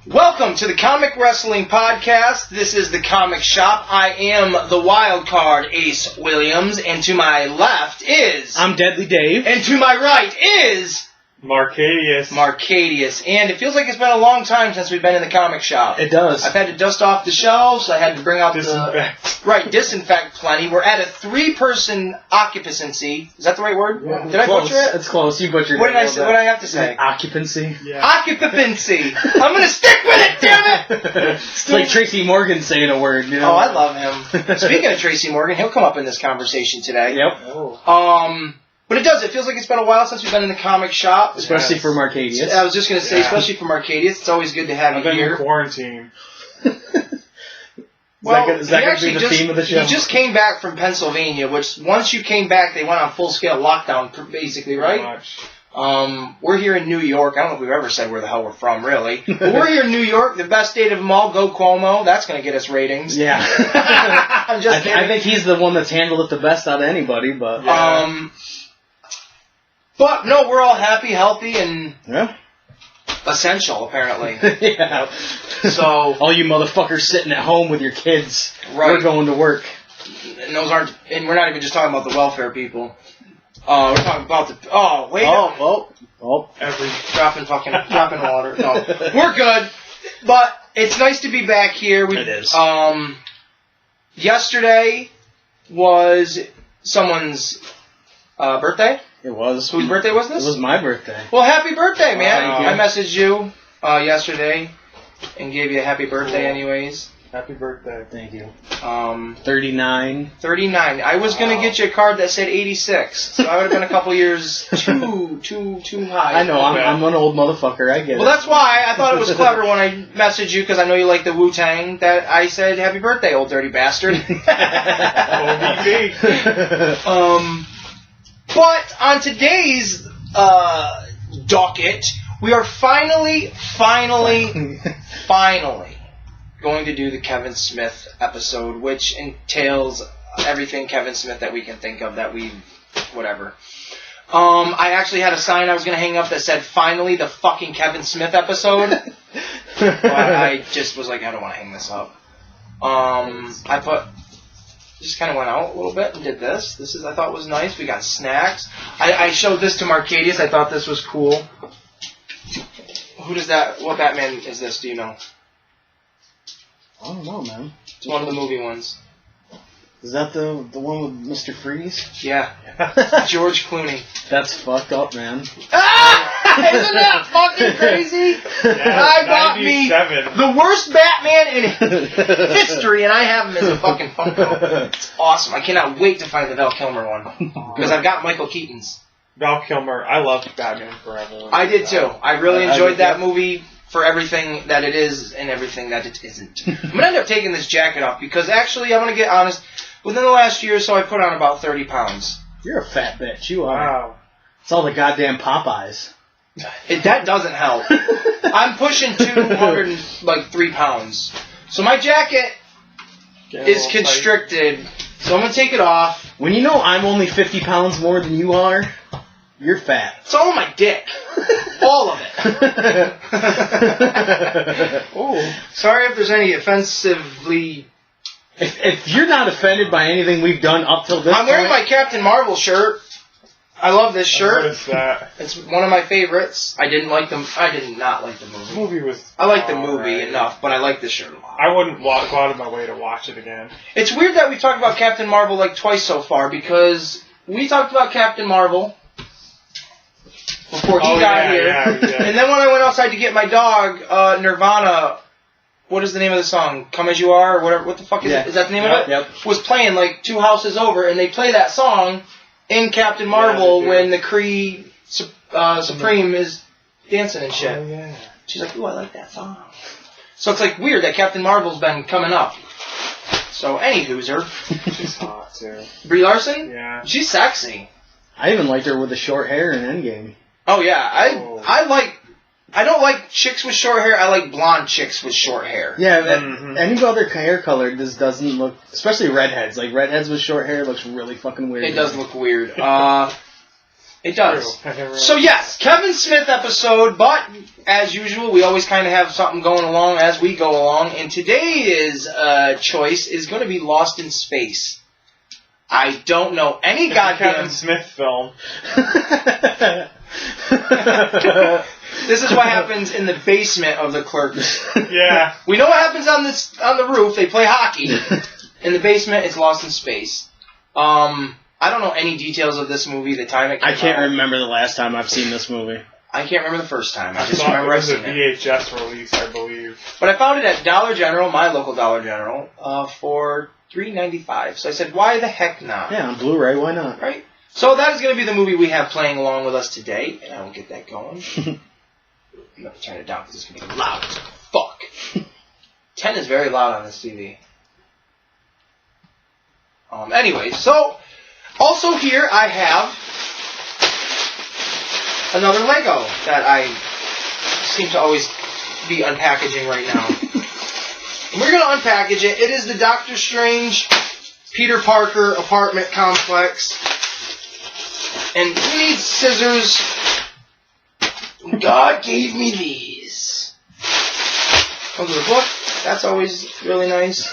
Welcome to the Comic Wrestling Podcast. This is the Comic Shop. I am the wild card, Ace Williams, and to my left is... I'm Deadly Dave. And to my right is... Marcadius. And it feels like it's been a long time since we've been in the comic shop. It does. I've had to dust off the shelves. I had to bring out disinfect plenty. We're at a 3-person occupancy. Is that the right word? Yeah. Did I butcher it? It's close. You butchered it. What did I say? What did I have to say? Occupancy. Yeah. Occupancy. I'm going to stick with it, damn it! It's like Tracy Morgan saying a word, you know? Oh, I love him. Speaking of Tracy Morgan, he'll come up in this conversation today. Yep. Oh. But it does. It feels like it's been a while since we've been in the comic shop. Especially for Marcadius. I was just going to say, especially for Marcadius. It's always good to have you here. I've been in quarantine. Is that going to be the theme of the show? He just came back from Pennsylvania, which once you came back, they went on full-scale lockdown, basically, right? Pretty much. We're here in New York. I don't know if we've ever said where the hell we're from, really. But we're here in New York, the best state of them all. Go Cuomo. That's going to get us ratings. Yeah. I'm just kidding. I think he's the one that's handled it the best out of anybody, but... Yeah. But, no, we're all happy, healthy, and essential, apparently. Yeah. So... all you motherfuckers sitting at home with your kids, right. We're going to work. And those aren't... And we're not even just talking about the welfare people. We're talking about the... Oh, wait. Dropping water. No. We're good. But it's nice to be back here. It is. Yesterday was someone's birthday. It was. Whose birthday was this? It was my birthday. Well, happy birthday, man. Thank you. I messaged you yesterday and gave you a happy birthday anyways. Happy birthday. Thank you. 39. 39. I was going to get you a card that said 86, so I would have been a couple years too high. I know, I'm an old motherfucker, I get it. Well, that's why I thought it was clever when I messaged you, because I know you like the Wu-Tang, that I said, happy birthday, old dirty bastard. But on today's docket, we are finally going to do the Kevin Smith episode, which entails everything Kevin Smith that we can think of whatever. I actually had a sign I was going to hang up that said, finally, the fucking Kevin Smith episode. But I just was like, I don't want to hang this up. Just kind of went out a little bit and did this. I thought was nice. We got snacks. I showed this to Marcadius. I thought this was cool. Who does that? What Batman is this? Do you know? I don't know, man. It's one of the movie ones. Is that the one with Mr. Freeze? Yeah. George Clooney. That's fucked up, man. Ah! Isn't that fucking crazy? Yeah, I bought me 97. the worst Batman in history, and I have him as a fucking Funko. It's awesome. I cannot wait to find the Val Kilmer one. Because I've got Michael Keaton's. Val Kilmer. I loved Batman Forever. I did too. I really enjoyed that movie for everything that it is and everything that it isn't. I'm going to end up taking this jacket off because actually, I'm going to get honest, within the last year or so, I put on about 30 pounds. You're a fat bitch. You are. Wow. It's all the goddamn Popeyes. That doesn't help. I'm pushing 203 pounds. So my jacket is constricted, so I'm going to take it off. When you know I'm only 50 pounds more than you are, you're fat. It's all on my dick. All of it. Oh. Sorry if there's any offensively... If you're not offended by anything we've done up till this I'm wearing point, my Captain Marvel shirt. I love this shirt. What is that? It's one of my favorites. I did not like the movie. The movie was... I like the movie right. enough, but I like this shirt a lot. I wouldn't go out of my way to watch it again. It's weird that we talked about Captain Marvel like twice so far, because we talked about Captain Marvel before he got here. Yeah. And then when I went outside to get my dog, Nirvana, what is the name of the song? Come As You Are? Or whatever. What the fuck is it? Is that the name of it? Yep. Was playing like 2 houses over, and they play that song in Captain Marvel when the Kree Supreme is dancing and shit. Oh, yeah. She's like, ooh, I like that song. So it's like weird that Captain Marvel's been coming up. So, any hooser. She's hot, too. Brie Larson? Yeah. She's sexy. I even liked her with the short hair in Endgame. Oh, yeah. I don't like chicks with short hair. I like blonde chicks with short hair. Yeah, any other hair color just doesn't look... Especially redheads. Like, redheads with short hair looks really fucking weird. It does look weird. It does. True. So yes, Kevin Smith episode, but as usual, we always kind of have something going along as we go along, and today's choice is going to be Lost in Space. I don't know any It's goddamn... a Kevin Smith film. This is what happens in the basement of the Clerks. Yeah. We know what happens on the roof. They play hockey. In the basement, it's Lost in Space. I don't know any details of this movie. The time it came I can't out. remember the last time I've seen this movie. I can't remember the first time. I I just thought it remember I've was a seen it. VHS release, I believe. But I found it at Dollar General, my local Dollar General, for $3.95. So I said, why the heck not? Yeah, on Blu-ray, why not? Right? So that is going to be the movie we have playing along with us today. And I will get that going. I'm going to turn it down because it's going to be loud as fuck. 10 is very loud on this TV. Anyway, so also here I have another Lego that I seem to always be unpackaging right now. And we're going to unpackage it. It is the Doctor Strange Peter Parker apartment complex. And who needs scissors? God gave me these. Comes with a book. That's always really nice.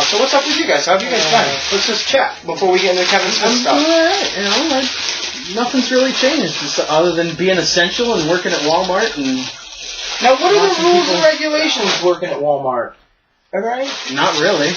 So what's up with you guys? How have you guys been? Let's just chat before we get into Kevin Smith stuff. Alright, nothing's really changed other than being essential and working at Walmart and... Now, what are Lots the of rules people- and regulations working at Walmart? Alright? Not really.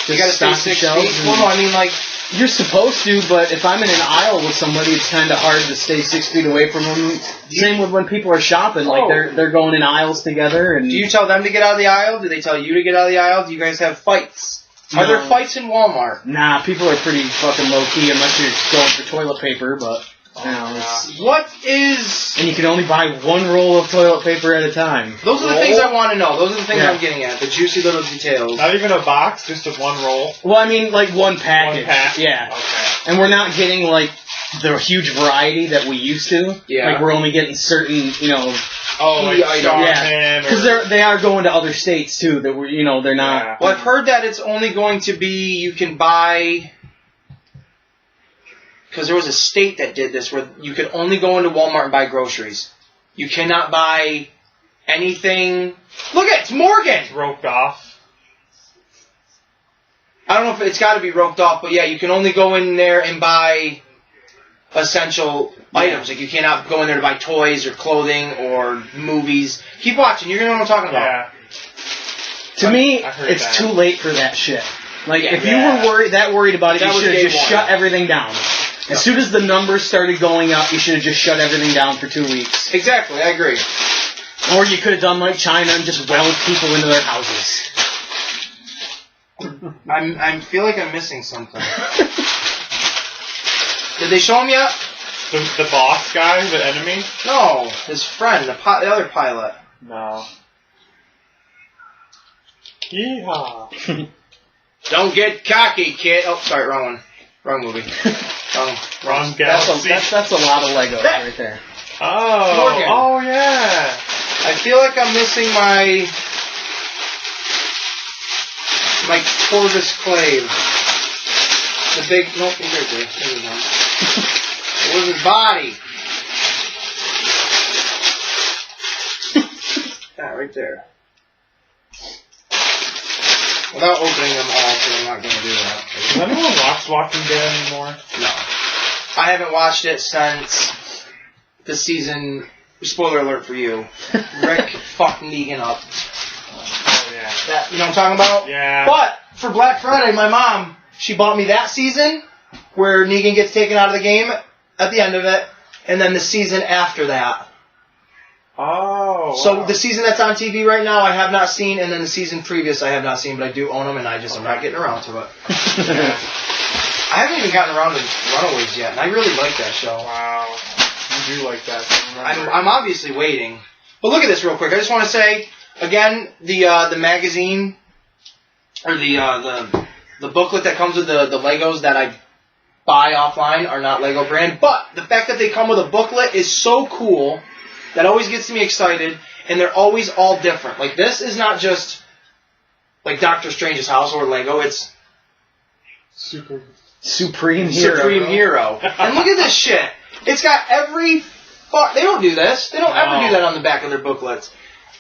You gotta stay stock the 6 shelves feet? and- Well, no, I mean, like... You're supposed to, but if I'm in an aisle with somebody, it's kind of hard to stay 6 feet away from them. Same with when people are shopping, like they're going in aisles together. And Do you tell them to get out of the aisle? Do they tell you to get out of the aisle? Do you guys have fights? Are there No. fights in Walmart? Nah, people are pretty fucking low key unless you're going for toilet paper, but you know, it's, What is... and you can only buy one roll of toilet paper at a time. Those are the things I want to know. Those are the things Yeah. I'm getting at. The juicy little details. Not even a box, just a one roll. Well, I mean, like one package. One pack? Yeah. Okay. And we're not getting like the huge variety that we used to. Yeah. Like we're only getting certain, you know, Oh, like Yeah, Starman because they are going to other states too. That we're, you know, they're not. Yeah. Well, I've heard that it's only going to be... You can buy... Because there was a state that did this where you could only go into Walmart and buy groceries. You cannot buy anything... Look at it! It's Morgan! It's roped off. I don't know if it's got to be roped off, but yeah, you can only go in there and buy essential items. Like, you cannot go in there to buy toys or clothing or movies. Keep watching. You're going to know what I'm talking about. Yeah. To me, I heard it's that. too late for that shit. Like, Yeah. if you were worried about it, That you was should have day just one. shut everything down. As soon as the numbers started going up, you should have just shut everything down for 2 weeks. Exactly, I agree. Or you could have done like China and just weld people into their houses. I feel like I'm missing something. Did they show him yet? The boss guy, the enemy? No, his friend, the other pilot. No. Yeehaw. Don't get cocky, kid. Oh, sorry, wrong one. Wrong movie. Wrong That's galaxy. a lot of Legos That- right there. Oh. Morgan. Oh, yeah. I feel like I'm missing my Corvus Clave. The big, nope, he's right there. There we go. It was his body. Yeah, right there. Without opening them all, because I'm not going to do that. Does anyone watch Walking Dead anymore? No. I haven't watched it since the season. Spoiler alert for you. Rick fucked Negan up. Oh, yeah. That, you know what I'm talking about? Yeah. But for Black Friday, my mom, she bought me that season where Negan gets taken out of the game at the end of it, and then the season after that. Oh. So wow. the season that's on TV right now, I have not seen, and then the season previous, I have not seen, but I do own them, and I'm not getting around to it. Yeah. I haven't even gotten around to Runaways yet, and I really like that show. Wow. You do like that. I remember. I'm obviously waiting. But look at this real quick. I just want to say, again, the magazine, or the booklet that comes with the Legos that I buy offline are not Lego brand, but the fact that they come with a booklet is so cool. That always gets me excited, and they're always all different. Like, this is not just like Doctor Strange's house or Lego. It's Super Supreme Hero. Supreme Hero. And look at this shit. It's got every... They don't do this. They don't ever do that on the back of their booklets.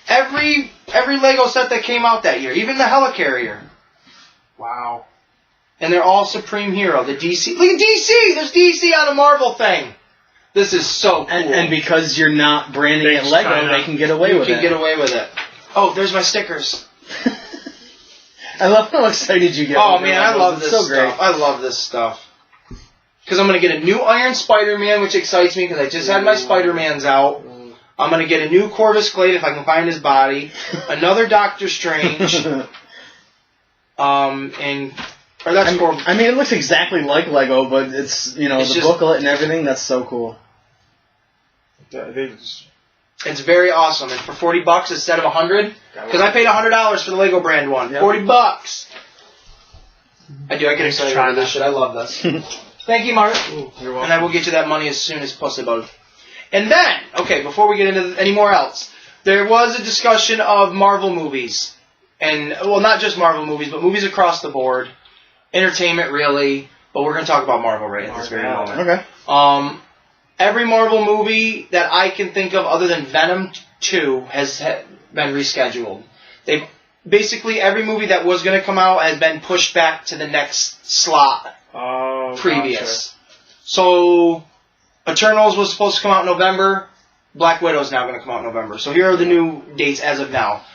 Every Lego set that came out that year. Even the Helicarrier. Wow. And they're all Supreme Hero. The DC... Look at DC! There's DC on a Marvel thing. This is so cool. And because you're not branding it Lego, they can get away with it. You can get away with it. Oh, there's my stickers. I love how excited you get. Oh, man, I love this stuff. Great. I love this stuff. Because I'm going to get a new Iron Spider-Man, which excites me because I just had my Spider-Mans out. I'm going to get a new Corvus Glaive if I can find his body. Another Doctor Strange. Or that's cool. I mean, it looks exactly like Lego, but it's, the booklet and everything, that's so cool. It's very awesome. And for $40 instead of $100, because I paid $100 for the Lego brand one. Yep. $40. I get excited about this shit. I love this. Thank you, Mark. Ooh, you're welcome. And I will get you that money as soon as possible. And then, okay, before we get into any more else, there was a discussion of Marvel movies. And, well, not just Marvel movies, but movies across the board. Entertainment, really. But we're going to talk about Marvel right at this very moment. Okay. Every Marvel movie that I can think of other than Venom 2 has been rescheduled. Basically, every movie that was going to come out has been pushed back to the next slot previous. Gotcha. So, Eternals was supposed to come out in November. Black Widow is now going to come out in November. So here are the new dates as of now.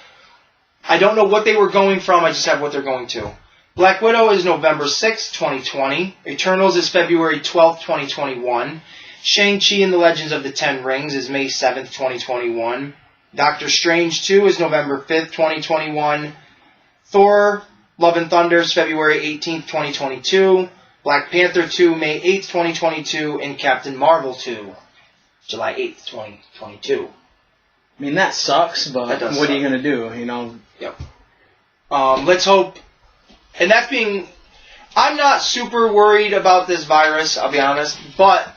I don't know what they were going from. I just have what they're going to. Black Widow is November 6th, 2020. Eternals is February 12th, 2021. Shang-Chi and the Legends of the Ten Rings is May 7th, 2021. Doctor Strange 2 is November 5th, 2021. Thor, Love and Thunder is February 18th, 2022. Black Panther 2, May 8th, 2022. And Captain Marvel 2, July 8th, 2022. I mean, that sucks, but what are you going to do, Yep. Let's hope... And that's being... I'm not super worried about this virus, I'll be honest, but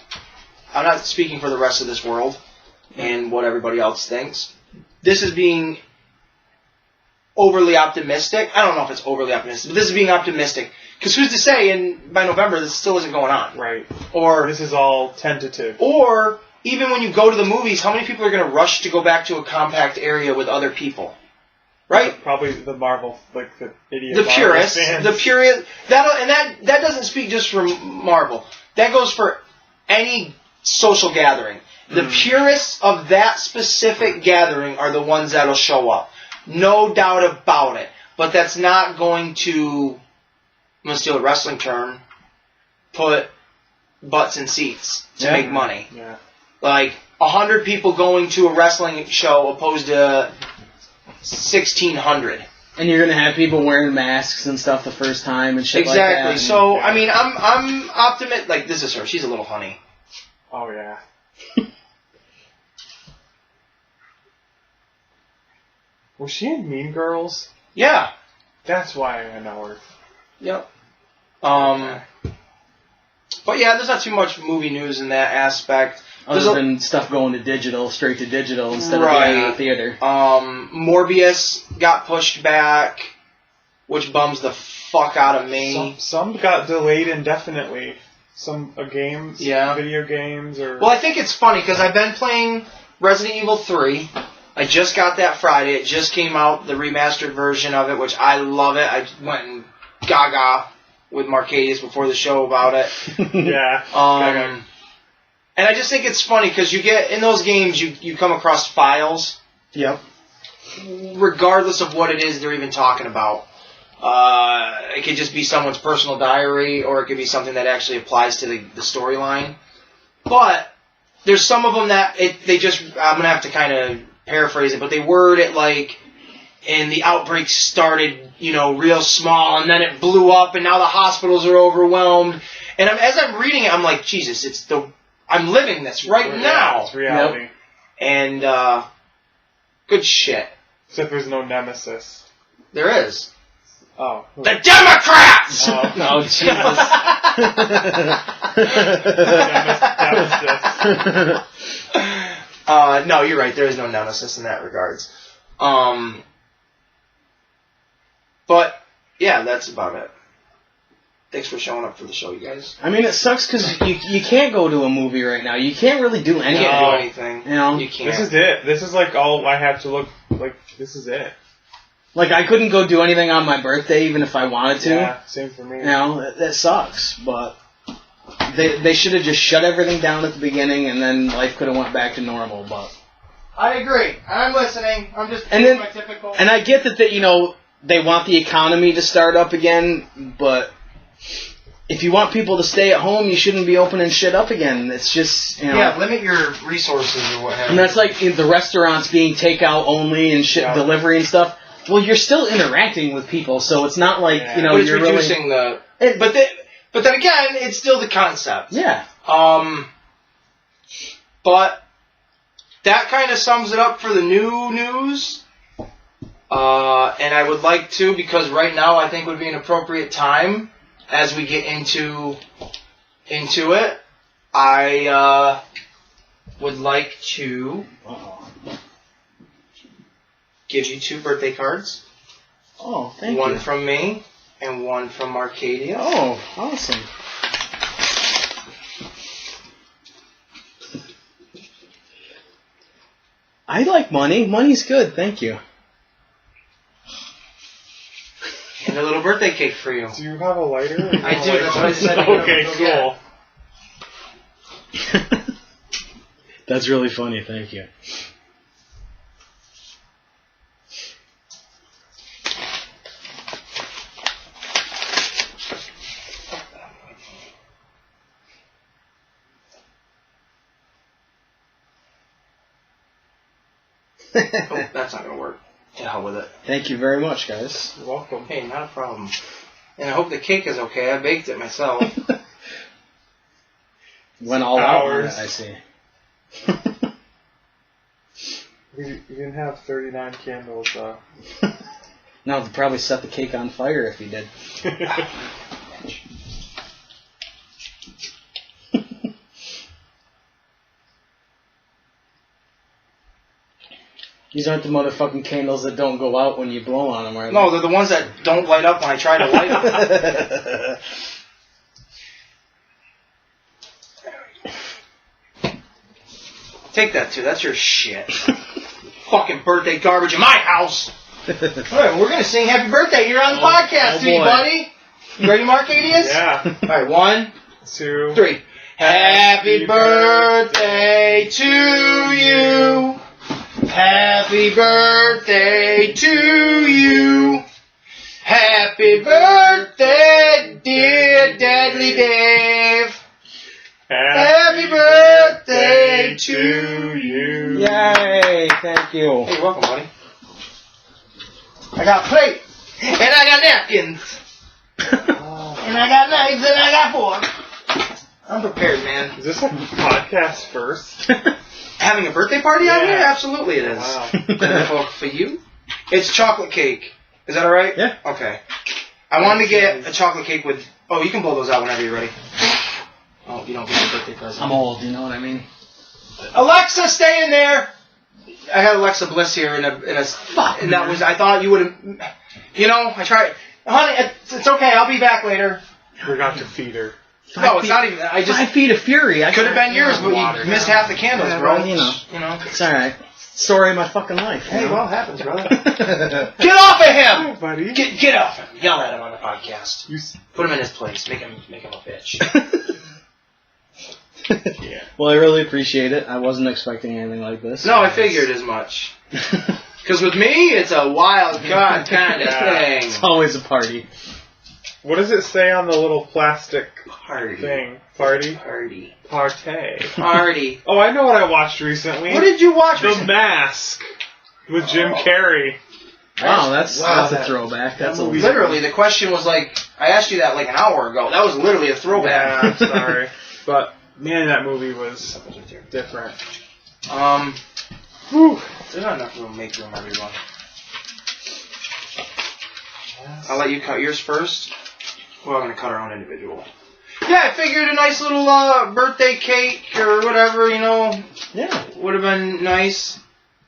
I'm not speaking for the rest of this world and what everybody else thinks. This is being overly optimistic. I don't know if it's overly optimistic, but this is being optimistic. Because who's to say by November this still isn't going on? Right. Or this is all tentative. Or even when you go to the movies, how many people are going to rush to go back to a compact area with other people? Right? Probably the Marvel, the idiot the Marvel purists. fans. The purist. That doesn't speak just for Marvel. That goes for any social gathering. The purists of that specific gathering are the ones that'll show up. No doubt about it. But that's not going to, I'm going to steal a wrestling term, put butts in seats to make money. Yeah. Like, 100 people going to a wrestling show opposed to 1,600. And you're going to have people wearing masks and stuff the first time and shit like that. Exactly. So, I mean, I'm optimistic. Like, this is her. She's a little honey. Oh, yeah. Was she in Mean Girls? Yeah. That's why I know her. Yep. But yeah, there's not too much movie news in that aspect. Other than stuff going to digital, straight to digital instead of being in a theater. Morbius got pushed back, which bums the fuck out of me. Some got delayed indefinitely. Some games, video games, or... Well, I think it's funny, because I've been playing Resident Evil 3. I just got that Friday. It just came out, the remastered version of it, which I love it. I went and gaga with Marcadius before the show about it. Yeah. And I just think it's funny, because you get, in those games, you come across files. Yep. Regardless of what it is they're even talking about. It could just be someone's personal diary, or it could be something that actually applies to the storyline. But there's some of them that I'm going to have to kind of paraphrase it, but they word it like, and the outbreak started, real small, and then it blew up, and now the hospitals are overwhelmed. And as I'm reading it, I'm like, Jesus, I'm living this right now. It's reality. Yep. And, good shit. Except there's no nemesis. There is. Oh. The Democrats! Oh, Jesus. No, you're right. There is no nemesis in that regards. But, yeah, that's about it. Thanks for showing up for the show, you guys. I mean, it sucks because you can't go to a movie right now. You can't really do anything. You can't do anything. You know? You can't. This is it. This is like all I have to look like. This is it. Like, I couldn't go do anything on my birthday even if I wanted to. Yeah, same for me. You know, that sucks. But they should have just shut everything down at the beginning and then life could have went back to normal. But I agree. I'm listening. I'm just and my typical... And I get that, they want the economy to start up again, but if you want people to stay at home, you shouldn't be opening shit up again. It's just, Yeah, limit your resources or what have you. And that's like the restaurants being takeout only and shit, delivery and stuff. Well, you're still interacting with people, so it's not like, but it's you're reducing really... But then again, it's still the concept. Yeah. But that kind of sums it up for the new news. And I would like to, because right now I think would be an appropriate time as we get into it. I would like to give you 2 birthday cards. Oh, thank you. One from me and one from Arcadia. Oh, awesome. I like money. Money's good, thank you. And a little birthday cake for you. Do you have a lighter? I do, that's what I said. Okay, cool. That's really funny, thank you. Oh, that's not going to work. To hell with it. Thank you very much, guys. You're welcome. Hey, not a problem. And I hope the cake is okay. I baked it myself. Went all out on it, I see. You didn't have 39 candles, though. No, they'd probably set the cake on fire if he did. These aren't the motherfucking candles that don't go out when you blow on them, are they? No, they're the ones that don't light up when I try to light them. Take that, too. That's your shit. Fucking birthday garbage in my house. All right, we're going to sing happy birthday here on the podcast to you, buddy. You ready, Marcadius? Yeah. All right, 1, 2, 3. Happy birthday to you. Happy birthday to you. Happy birthday, dear Deadly Dave. Happy birthday to you. Yay, thank you. Hey, you're welcome, buddy. I got a plate, and I got napkins, and I got knives, and I got forks. I'm prepared, man. Is this a podcast first? Having a birthday party out here? Absolutely it is. Wow. For you? It's chocolate cake. Is that alright? Yeah. Okay. I wanted to get a chocolate cake with... Oh, you can blow those out whenever you're ready. Oh, you don't get a birthday present. I'm old, you know what I mean? Alexa, stay in there! I had Alexa Bliss here and that was... I thought you would have... You know, I tried... Honey, it's okay. I'll be back later. Forgot to feed her. No, it's not even... I just... 5 feet of fury. Could have been yours, but you missed half the candles, bro. Well, you know. It's alright. Story of my fucking life. Hey, well, it happens, brother. Get off of him! Hi, buddy. Get off him. Yell at him on the podcast. Put him in his place. Make him a bitch. Yeah. Well, I really appreciate it. I wasn't expecting anything like this. No, I figured as much. Because with me, it's a wild card kind of thing. It's always a party. What does it say on the little plastic Party. thing? Party? Party. Partay. Party. Oh, I know what I watched recently. What did you watch The recently? Mask with Jim Carrey. Wow, that's a throwback. That's a Literally, the question was like, I asked you that like an hour ago. That was literally a throwback. Yeah, I'm sorry. But, man, that movie was different. Whew. There's not enough room to make room, everyone. I'll let you cut yours first. Well, I'm going to cut our own individual. Yeah, I figured a nice little birthday cake or whatever, you know. Yeah. Would have been nice.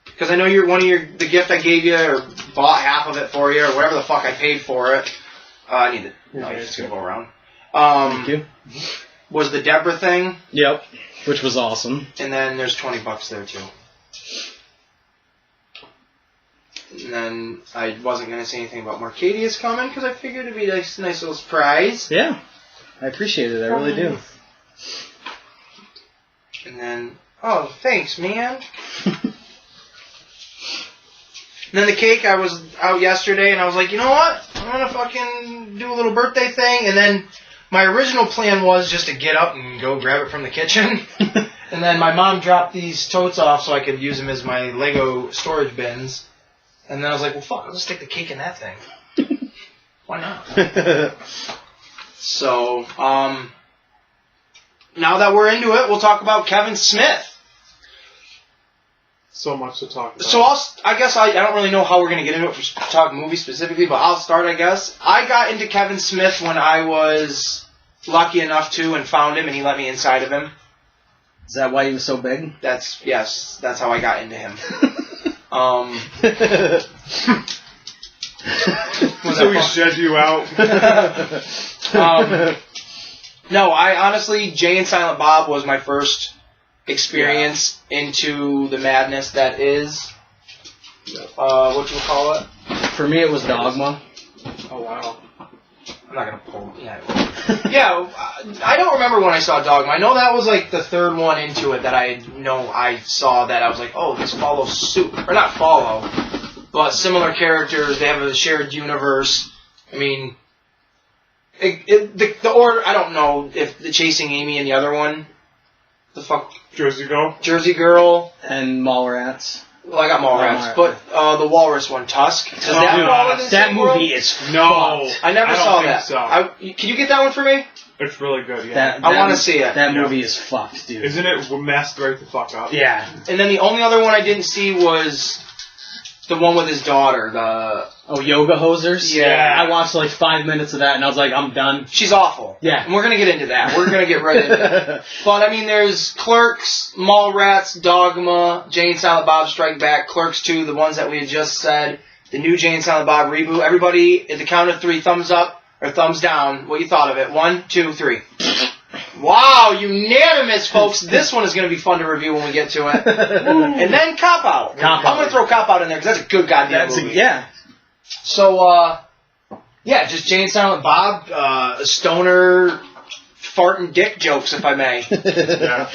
Because I know the gift I gave you or bought half of it for you or whatever the fuck I paid for it. I need the knife to go around. Thank you. Was the Deborah thing. Yep. Which was awesome. And then there's $20 there too. And then I wasn't going to say anything about Marcadius coming because I figured it'd be a nice little surprise. Yeah. I appreciate it. I really do. And then, oh, thanks, man. And then the cake, I was out yesterday and I was like, you know what? I'm going to fucking do a little birthday thing. And then my original plan was just to get up and go grab it from the kitchen. And then my mom dropped these totes off so I could use them as my Lego storage bins. And then I was like, well, fuck, I'll just stick the cake in that thing. Why not? So, now that we're into it, we'll talk about Kevin Smith. So much to talk about. So I guess I don't really know how we're going to get into it for talk movie specifically, but I'll start, I guess. I got into Kevin Smith when I was lucky enough to and found him, and he let me inside of him. Is that why he was so big? Yes, that's how I got into him. So he shed you out? No, I honestly, Jay and Silent Bob was my first experience into the madness that is, what you call it? For me, it was Dogma. Oh, wow. I'm not going to pull. Yeah, I don't remember when I saw Dogma. I know that was like the third one into it that I saw that I was like, oh, this follows suit. Or not follow, but similar characters. They have a shared universe. I mean, the order, I don't know if the Chasing Amy and the other one. The fuck? Jersey Girl? Jersey Girl. And Mallrats. Well, I got Mallrats, but the Walrus one, Tusk. Does that movie is fucked. I never saw that. So. Can you get that one for me? It's really good, yeah. I want to see it. That movie is fucked, dude. Isn't it messed right the fuck up? Yeah. And then the only other one I didn't see was the one with his daughter. Yoga Hosers? Yeah. I watched like 5 minutes of that and I was like, I'm done. She's awful. Yeah. And we're going to get into that. We're going to get right into it. But, I mean, there's Clerks, Mallrats, Dogma, Jay and Silent Bob Strike Back, Clerks 2, the ones that we had just said, the new Jay and Silent Bob reboot. Everybody, at the count of 3, thumbs up or thumbs down, what you thought of it. 1, 2, 3. Wow, unanimous, folks. This one is going to be fun to review when we get to it. And then Cop Out. I'm going to throw Cop Out in there because that's a good goddamn movie. Yeah. So, just Jay and Silent Bob, stoner farting dick jokes, if I may. Yeah.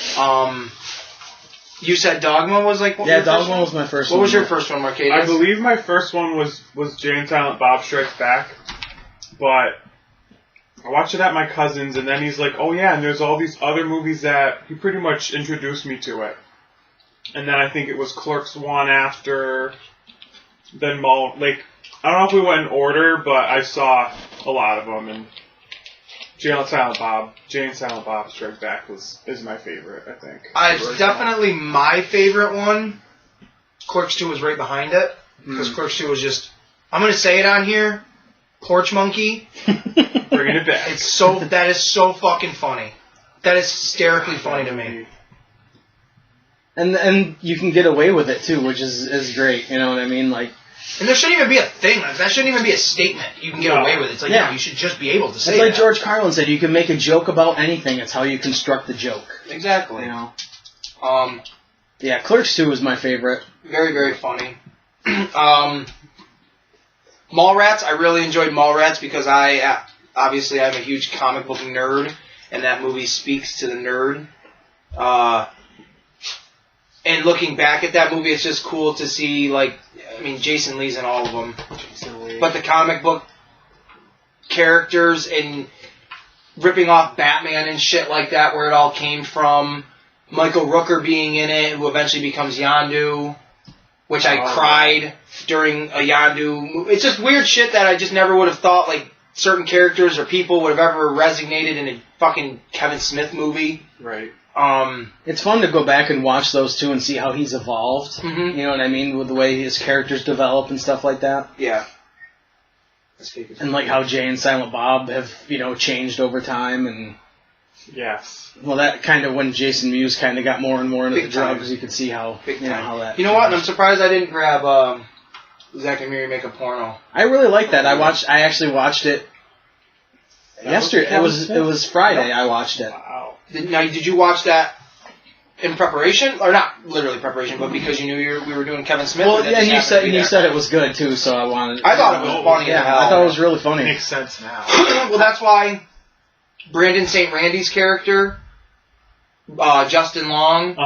You said Dogma was like... Dogma was my first one. What was your first one, Marcadius? I believe my first one was Jay and Silent Bob Strikes Back, but I watched it at my cousin's, and then he's like, oh yeah, and there's all these other movies that he pretty much introduced me to it. And then I think it was Clerks 1 after, then I don't know if we went in order, but I saw a lot of them, and Jay and Silent Bob Strike Back is my favorite, I think. It's definitely my favorite one. Clerks 2 was right behind it, because Clerks 2 was just, I'm going to say it on here, Porch Monkey. Bringing it back. That is so fucking funny. That is hysterically funny to me. And you can get away with it too, which is great. You know what I mean? Like, and there shouldn't even be a thing. Like, that shouldn't even be a statement. You can get away with it. It's like, no, you should just be able to say it. It's like George Carlin said, you can make a joke about anything. It's how you construct the joke. Exactly. You know. Clerks 2 was my favorite. Very, very funny. Mallrats, I really enjoyed Mallrats because obviously I'm a huge comic book nerd, and that movie speaks to the nerd. And looking back at that movie, it's just cool to see, Jason Lee's in all of them. But the comic book characters and ripping off Batman and shit like that, where it all came from. Michael Rooker being in it, who eventually becomes Yondu, which I cried during a Yondu. It's just weird shit that I just never would have thought, certain characters or people would have ever resonated in a fucking Kevin Smith movie. Right. It's fun to go back and watch those two and see how he's evolved. Mm-hmm. You know what I mean? With the way his characters develop and stuff like that. Yeah. And how Jay and Silent Bob have, changed over time. And yes. Well, that kind of when Jason Mewes kind of got more and more into the drugs, you could see how, how that... You know what? And I'm surprised I didn't grab Zack and Miri Make a Porno. I really like that. I actually watched it Yesterday, it was Friday. I watched it. Wow. Did you watch that in preparation, or not literally preparation, but because you knew we were doing Kevin Smith? Well, yeah, and you said it was good too, so I wanted. I thought it was funny. Yeah, I thought it was really funny. Makes sense now. Well, that's why Brandon St. Randy's character, Justin Long,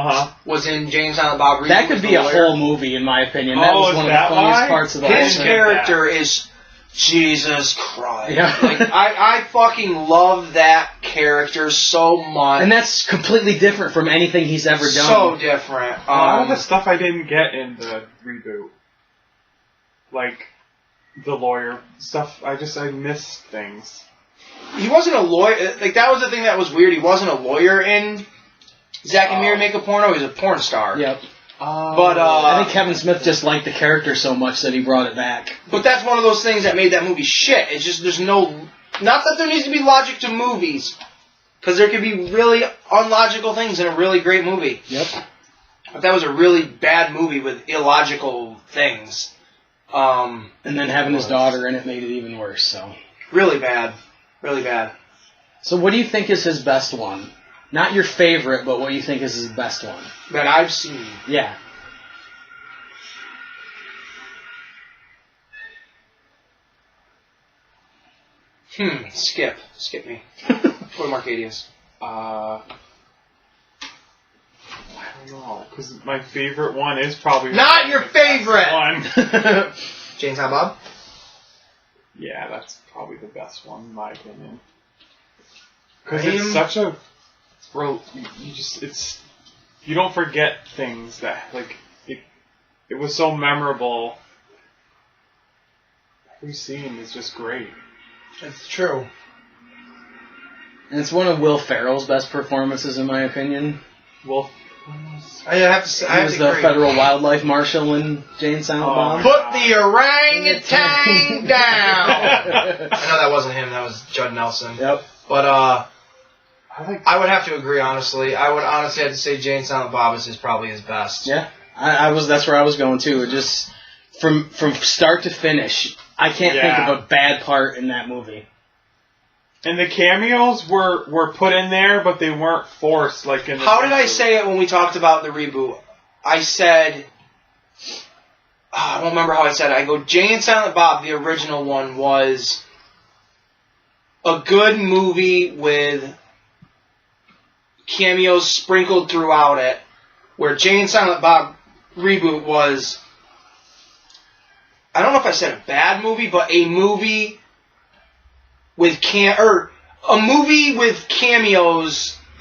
was in James Silent Bob Reboot. That could be a whole movie, in my opinion. That was one of the funniest parts of the whole thing. His character is Jesus Christ. Yeah. Like, I fucking love that character so much. And that's completely different from anything he's ever done. So different. A lot of the stuff I didn't get in the reboot. Like, the lawyer stuff, I missed things. He wasn't a lawyer. Like, that was the thing that was weird. He wasn't a lawyer in Zack and Miri Make a Porno. He was a porn star. Yep. But I think Kevin Smith just liked the character so much that he brought it back. But that's one of those things that made that movie shit. It's just there's no... Not that there needs to be logic to movies. Because there could be really unlogical things in a really great movie. Yep. But that was a really bad movie with illogical things. And then having his daughter in it made it even worse, so... Really bad. Really bad. So what do you think is his best one? Not your favorite, but what you think is his best one. That I've seen. Yeah. Skip me. Or Marcadius. I don't know, because my favorite one is probably... Not your favorite! One. James Silent Bob? Yeah, that's probably the best one, in my opinion. Because it's such a... Bro, you don't forget things that, like, it was so memorable. Every scene is just great. It's true. And it's one of Will Ferrell's best performances, in my opinion. Well, I have to say, he was the federal wildlife marshal in Jane Silent Bob. Put the orangutan down! I know that wasn't him, that was Judd Nelson. Yep. But, I would have to agree, honestly. I would honestly have to say Jane Silent Bob is probably his best. Yeah, that's where I was going too. It just from start to finish, I can't think of a bad part in that movie. And the cameos were put in there, but they weren't forced like in the How did I say it when we talked about the reboot? I said... I don't remember how I said it. I go, Jane Silent Bob, the original one, was a good movie with cameos sprinkled throughout it, where Jane Silent Bob reboot was, I don't know if I said a bad movie, but a movie with cameos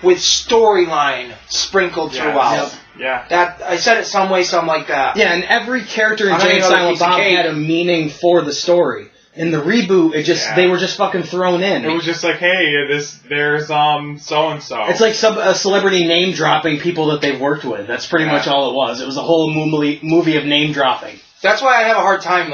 with storyline sprinkled throughout. Yep. Yeah. That I said it some way, some like that. Yeah, and every character in Jane Silent Bob had a meaning for the story. In the reboot, they were just fucking thrown in. It was just like, hey, there's so and so. It's like a celebrity name dropping people that they've worked with. That's pretty much all it was. It was a whole movie of name dropping. That's why I have a hard time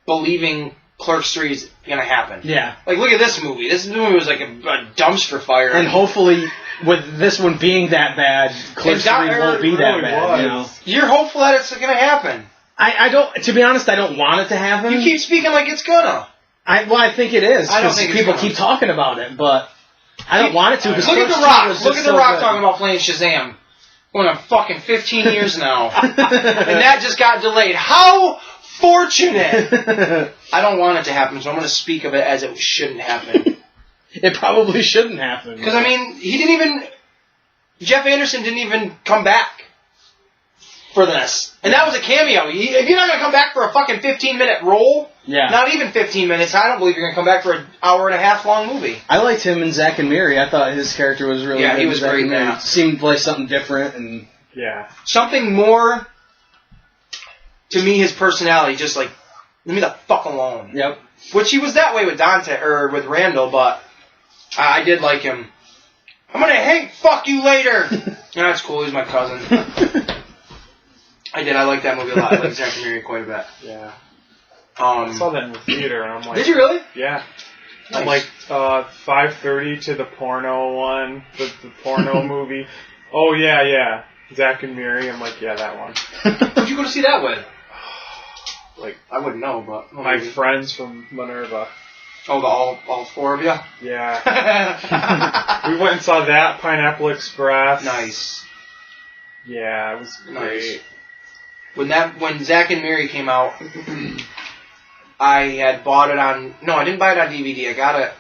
believing Clerks 3 is gonna happen. Yeah. Like, look at this movie. This movie was like a dumpster fire. And hopefully, with this one being that bad, Clerks 3 won't be that bad. You know? You're hopeful that it's gonna happen. I don't. To be honest, I don't want it to happen. You keep speaking like it's gonna. I think it is. I don't think people keep talking about it, but I don't want it to. Look at The Rock. Look at The Rock talking about playing Shazam. Going on fucking 15 years now, and that just got delayed. How fortunate! I don't want it to happen, so I'm going to speak of it as it shouldn't happen. It probably shouldn't happen. Because I mean, Jeff Anderson didn't even come back for this. And that was a cameo. If you're not going to come back for a fucking 15-minute role, not even 15 minutes, I don't believe you're going to come back for an hour-and-a-half long movie. I liked him in Zack and Miri. I thought his character was really good. Yeah, he was great in that. Seemed like something different. And something more, to me, his personality, just like, leave me the fuck alone. Yep. Which he was that way with Dante, or with Randall, but I did like him. I'm going to fuck you later! That's cool, he's my cousin. I like that movie a lot. I like Zack and Miri quite a bit. Yeah. I saw that in the theater, and I'm like... Did you really? Yeah. Nice. I'm like, 5:30 to the porno one, the porno movie. Oh, yeah. Zack and Miri. I'm like, yeah, that one. Who'd you go to see that with? Like, I wouldn't know, but... my friends from Minerva. Oh, all four of you? Yeah. We went and saw that, Pineapple Express. Nice. Yeah, it was great. Nice. When Zack and Miri came out, I had bought it on... No, I didn't buy it on DVD. I got it...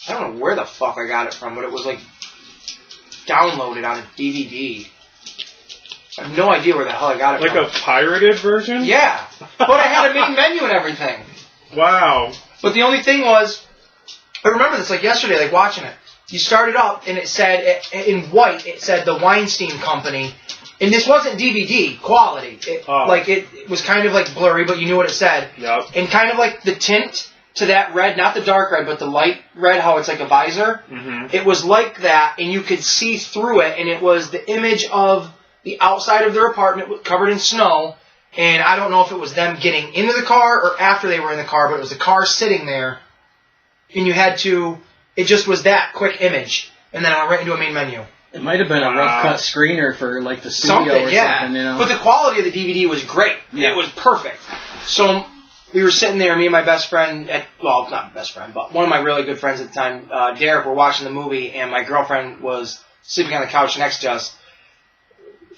I don't know where the fuck I got it from, but it was like downloaded on a DVD. I have no idea where the hell I got it from. Like a pirated version? Yeah. But I had a main menu and everything. Wow. But the only thing was, I remember this like yesterday, like watching it. You started up and it said, in white, it said the Weinstein Company. And this wasn't DVD quality. Like it was kind of like blurry, but you knew what it said. Yep. And kind of like the tint to that red, not the dark red, but the light red, how it's like a visor. Mm-hmm. It was like that, and you could see through it, and it was the image of the outside of their apartment covered in snow, and I don't know if it was them getting into the car or after they were in the car, but it was the car sitting there, and you had to, it just was that quick image, and then I went right into a main menu. It might have been a rough cut screener for like the studio Something, or yeah. something, you know. But the quality of the DVD was great. Yeah. It was perfect. So we were sitting there, me and my best friend, not my best friend, but one of my really good friends at the time, Derek, were watching the movie, and my girlfriend was sleeping on the couch next to us.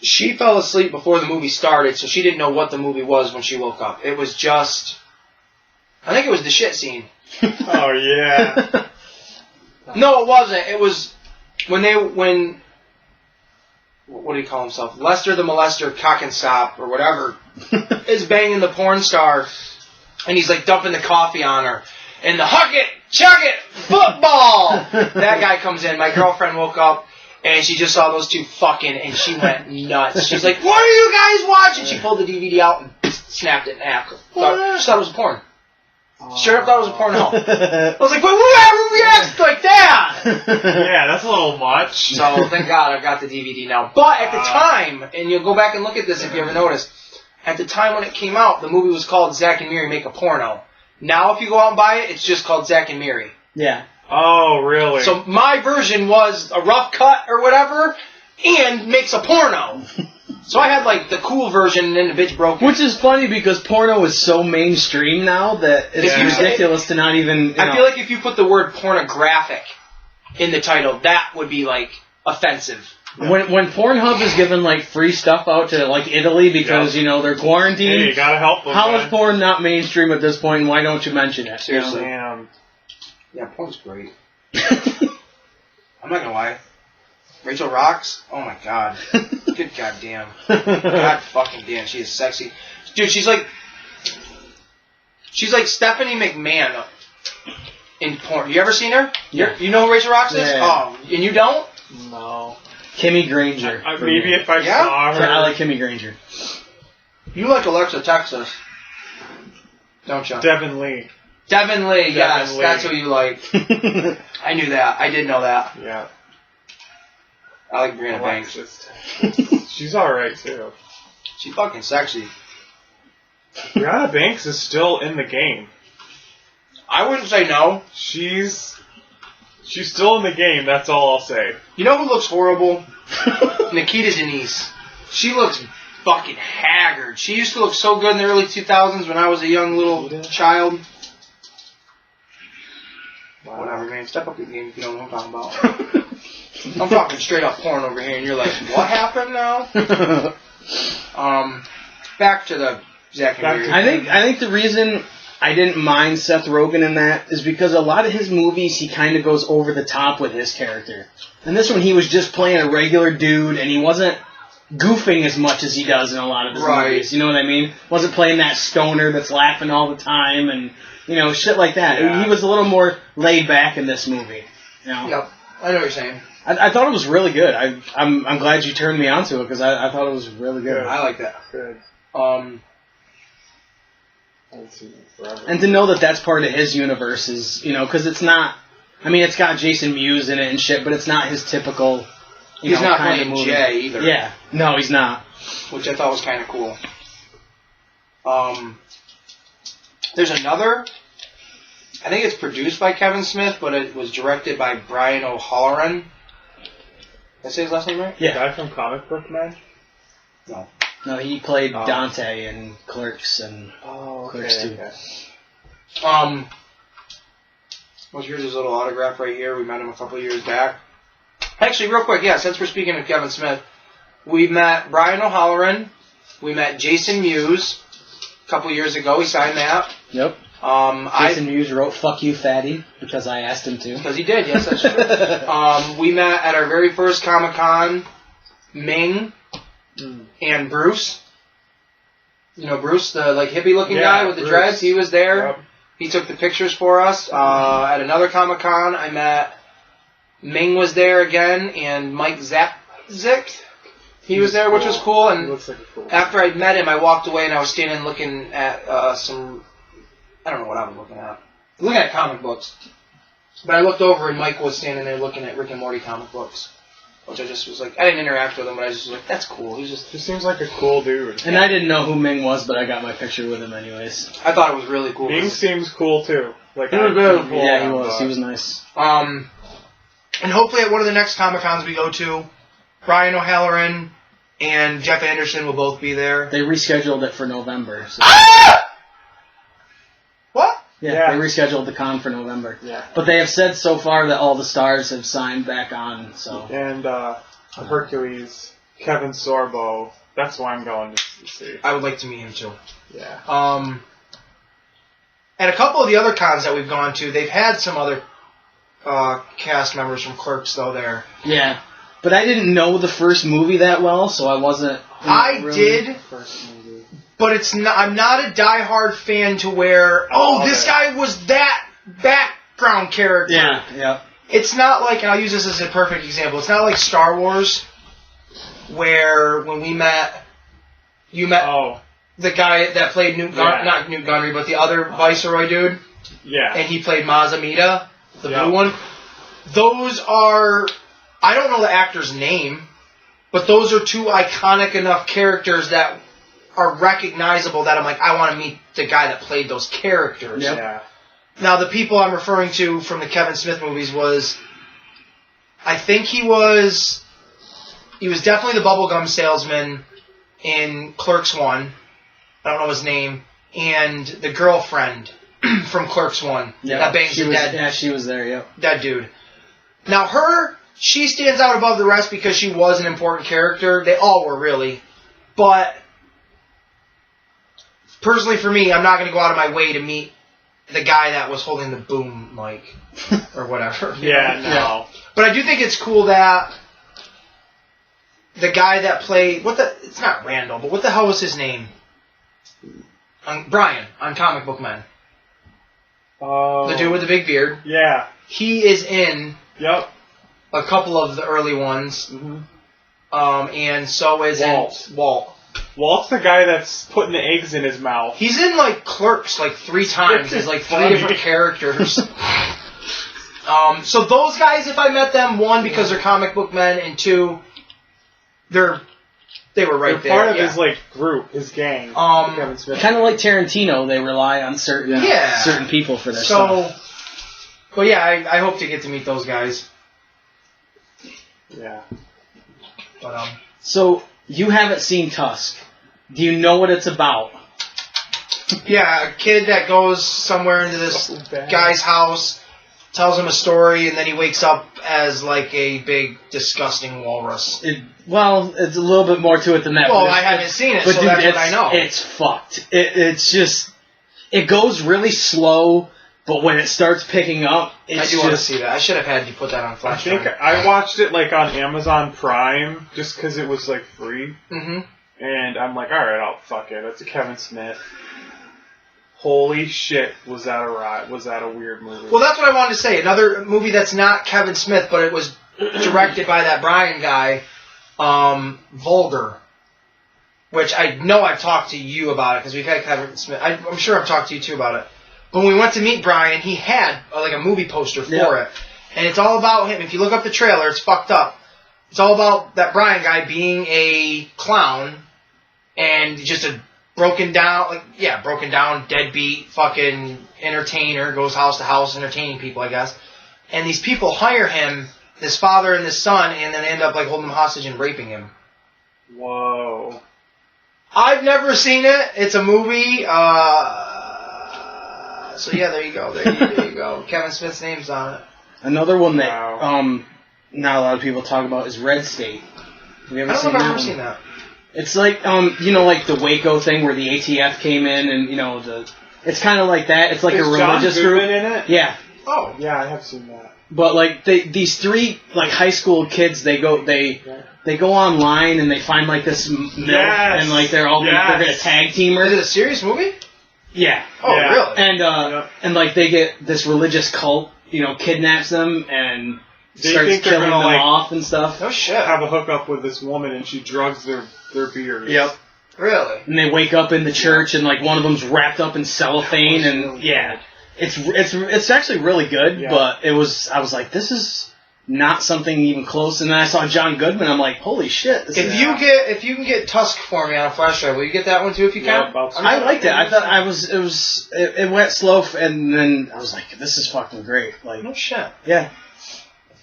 She fell asleep before the movie started, so she didn't know what the movie was when she woke up. It was just... I think it was the shit scene. Oh, yeah. No, it wasn't. It was when what do you call himself? Lester the Molester Cock'n'Stop or whatever is banging the porn star, and he's like dumping the coffee on her, and the hug it, chug it, football. That guy comes in. My girlfriend woke up, and she just saw those two fucking, and she went nuts. She's like, "What are you guys watching?" She pulled the DVD out and snapped it in half. She thought it was a porn. Straight up thought it was a porno. I was like, "Wait, who reacts like that?" Yeah, that's a little much. So thank God I've got the DVD now. But at the time, and you'll go back and look at this if you ever notice, at the time when it came out, the movie was called Zack and Miri Make a Porno. Now if you go out and buy it, it's just called Zack and Miri. Yeah. Oh, really? So my version was a rough cut or whatever, and makes a porno. So I had like the cool version, and then the bitch broke it. Which is funny because porno is so mainstream now that it's ridiculous to not even. I feel like if you put the word pornographic in the title, that would be like offensive. When Pornhub is giving like free stuff out to like Italy because you know they're quarantined. Hey, you gotta help them. How is porn not mainstream at this point? And why don't you mention it? Seriously. Damn. Yeah, porn's great. I'm not gonna lie. Rachel rocks. Oh my god. Good goddamn. God fucking damn, she is sexy. Dude, she's like Stephanie McMahon in porn. You ever seen her? Yeah. You know who Rachel Rocks is? Yeah. Oh, and you don't? No. Kimmy Granger. Maybe if I saw her. I like Kimmy Granger. You like Alexa Texas, don't you? Devin Lee. Devin Lee, yes, Lee. that's who you like. I knew that. I did know that. Yeah. I like Brianna Banks. She's alright, too. She's fucking sexy. Brianna Banks is still in the game. I wouldn't say no. She's still in the game, that's all I'll say. You know who looks horrible? Nikita Denise. She looks fucking haggard. She used to look so good in the early 2000s when I was a young little child. Wow. Whatever, man. Step up your game if you don't know what I'm talking about. I'm talking straight up porn over here, and you're like, what happened now? Back to the Zack and Miri. I think the reason I didn't mind Seth Rogen in that is because a lot of his movies, he kind of goes over the top with his character. And this one, he was just playing a regular dude, and he wasn't goofing as much as he does in a lot of his movies. You know what I mean? Wasn't playing that stoner that's laughing all the time, and, you know, shit like that. Yeah. He was a little more laid back in this movie. You know? Yep. I know what you're saying. I thought it was really good. I'm glad you turned me onto it, because I thought it was really good. I like that. Good. And to know that that's part of his universe is, you know, because it's not, I mean, it's got Jason Mewes in it and shit, but it's not his typical, He's not kind playing of movie. Jay either. Yeah. No, he's not. Which I thought was kind of cool. There's another, I think it's produced by Kevin Smith, but it was directed by Brian O'Halloran. Did I say his last name right? Yeah. The guy from Comic Book Man? No. No, he played Dante in Clerks and Clerks 2. Okay. Well, here's his little autograph right here. We met him a couple of years back. Actually, real quick, since we're speaking of Kevin Smith, we met Brian O'Halloran. We met Jason Mewes a couple of years ago. He signed that. Yep. Jason Mewes wrote "Fuck you, fatty" because I asked him to. Because he did, yes, that's true. We met at our very first Comic-Con, Ming and Bruce. You know Bruce, the hippie-looking guy with the dreads? He was there. Yep. He took the pictures for us. At another Comic-Con, I met... Ming was there again, and Mike Zapzik. He was there, which was cool. And after I'd met him, I walked away and I was standing looking at some... I don't know what I was looking at. Looking at comic books. But I looked over and Mike was standing there looking at Rick and Morty comic books. Which I just was like... I didn't interact with him, but I just was like, that's cool. He seems like a cool dude. And I didn't know who Ming was, but I got my picture with him anyways. I thought it was really cool. Ming seems cool, too. He was really cool. Yeah, he was. He was nice. And hopefully at one of the next Comic-Cons we go to, Brian O'Halloran and Jeff Anderson will both be there. They rescheduled it for November. So. What? Yeah, they rescheduled the con for November. Yeah. But they have said so far that all the stars have signed back on. So. And Hercules, Kevin Sorbo, that's why I'm going to see. I would like to meet him too. Yeah. And a couple of the other cons that we've gone to, they've had some other cast members from Clerks, though, there. Yeah. But I didn't know the first movie that well, so I wasn't... I did, but it's not, I'm not a diehard fan to where, this guy was that background character. Yeah. It's not like, and I'll use this as a perfect example, it's not like Star Wars, where when we met, you met the guy that played not Newt Gunray, but the other Viceroy dude. Yeah. And he played Mazamita. The blue one. Those are... I don't know the actor's name, but those are two iconic enough characters that are recognizable that I'm like, I want to meet the guy that played those characters. Yep. Yeah. Now, the people I'm referring to from the Kevin Smith movies was... I think he was definitely the bubblegum salesman in Clerks 1. I don't know his name. And the girlfriend... from Clerks 1. Yeah, that bangs the dead. Yeah, she was there, yep. That dude. Now, she stands out above the rest because she was an important character. They all were, really. But, personally for me, I'm not going to go out of my way to meet the guy that was holding the boom mic. Or whatever. No. But I do think it's cool that the guy that played... It's not Randall, but what the hell was his name? Brian, on Comic Book Men. The dude with the big beard. Yeah. He is in a couple of the early ones. Mm-hmm. And so is Walt. Walt's the guy that's putting the eggs in his mouth. He's in, Clerks, 3 times. There's, 3 different characters. So those guys, if I met them, 1, because they're comic book men, and 2, they were right there. Part of his group, his gang. Kind of like Tarantino, they rely on certain people for their stuff. But yeah, I hope to get to meet those guys. Yeah. But So you haven't seen Tusk. Do you know what it's about? Yeah, a kid that goes somewhere into this guy's house, tells him a story, and then he wakes up as a big, disgusting walrus. It's a little bit more to it than that. Well, I haven't seen it, so dude, that's what I know. It's fucked. It's just... It goes really slow, but when it starts picking up, I do want to see that. I should have had you put that on Flash. I think I watched it on Amazon Prime, just because it was free. Mm-hmm. And I'm like, alright, fuck it. It's a Kevin Smith. Holy shit, was that a weird movie. Well, that's what I wanted to say. Another movie that's not Kevin Smith, but it was directed by that Brian guy, Vulgar. Which I know I've talked to you about it, because we've had Kevin Smith. I'm sure I've talked to you too about it. But when we went to meet Brian, he had a movie poster for it. And it's all about him. If you look up the trailer, it's fucked up. It's all about that Brian guy being a clown and just a broken down, deadbeat fucking entertainer, goes house to house entertaining people, I guess. And these people hire him, this father and this son, and then end up holding him hostage and raping him. Whoa. I've never seen it. It's a movie. So yeah, there you go. There you go. Kevin Smith's name's on it. Another one that not a lot of people talk about is Red State. Have you ever seen that? I don't know if I've ever seen that. It's like like the Waco thing where the ATF came in and it's kind of like that. It's like a religious group. In it? Yeah. Oh, yeah, I have seen that. But like these three like high school kids, they go online and they find like this milk and like they're gonna tag team her. Is it a serious movie? Yeah. Oh, really? And like they get this religious cult, kidnaps them and starts killing them off and stuff. Oh shit! Have a hookup with this woman and she drugs their beers. Yep. Really? And they wake up in the church and like one of them's wrapped up in cellophane and really it's actually really good. Yeah. But I was like, this is not something even close. And then I saw John Goodman. I'm like, holy shit! If you can get Tusk for me on a flash drive, will you get that one too if you can? I liked it. I thought it went slow, and then I was like, this is fucking great. Like, no shit. Yeah.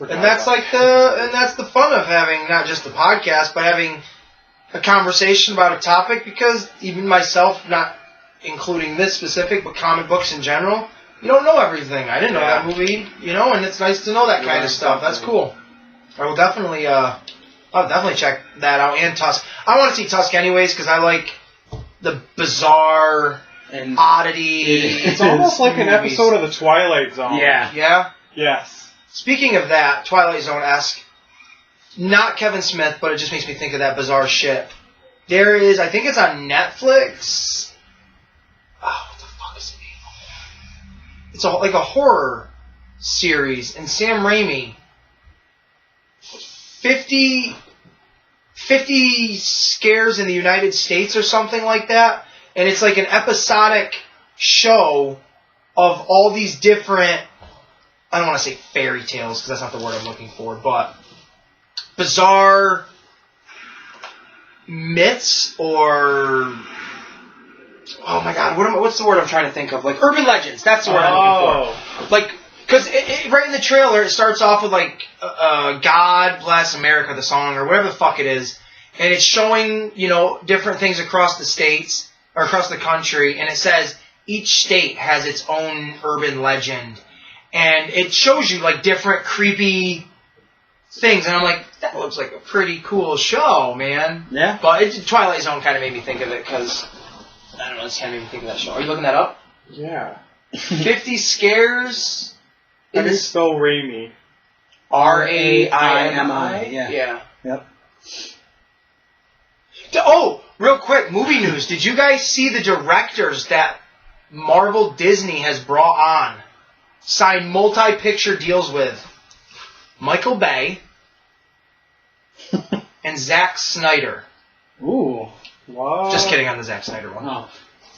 And that's the fun of having not just the podcast, but having a conversation about a topic. Because even myself, not including this specific, but comic books in general, you don't know everything. I didn't know that movie, and it's nice to know that kind of stuff. That's cool. I'll definitely check that out. And Tusk. I want to see Tusk anyways because I like the bizarre and oddity. It's almost like an episode of the Twilight Zone. Yeah. Yeah. Yes. Speaking of that, Twilight Zone-esque, not Kevin Smith, but it just makes me think of that bizarre shit. There is, I think it's on Netflix. Oh, what the fuck is it? It's like a horror series, and Sam Raimi. 50 scares in the United States or something like that, and it's like an episodic show of all these different, I don't want to say fairy tales because that's not the word I'm looking for, but bizarre myths or, oh my god, what's the word I'm trying to think of? Like urban legends. That's the word I'm looking for. Like, because right in the trailer it starts off with like God Bless America, the song, or whatever the fuck it is, and it's showing different things across the states or across the country, and it says each state has its own urban legend. And it shows you, like, different creepy things. And I'm like, that looks like a pretty cool show, man. Yeah. But Twilight Zone kind of made me think of it, because, I don't know, it kind of made me think of that show. Are you looking that up? Yeah. 50 Scares? How do you spell Raimi? R-A-I-M-I? Yeah. Yep. Oh, real quick, movie news. Did you guys see the directors that Marvel Disney has brought on? Signed multi-picture deals with Michael Bay and Zack Snyder. Ooh. What? Just kidding on the Zack Snyder one. Oh.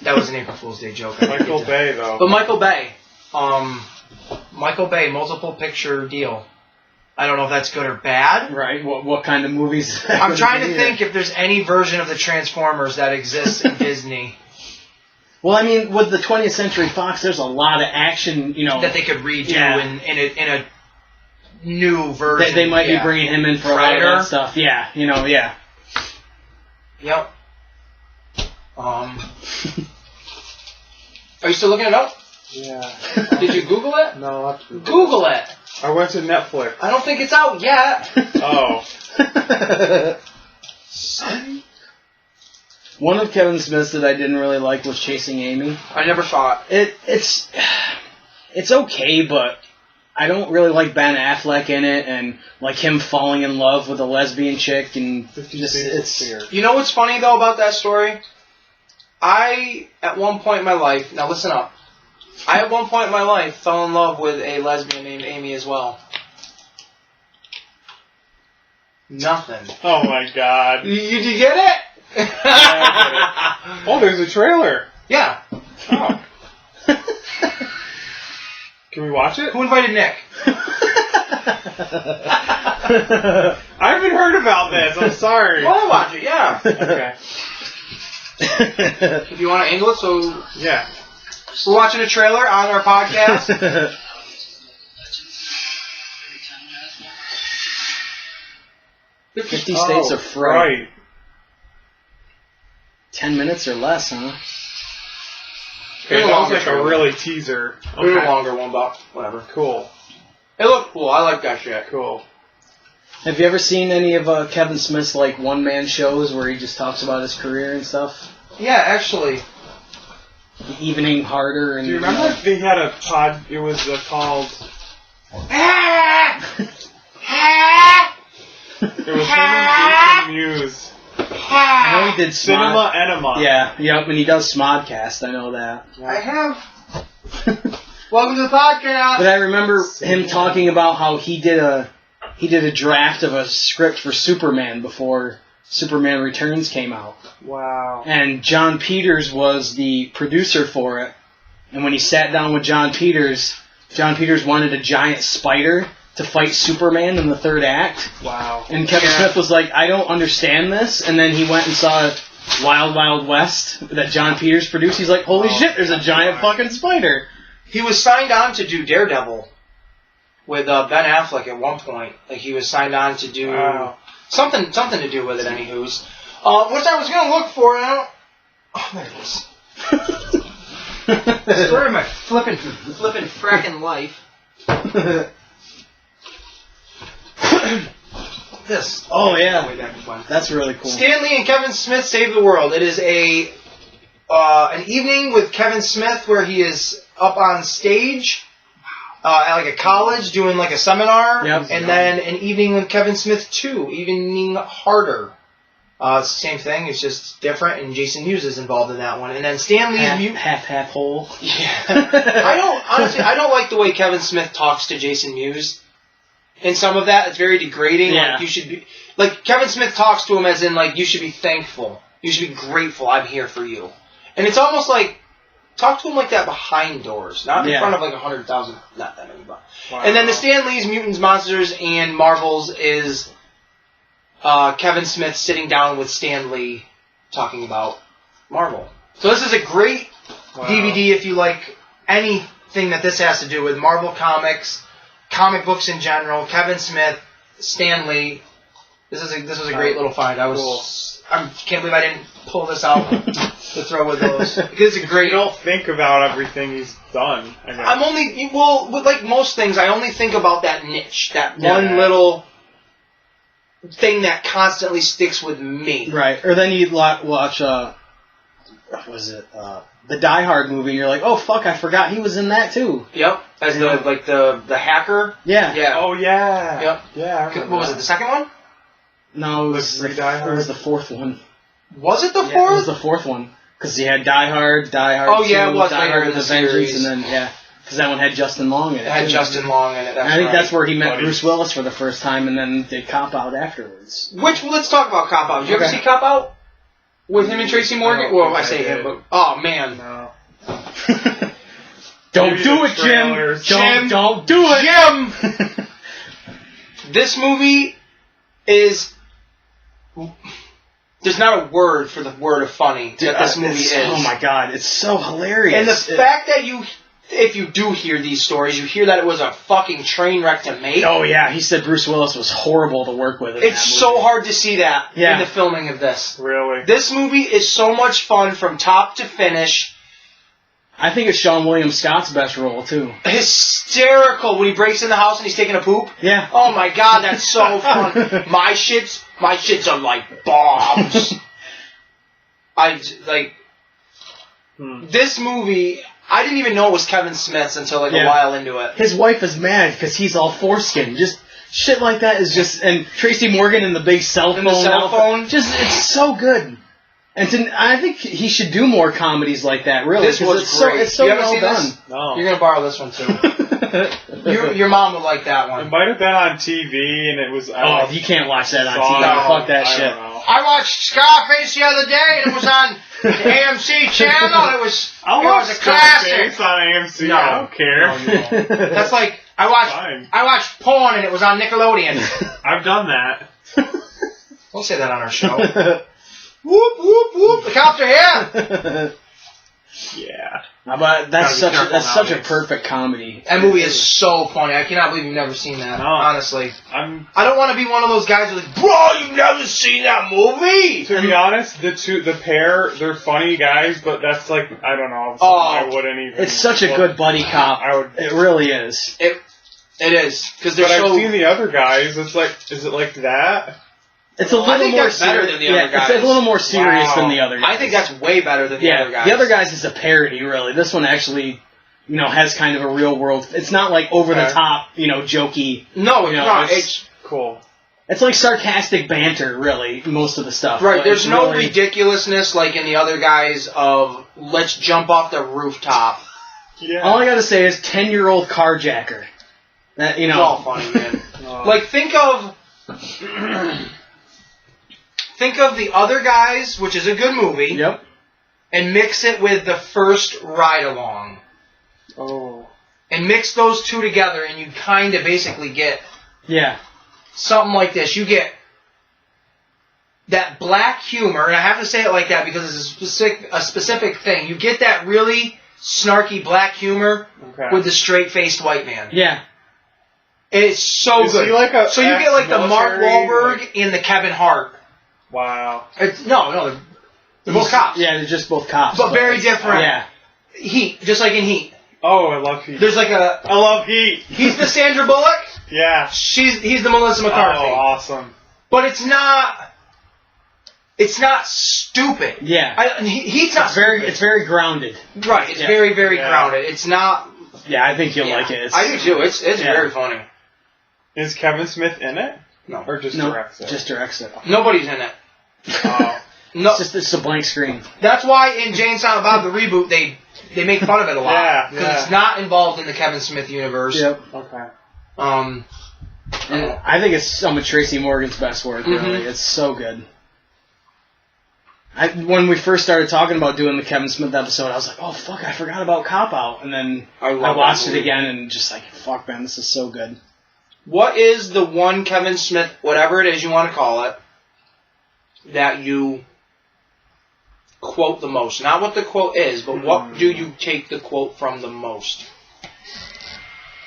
That was an April Fool's Day joke. Michael Bay, though. But Michael Bay, multiple picture deal. I don't know if that's good or bad. Right. What kind of movies? I'm trying to think if there's any version of the Transformers that exists in Disney. Well, I mean, with the 20th Century Fox, there's a lot of action, that they could redo in a new version. They might be bringing him in for a lot of that stuff. Yeah, yeah. Yep. Are you still looking it up? Yeah. Did you Google it? No, not Google it. I went to Netflix. I don't think it's out yet. Oh. Son. One of Kevin Smith's that I didn't really like was Chasing Amy. I never saw it. It's okay, but I don't really like Ben Affleck in it, and like him falling in love with a lesbian chick, and it's. You know what's funny though about that story? At one point in my life, now listen up. At one point in my life fell in love with a lesbian named Amy as well. Nothing. Oh my god. Did you get it? Oh, there's a trailer. Yeah. Oh. Can we watch it? Who invited Nick? I haven't heard about this. I'm sorry. Want to watch it? Yeah. Okay. If you want to angle it, so yeah. We're watching a trailer on our podcast. 50 States of Fright. Right. 10 minutes or less, huh? Okay, that was like a really teaser. Okay. It was a longer one, but whatever. Cool. It looked cool. I like that shit. Cool. Have you ever seen any of Kevin Smith's like one-man shows where he just talks about his career and stuff? Yeah, actually. Evening Harder and. Do you remember they had a pod? It was called. It was him and Jason Mewes. I know he did Cinema Enema. Yeah, yep, and he does Smodcast. I know that. I have. Welcome to the podcast. But I remember him talking about how he did a draft of a script for Superman before Superman Returns came out. Wow. And John Peters was the producer for it. And when he sat down with John Peters wanted a giant spider to fight Superman in the third act. Wow. And Kevin Smith was like, I don't understand this. And then he went and saw Wild Wild West that John Peters produced. He's like, holy shit, there's a giant fucking spider. He was signed on to do Daredevil with Ben Affleck at one point. Like, he was signed on to do something to do with it, anywho's. Which I was going to look for, and I don't... Oh, there it is. Story of my flippin' frackin' life. This. Oh, yeah. Way back when. That's really cool. Stan Lee and Kevin Smith Save the World. It is an evening with Kevin Smith where he is up on stage at like a college doing like a seminar. Yep. And then an evening with Kevin Smith 2, Evening Harder. It's the same thing, it's just different, and Jason Mewes is involved in that one. And then Stan Lee's... Half hole. Yeah. I don't like the way Kevin Smith talks to Jason Mewes. In some of that, it's very degrading. Yeah. Like, you should be... Like, Kevin Smith talks to him as in, like, you should be thankful. You should be grateful. I'm here for you. And it's almost like... Talk to him like that behind doors. Not in front of, like, 100,000... Not that many, but... Wow. And then the Stan Lee's Mutants, Monsters, and Marvels is... Kevin Smith sitting down with Stan Lee talking about Marvel. So this is a great DVD if you like anything that this has to do with Marvel Comics, comic books in general, Kevin Smith, Stan Lee. This was a great little find. I can't believe I didn't pull this out to throw with those. Because it's a great... You don't think about everything he's done, I guess. With like most things, I only think about that niche, that one little... thing that constantly sticks with me. Right. Or then you watch, what was it? The Die Hard movie, and you're like, oh, fuck, I forgot he was in that, too. Yep. As the hacker. Yeah. Yeah. Oh, yeah. Yep. Yeah. What was it, the second one? No, it was the fourth one. Was it the fourth? Yeah, it was the fourth one. Because he had Die Hard 2, oh, yeah, it was Die later Hard in the Vengeance, series. and then, because that one had Justin Long in it. It had Justin Long in it, I think that's where he met Bruce Willis for the first time, and then did Cop Out afterwards. Let's talk about Cop Out. Did you ever see Cop Out? With him and Tracy Morgan? Well, I say him, but... Oh, man. No. Don't do it, Jim! Don't do it! Jim! This movie is... There's not a word for the word of funny that this movie is. Oh my god, it's so hilarious. And the fact that if you do hear these stories, you hear that it was a fucking train wreck to make. Oh yeah, he said Bruce Willis was horrible to work with. It's so hard to see that in the filming of this. Really? This movie is so much fun from top to finish. I think it's Sean William Scott's best role, too. Hysterical when he breaks in the house and he's taking a poop. Yeah. Oh my god, that's so fun. My shits are like bombs. This movie, I didn't even know it was Kevin Smith's until a while into it. His wife is mad because he's all foreskin. Just shit like that is just... And Tracy Morgan in the big cell phone. It's so good. And I think he should do more comedies like that, really. This was great. It's so well done. This? No. You're going to borrow this one, too. Your mom would like that one. It might have been on TV, and it was... you can't watch that on TV. No, fuck that shit. I watched Scarface the other day, and it was on the AMC channel. It was a classic. Scarface on AMC. No. I don't care. No. That's like, I watched porn, and it was on Nickelodeon. I've done that. Don't say that on our show. Whoop, whoop, whoop. The cops are here. Yeah. But that's Gotta be such a nowadays. perfect comedy. That movie is so funny. I cannot believe you've never seen that. No. Honestly, I'm I don't want to be one of those guys who's like, bro, you've never seen that movie. to be honest, the pair, they're funny guys, but that's like I don't know. Oh. I wouldn't even. It's such a good buddy cop. I would. It really is. It is because they're But so. I've seen the other guys. It's like, is it like that? It's a little I think more that's better serious. than the other guys. It's a little more serious Wow. than the other guys. I think that's way better than the other guys. The other guys is a parody, really. This one actually, has kind of a real world. It's not like over the top, jokey. No, it's not. it's Cool. It's like sarcastic banter, really. Most of the stuff. Right. But There's it's no really- ridiculousness like in the other guys of let's jump off the rooftop. Yeah. All I gotta say is 10-year-old carjacker. That It's all funny, man. Like think of the other guys, which is a good movie, Yep. and mix it with the first ride along. Oh. And mix those two together, and you kind of basically get Yeah. something like this. You get that black humor, and I have to say it like that because it's a specific thing. You get that really snarky black humor Okay. with the straight-faced white man. Yeah. It's so Is good. he like a So you get like the Mark ex-military, Wahlberg and the Kevin Hart. Wow. No, they're both cops. Yeah, they're just both cops. But very different. Yeah. Heat, just like in Heat. Oh, I love Heat. There's like I love Heat. he's the Sandra Bullock. Yeah. He's the Melissa McCarthy. Oh, awesome. But it's not stupid. Yeah. He's not stupid. It's very grounded. Right. It's Yeah. very, very Yeah. grounded. It's not. Yeah, I think you'll Yeah. like it. I do too. It's Yeah. very funny. Is Kevin Smith in it? No. Or just No, directs it? just directs it. Nobody's in it. Oh. No. It's a blank screen. That's why in Jane Silent Bob the reboot they make fun of it a lot Yeah, because yeah. it's not involved in the Kevin Smith universe. Yep. Okay. And I think it's some of Tracy Morgan's best work, really. It's so good. When we first started talking about doing the Kevin Smith episode, I was like, oh, fuck, I forgot about Cop Out. And then I love watched that it movie. again and just like, fuck, man, this is so good. What is the one Kevin Smith, whatever it is you want to call it, that you quote the most? Not what the quote is, but what do you take the quote from the most?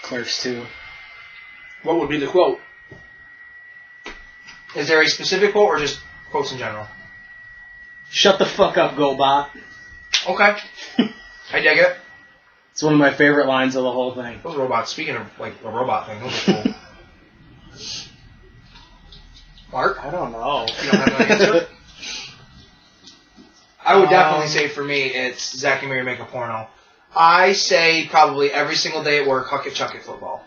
Clerks 2. What would be the quote? Is there a specific quote or just quotes in general? Shut the fuck up, GoBot. Okay. I dig it. It's one of my favorite lines of the whole thing. Those robots, speaking of like a robot thing, those are cool. Mark? I don't know. You don't have an answer? I would definitely say for me, it's Zack and Miri make a porno. I say probably every single day at work, huck it, chuck it, football.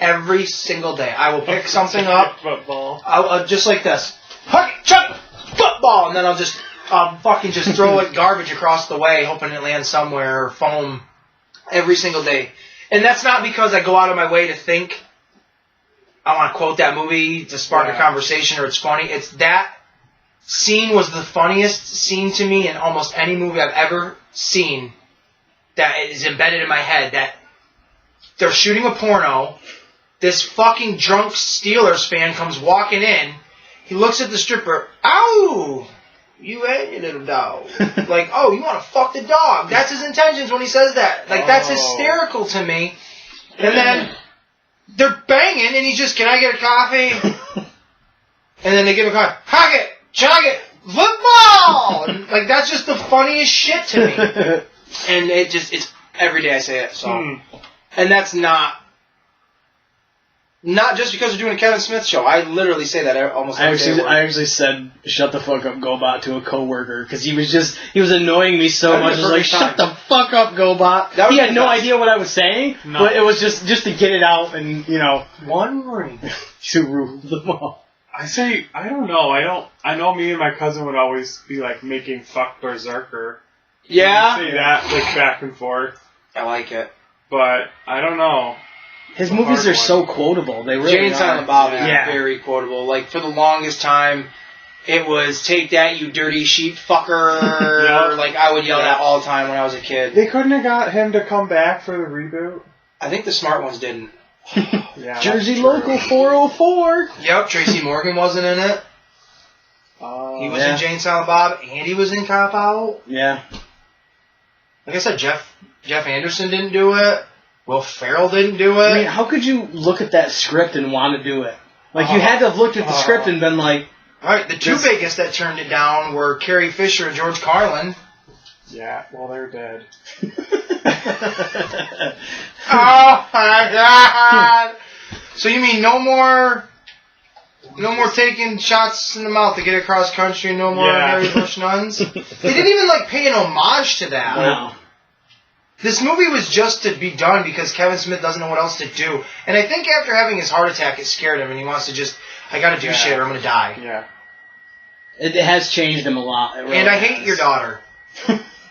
Every single day. I will pick something up, Football. I'll just like this. Huck it, chuck it, football! And then I'll fucking just throw it garbage across the way, hoping it lands somewhere, or foam, every single day. And that's not because I go out of my way to think I want to quote that movie to spark a conversation or it's funny. It's that scene was the funniest scene to me in almost any movie I've ever seen that is embedded in my head. That they're shooting a porno. This fucking drunk Steelers fan comes walking in. He looks at the stripper. Ow! You and your little dog. Like, oh, you want to fuck the dog. That's his intentions when he says that. Like, that's hysterical to me. And then they're banging, and he's just, can I get a coffee? And then they give a coffee. Hug it! Chug it! Football! And, like, that's just the funniest shit to me. And it's every day I say it, so. And that's not just because we're doing a Kevin Smith show. I literally say that almost every day. I actually said, shut the fuck up, GoBot, to a coworker, because he was annoying me so much. I was like, shut the fuck up, GoBot. He had no idea what I was saying, but it was just to get it out and, one ring to rule them all. I don't know. I know me and my cousin would always be like making fuck Berserker. Yeah? Say that like back and forth. I like it. But I don't know. His movies are so quotable. They really Jane are. Silent Bob is Yeah. very quotable. Like, for the longest time, it was, take that, you dirty sheep fucker. Yep. Like, I would yell that all the time when I was a kid. They couldn't have got him to come back for the reboot. I think the smart ones didn't. Yeah, Jersey Local 404. Yep, Tracy Morgan wasn't in it. He was in Jane Silent Bob, and he was in Cop Out. Yeah. Like I said, Jeff Anderson didn't do it. Will Ferrell didn't do it. I mean, how could you look at that script and want to do it? Like, you had to have looked at the script and been like... All right, the two biggest that turned it down were Carrie Fisher and George Carlin. Yeah, well, they're dead. Oh my God! So you mean no more taking shots in the mouth to get across country? No more Harry Bush nuns? They didn't even pay an homage to that. No. This movie was just to be done because Kevin Smith doesn't know what else to do, and I think after having his heart attack, it scared him, and he wants to I got to do shit or I'm gonna die. Yeah. It has changed him a lot. Really and I hate your daughter.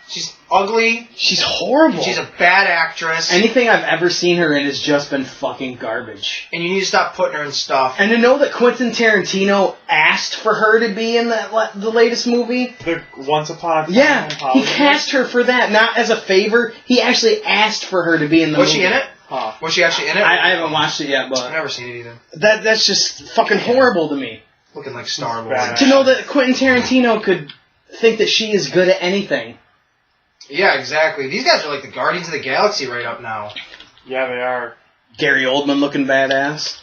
She's ugly. She's horrible. She's a bad actress. Anything I've ever seen her in has just been fucking garbage. And you need to stop putting her in stuff. And to know that Quentin Tarantino asked for her to be in the latest movie. The Once Upon a Time. Yeah, he cast her for that, not as a favor. He actually asked for her to be in the movie. Was she in it? Huh. Was she actually in it? I haven't watched it yet, but... I've never seen it either. That's just fucking horrible to me. Looking like Star-Lord. To know that Quentin Tarantino could think that she is good at anything. Yeah, exactly. These guys are like the Guardians of the Galaxy right up now. Yeah, they are. Gary Oldman looking badass.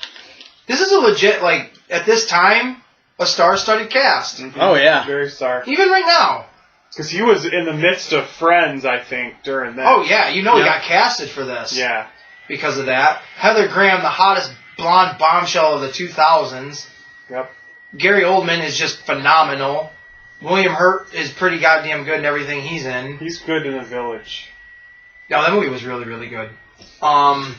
This is a legit, at this time, a star-studded cast. Mm-hmm. Oh, yeah. Very star. Even right now. Because he was in the midst of Friends, I think, during that. Oh, yeah. He got casted for this. Yeah. Because of that. Heather Graham, the hottest blonde bombshell of the 2000s. Yep. Gary Oldman is just phenomenal. William Hurt is pretty goddamn good in everything he's in. He's good in The Village. No, that movie was really, really good. I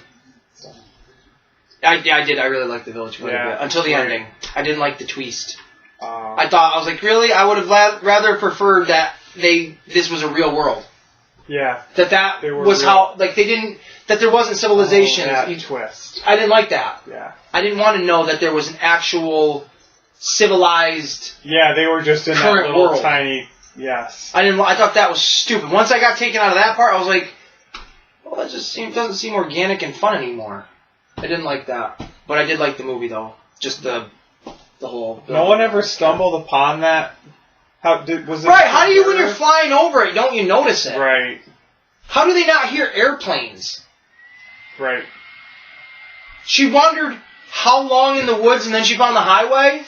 did. I really liked The Village quite a bit. Until the ending. I didn't like the twist. I was like, really? I would have rather preferred that this was a real world. Yeah. That was real. How, they didn't, that there wasn't civilization. Twist. I didn't like that. Yeah. I didn't want to know that there was an actual civilized. Yeah, they were just in that little world. Tiny. Yes. I thought that was stupid. Once I got taken out of that part, I was like, well, that just doesn't seem organic and fun anymore. I didn't like that, but I did like the movie though. Just the whole. No one ever stumbled upon that. Was it right? How do you, when you're flying over it, don't you notice it? Right. How do they not hear airplanes? Right. She wandered how long in the woods, and then she found the highway.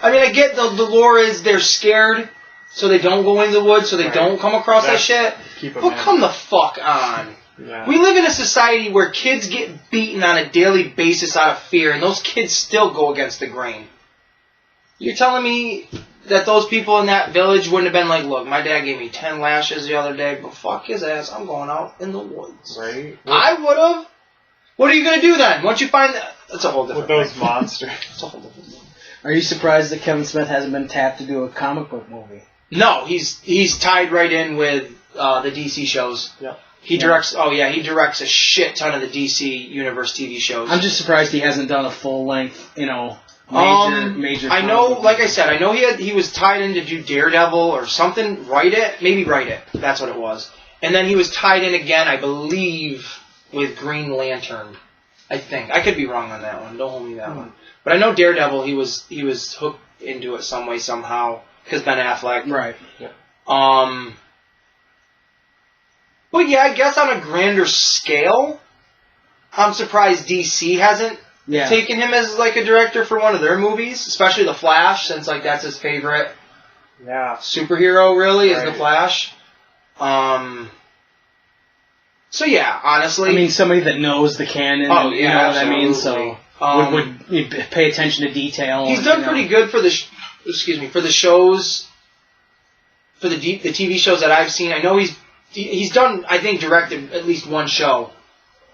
I mean, I get the lore is they're scared, so they don't go into the woods, so they don't come across that shit. But come the fuck on. Yeah. We live in a society where kids get beaten on a daily basis out of fear, and those kids still go against the grain. You're telling me that those people in that village wouldn't have been like, look, my dad gave me 10 lashes the other day, but fuck his ass, I'm going out in the woods. Right. I would have. What are you going to do then? Once you find that... That's a whole different thing. With those monsters. That's a whole different thing. Are you surprised that Kevin Smith hasn't been tapped to do a comic book movie? No, he's tied right in with the DC shows. Yep. He directs a shit ton of the DC Universe TV shows. I'm just surprised he hasn't done a full-length, major I know, like I said, I know he was tied in to do Daredevil or something, Write It, that's what it was. And then he was tied in again, I believe, with Green Lantern, I think. I could be wrong on that one, don't hold me that one. But I know Daredevil, he was hooked into it some way, somehow, because Ben Affleck. Right. Yeah. But yeah, I guess on a grander scale, I'm surprised DC hasn't taken him as like a director for one of their movies, especially The Flash, since like that's his favorite superhero. Really, is The Flash. So yeah, honestly, I mean somebody that knows the canon. Oh yeah, you know absolutely. what I mean. So would pay attention to detail. He's done pretty good for the shows, for the TV shows that I've seen. I know he's done, I think, directed at least one show.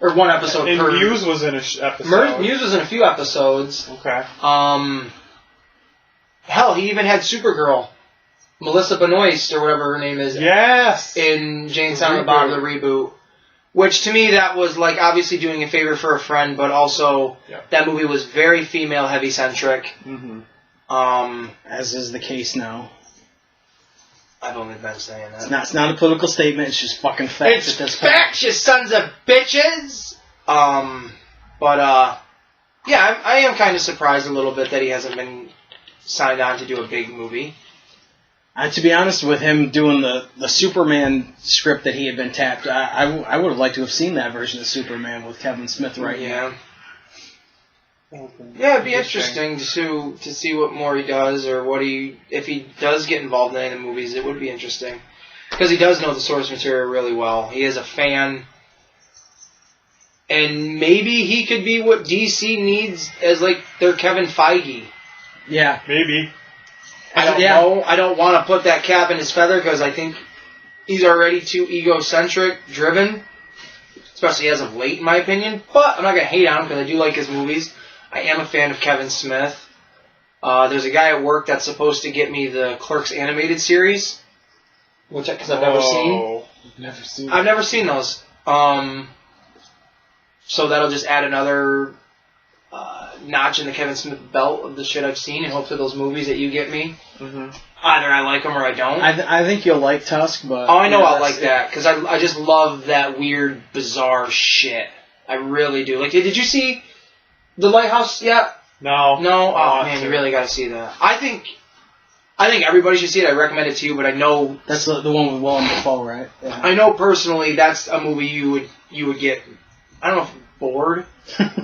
Or one episode per... Muse was in an episode. Muse was in a few episodes. Okay. Hell, he even had Supergirl. Melissa Benoist, or whatever her name is. Yes! In Jane Silent Bob, the reboot. Which, to me, that was, like, obviously doing a favor for a friend, but also, that movie was very female heavy-centric. Mm-hmm. As is the case now. I've only been saying that. It's not a political statement. It's just fucking facts. It's facts, you sons of bitches. Yeah, I am kind of surprised a little bit that he hasn't been signed on to do a big movie. To be honest, with him doing the Superman script that he had been tapped, I would have liked to have seen that version of Superman with Kevin Smith writing. Yeah. Yeah, it'd be interesting to see what more he does, or if he does get involved in any of the movies. It would be interesting because he does know the source material really well. He is a fan, and maybe he could be what DC needs as like their Kevin Feige. Yeah, maybe. I don't know. I don't want to put that cap in his feather because I think he's already too egocentric, driven, especially as of late, in my opinion. But I'm not gonna hate on him because I do like his movies. I am a fan of Kevin Smith. There's a guy at work that's supposed to get me the Clerks animated series, because I've never seen. I've never seen those. So that'll just add another notch in the Kevin Smith belt of the shit I've seen, and hopefully those movies that you get me, either I like them or I don't. I think you'll like Tusk, but... Oh, I know I'll like that, because I just love that weird, bizarre shit. I really do. Like, did you see The Lighthouse yet? No. No? Oh, man, you really got to see that. I think everybody should see it. I recommend it to you, but I know... That's the one with Willem Dafoe, right? Yeah. I know personally that's a movie you would get, I don't know if bored,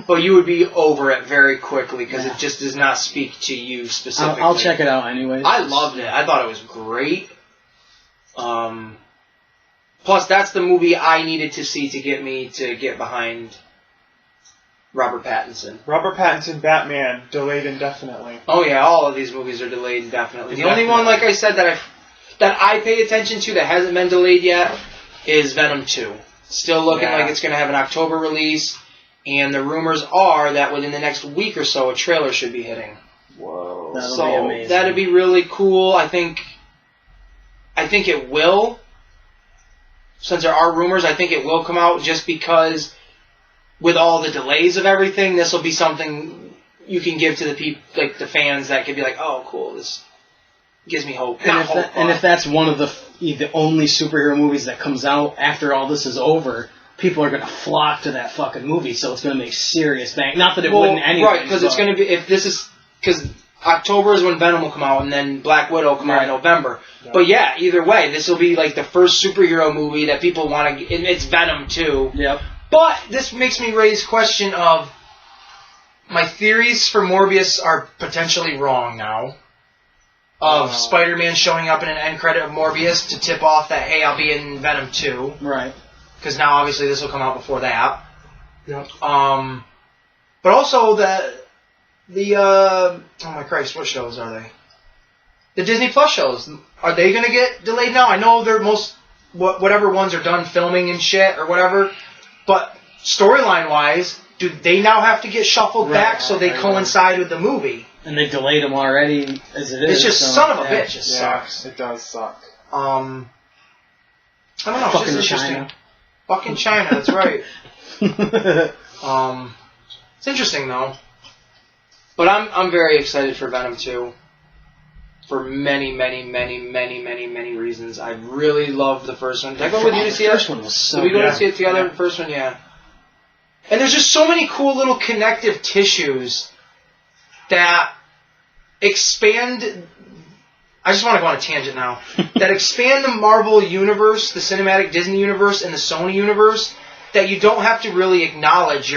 but you would be over it very quickly because it just does not speak to you specifically. I'll check it out anyways. I loved it. I thought it was great. Plus, that's the movie I needed to see to get me to get behind Robert Pattinson. Robert Pattinson, Batman, delayed indefinitely. Oh yeah, all of these movies are delayed indefinitely. The only one, like I said, that I pay attention to that hasn't been delayed yet is Venom 2. Still looking like it's going to have an October release, and the rumors are that within the next week or so, a trailer should be hitting. Whoa. That'll be amazing. That'd be really cool. I think it will. Since there are rumors, I think it will come out just because with all the delays of everything, this will be something you can give to the people, like the fans, that could be like, oh, cool, this gives me hope. And if that's one of the only superhero movies that comes out after all this is over, people are going to flock to that fucking movie, so it's going to make serious bang. Not that it wouldn't anyway. Right, because it's going to be, because October is when Venom will come out, and then Black Widow will come out in November. Yeah. But yeah, either way, this will be like the first superhero movie that people want to, it's Venom too. Yep. But this makes me raise question of, my theories for Morbius are potentially wrong now. Of Spider-Man showing up in an end credit of Morbius to tip off that, hey, I'll be in Venom 2. Right. Because now, obviously, this will come out before that. Yep. But also, oh my Christ, what shows are they? The Disney Plus shows. Are they going to get delayed now? I know they're whatever ones are done filming and shit or whatever. But storyline-wise, do they now have to get shuffled back so they coincide with the movie? And they delayed them already as it is. It's just son of a bitch. It sucks. It does suck. I don't know. Fucking it's just China. Fucking China. That's right. It's interesting though. But I'm very excited for Venom 2. For many, many, many, many, many, many reasons. I really loved the first one. Did I go with you to see it? The first one was so good. Did we go to see it together? The first one, yeah. And there's just so many cool little connective tissues that expand... I just want to go on a tangent now. That expand the Marvel universe, the cinematic Disney universe, and the Sony universe, that you don't have to really acknowledge.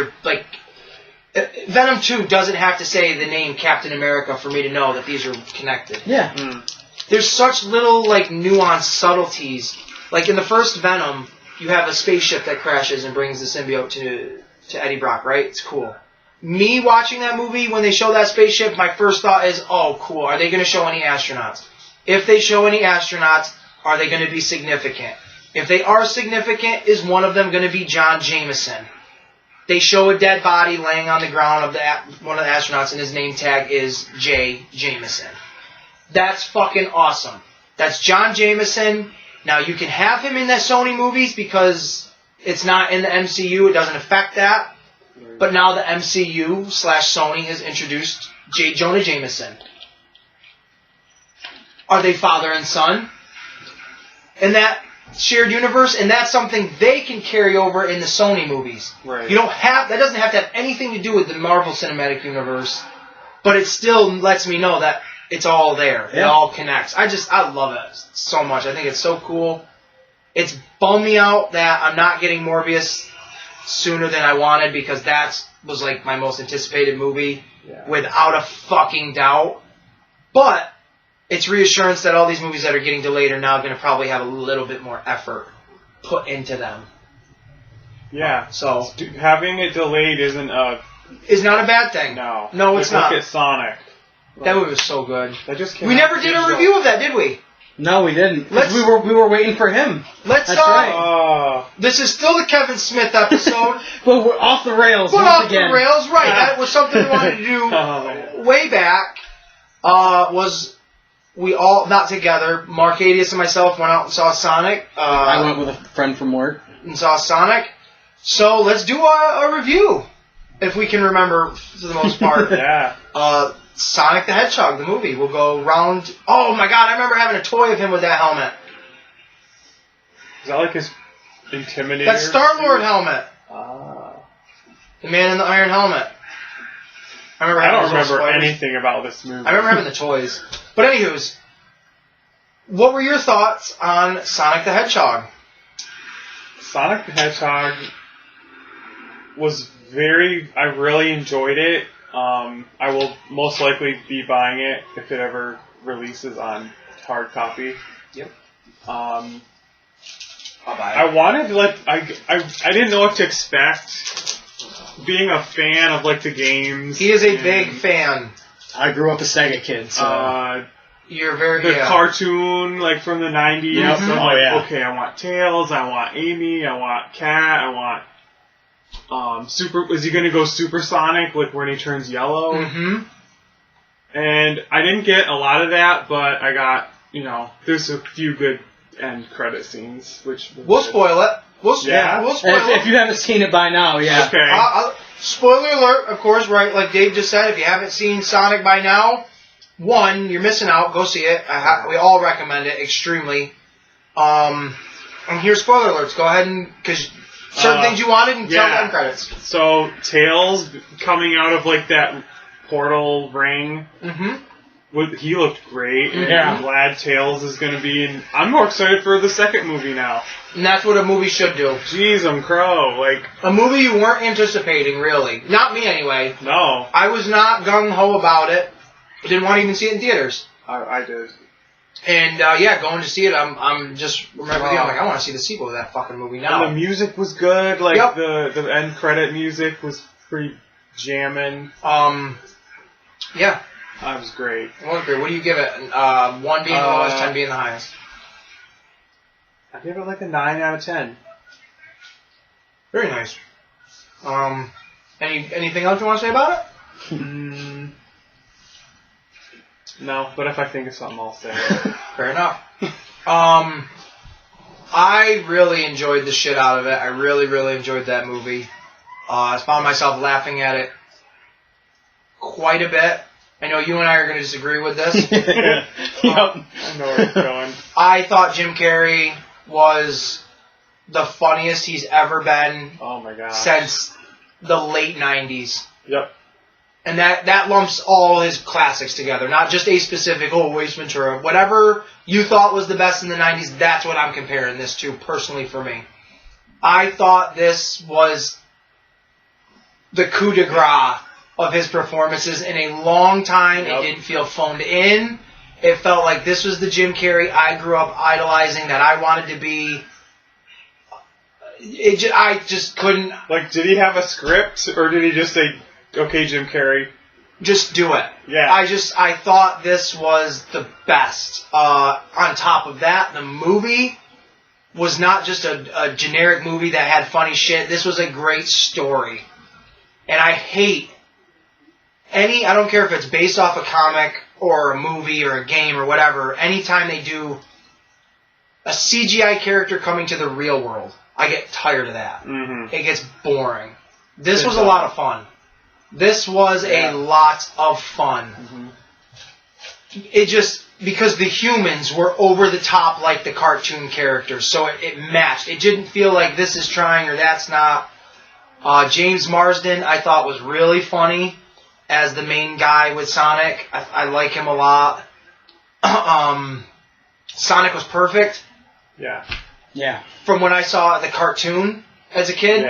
Venom 2 doesn't have to say the name Captain America for me to know that these are connected. Yeah. There's such little, nuanced subtleties. Like, in the first Venom, you have a spaceship that crashes and brings the symbiote to Eddie Brock, right? It's cool. Me watching that movie, when they show that spaceship, my first thought is, oh, cool. Are they going to show any astronauts? If they show any astronauts, are they going to be significant? If they are significant, is one of them going to be John Jameson? They show a dead body laying on the ground of one of the astronauts, and his name tag is J. Jameson. That's fucking awesome. That's John Jameson. Now, you can have him in the Sony movies because it's not in the MCU. It doesn't affect that. But now the MCU/Sony has introduced J. Jonah Jameson. Are they father and son? In that shared universe, and that's something they can carry over in the Sony movies. Right. That doesn't have to have anything to do with the Marvel Cinematic Universe, but it still lets me know that it's all there. It Yeah. all connects. I love it so much. I think it's so cool. It's bummed me out that I'm not getting Morbius sooner than I wanted, because that was like my most anticipated movie, without a fucking doubt. But it's reassurance that all these movies that are getting delayed are now going to probably have a little bit more effort put into them. Yeah. So having it delayed isn't is not a bad thing. No. No, it's not. Look at Sonic. That movie was so good. That just came We out never did a digital. review of that, did we? No, we didn't. We were waiting for him. Let's That's right. This is still the Kevin Smith episode. But we're off the rails But once off again. the rails, right? That was something we wanted to do way back. Was we all, not together, Mark Adius and myself went out and saw Sonic. I went with a friend from work. And saw Sonic. So let's do a review, if we can remember for the most part. Yeah. Sonic the Hedgehog, the movie. We'll go round. Oh my god, I remember having a toy of him with that helmet. Is that like his Intimidator? That Star-Lord helmet. Ah. The man in the iron helmet. I don't remember anything about this movie. I remember having the toys. But anywho's, what were your thoughts on Sonic the Hedgehog? Sonic the Hedgehog was I really enjoyed it. I will most likely be buying it if it ever releases on hard copy. Yep. I'll buy it. I wanted I didn't know what to expect. Being a fan of like the games. He is a big fan. I grew up a Sega kid, so you're very the cartoon like from the 90s. Yep. So I'm like, okay, I want Tails, I want Amy, I want Cat, I want is he gonna go supersonic like when he turns yellow? Mm-hmm. And I didn't get a lot of that, but I got, there's a few good end credit scenes, which we'll spoil it. We'll spoil it. If you haven't seen it by now, yeah. Okay. Spoiler alert, of course, right? Like Dave just said, if you haven't seen Sonic by now, one, you're missing out. Go see it. We all recommend it extremely. And here's spoiler alerts. Go ahead and, because certain things you wanted, and tell them credits. So Tails coming out of like that portal ring. Mm-hmm. He looked great. Yeah. I'm glad Tails is going to be in. I'm more excited for the second movie now. And that's what a movie should do. Jeez, I'm crow. Like a movie you weren't anticipating, really. Not me, anyway. No. I was not gung-ho about it. I didn't want to even see it in theaters. I did. And, going to see it, I'm just, remember, I'm like, I want to see the sequel to that fucking movie now. And the music was good. Like, the end credit music was pretty jamming. Yeah. That was great. What do you give it? 1 being the lowest, 10 being the highest. I give it like a 9 out of 10. Very nice. Anything else you want to say about it? No, but if I think of something, I'll say it. Fair enough. I really enjoyed the shit out of it. I really, really enjoyed that movie. I found myself laughing at it quite a bit. I know you and I are going to disagree with this. Yep. I know where it's going. I thought Jim Carrey was the funniest he's ever been. Oh my god. Since the late 90s. Yep. And that lumps all his classics together. Not just a specific, Ace Ventura. Whatever you thought was the best in the 90s, that's what I'm comparing this to, personally, for me. I thought this was the coup de grace of his performances in a long time. Yep. It didn't feel phoned in. It felt like this was the Jim Carrey I grew up idolizing, that I wanted to be. I just couldn't. Like, did he have a script, or did he just say, okay, Jim Carrey, just do it? Yeah. I thought this was the best. On top of that, the movie was not just a generic movie that had funny shit. This was a great story. And I hate I don't care if it's based off a comic or a movie or a game or whatever, anytime they do a CGI character coming to the real world, I get tired of that. Mm-hmm. It gets boring. This was a lot of fun. This was a lot of fun. Mm-hmm. It just, because the humans were over the top like the cartoon characters, so it matched. It didn't feel like this is trying or that's not. James Marsden, I thought, was really funny as the main guy with Sonic. I like him a lot. Sonic was perfect. Yeah. Yeah. From when I saw the cartoon as a kid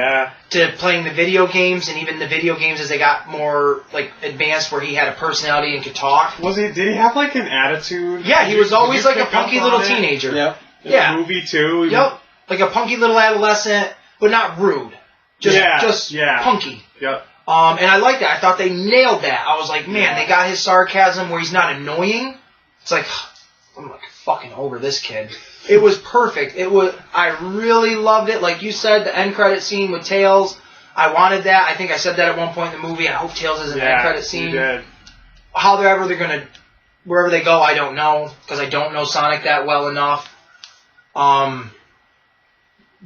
to playing the video games, and even the video games as they got more like advanced, where he had a personality and could talk. Did he have like an attitude? Yeah, he was always like a punky little teenager. Yep. Yeah. The movie too. Yep. Like a punky little adolescent, but not rude. Just punky. Yep. And I liked that. I thought they nailed that. I was like, man, they got his sarcasm where he's not annoying. It's like, I'm like fucking over this kid. It was perfect. I really loved it. Like you said, the end credit scene with Tails. I wanted that. I think I said that at one point in the movie. I hope Tails is an end credit scene. You did. However they're gonna, wherever they go, I don't know, because I don't know Sonic that well enough.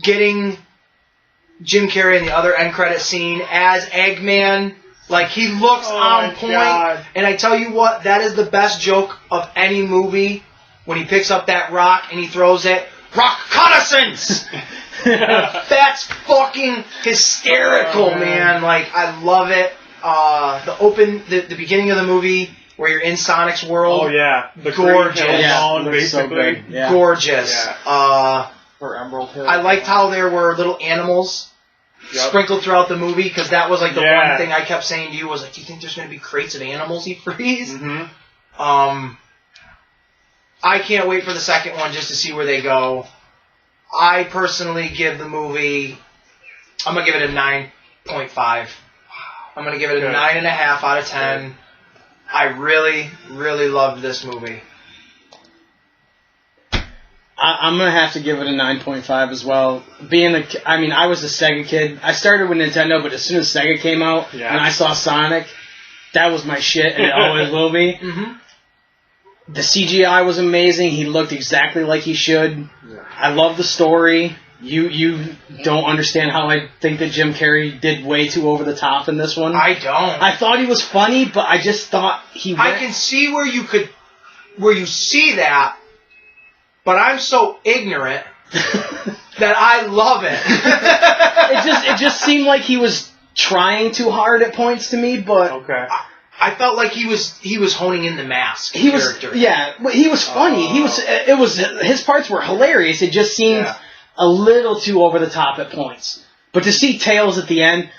Getting Jim Carrey in the other end credit scene as Eggman, like he looks on point. God. And I tell you what, that is the best joke of any movie. When he picks up that rock and he throws it, rock reconnaissance! That's fucking hysterical, man. Like, I love it. The beginning of the movie where you're in Sonic's world. Oh, yeah. The gorgeous. Basically. So good. Yeah. Gorgeous. Yeah. Or Emerald Hill. I liked how there were little animals sprinkled throughout the movie, because that was like the one thing I kept saying to you was like, do you think there's going to be crates of animals he frees? Mm-hmm. I can't wait for the second one just to see where they go. I personally give the movie, I'm going to give it a 9.5. I'm going to give it a 9.5 out of 10. I really, really loved this movie. I'm going to have to give it a 9.5 as well. I was a Sega kid. I started with Nintendo, but as soon as Sega came out and I saw Sonic, that was my shit, and it always will be. Mm-hmm. The CGI was amazing. He looked exactly like he should. Yeah. I love the story. You don't understand how I think that Jim Carrey did way too over the top in this one. I don't. I thought he was funny, but I just thought he I can see where you see that, but I'm so ignorant that I love it. It just seemed like he was trying too hard at points to me, but okay. I felt like he was honing in the mask character. But he was funny. His parts were hilarious. It just seemed a little too over the top at points. But to see Tails at the end,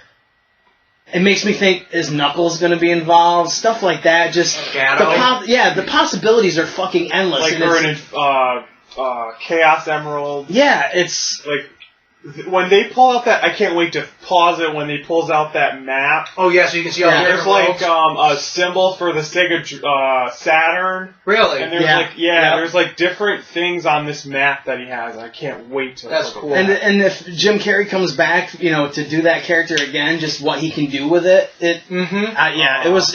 it makes me think, is Knuckles going to be involved? Stuff like that. Just the possibilities are fucking endless. Like her in Chaos Emerald. Yeah, it's like. When they pull out that, I can't wait to pause it when they pulls out that map. Oh yeah, so you can see all the there's like a symbol for the Sega Saturn. Really? And there's there's like different things on this map that he has. I can't wait to. That's cool. And if Jim Carrey comes back, to do that character again, just what he can do with it. It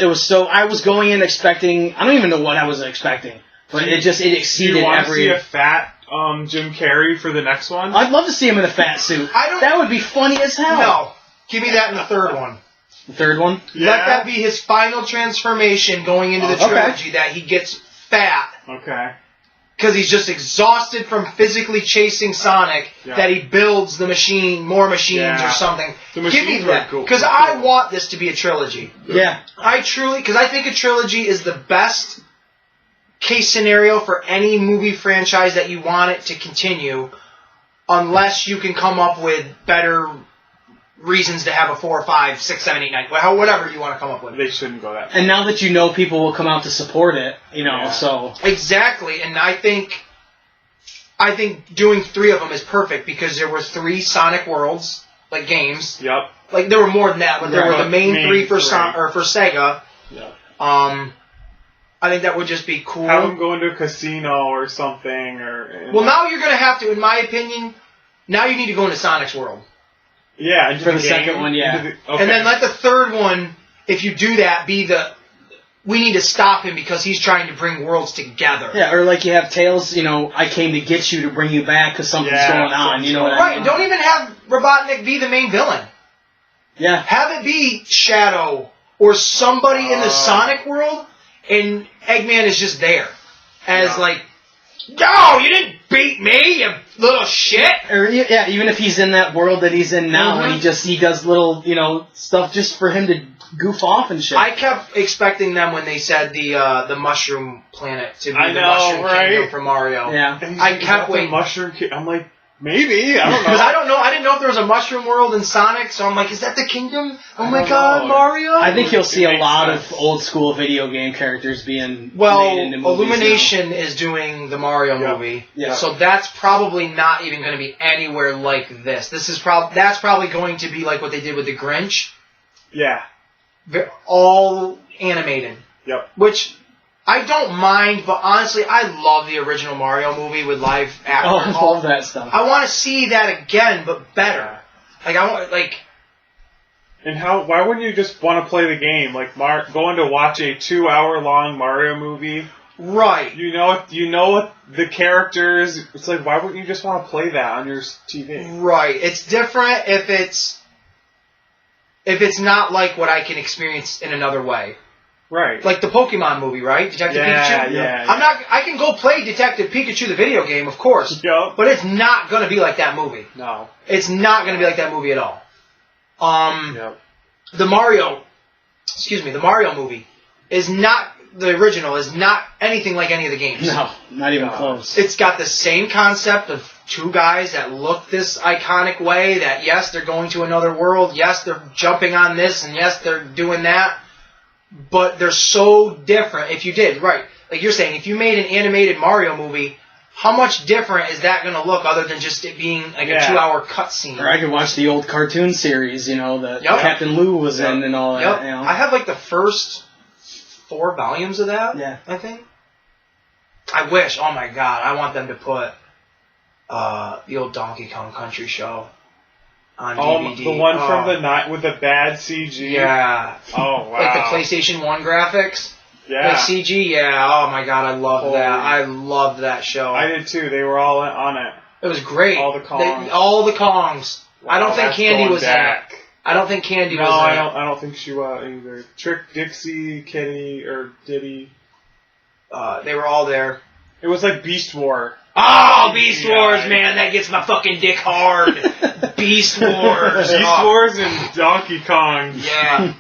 was so. I was going in expecting. I don't even know what I was expecting, but it exceeded every. Do you want to see a fat Jim Carrey for the next one? I'd love to see him in a fat suit. That would be funny as hell. No. Give me that in the third one. The third one? Yeah. Let that be his final transformation going into the trilogy, that he gets fat. Okay. Because he's just exhausted from physically chasing Sonic, that he builds more machines or something. Give me that. Because I want this to be a trilogy. Yeah. Because I think a trilogy is the best case scenario for any movie franchise that you want it to continue, unless you can come up with better reasons to have a 4, 5, 6, 7, 8, 9, whatever you want to come up with. They shouldn't go that far. And now that people will come out to support it, so exactly. And I think doing 3 of them is perfect, because there were 3 Sonic Worlds, like games. Yep. Like there were more than that, but there were the main 3 for Sega. Yep. I think that would just be cool. Have them go into a casino or something. Now you're going to have to, in my opinion, now you need to go into Sonic's world. Yeah, for the second one, Okay. And then let the third one, if you do that, be we need to stop him because he's trying to bring worlds together. Yeah, or like you have Tails, I came to get you to bring you back because something's going on. What I mean? Don't even have Robotnik be the main villain. Yeah. Have it be Shadow or somebody in the Sonic world, and Eggman is just there as no, you didn't beat me, you little shit. Or even if he's in that world that he's in now, and he does little stuff just for him to goof off and shit. I kept expecting them when they said the Mushroom Planet to be I the know, Mushroom right? Kingdom for Mario. Yeah. I kept waiting. Mushroom I'm like, maybe. I don't know. Because I don't know. I didn't know if there was a Mushroom World in Sonic, so I'm like, is that the kingdom? Oh my don't god, know. Mario! I think you'll see a makes lot sense. of old school video game characters being Well, made into movies Illumination is doing the Mario Yep. movie, Yeah. so that's probably not even going to be anywhere like this. That's probably going to be like what they did with the Grinch, Yeah. all animated. Yep. Which I don't mind, but honestly, I love the original Mario movie with live actors. Oh, I love that stuff. I want to see that again, but better. Like I want, like. And why wouldn't you just want to play the game? Like going to watch a 2-hour-long Mario movie. Right. You know what the characters. It's like, why wouldn't you just want to play that on your TV? Right. It's different if it's not like what I can experience in another way. Right. Like the Pokemon movie, right? Detective Pikachu? Yeah. I can go play Detective Pikachu the video game, of course. Yep. But it's not gonna be like that movie. No. It's not gonna be like that movie at all. Yep. The Mario movie the original is not anything like any of the games. No, not even close. It's got the same concept of two guys that look this iconic way, that yes, they're going to another world, yes, they're jumping on this, and yes, they're doing that, but they're so different. If you did, right, like you're saying, if you made an animated Mario movie, how much different is that going to look other than just it being like a 2-hour cutscene? Or I could watch the old cartoon series, that Yep. Captain Lou was in and all that. Yep. You know? I have like the first 4 volumes of that, Yeah. I think. I wish, oh my god, I want them to put the old Donkey Kong Country show on DVD. The one from the night with the bad CG. Yeah. Oh wow. Like the PlayStation 1 graphics. Yeah. Like CG, yeah. Oh my god, I loved Holy. that. I loved that show. I did too. They were all on it. It was great. All the Kongs. All the Kongs. I don't think That's Candy going was back. in it. I don't think Candy No, was in I it. don't think she was either. Trick, Dixie, Kitty, or Diddy. They were all there. It was like Beast War. Oh, Beast Yeah. Wars, man. That gets my fucking dick hard. Beast Wars. Beast Oh. Wars and Donkey Kong. Yeah.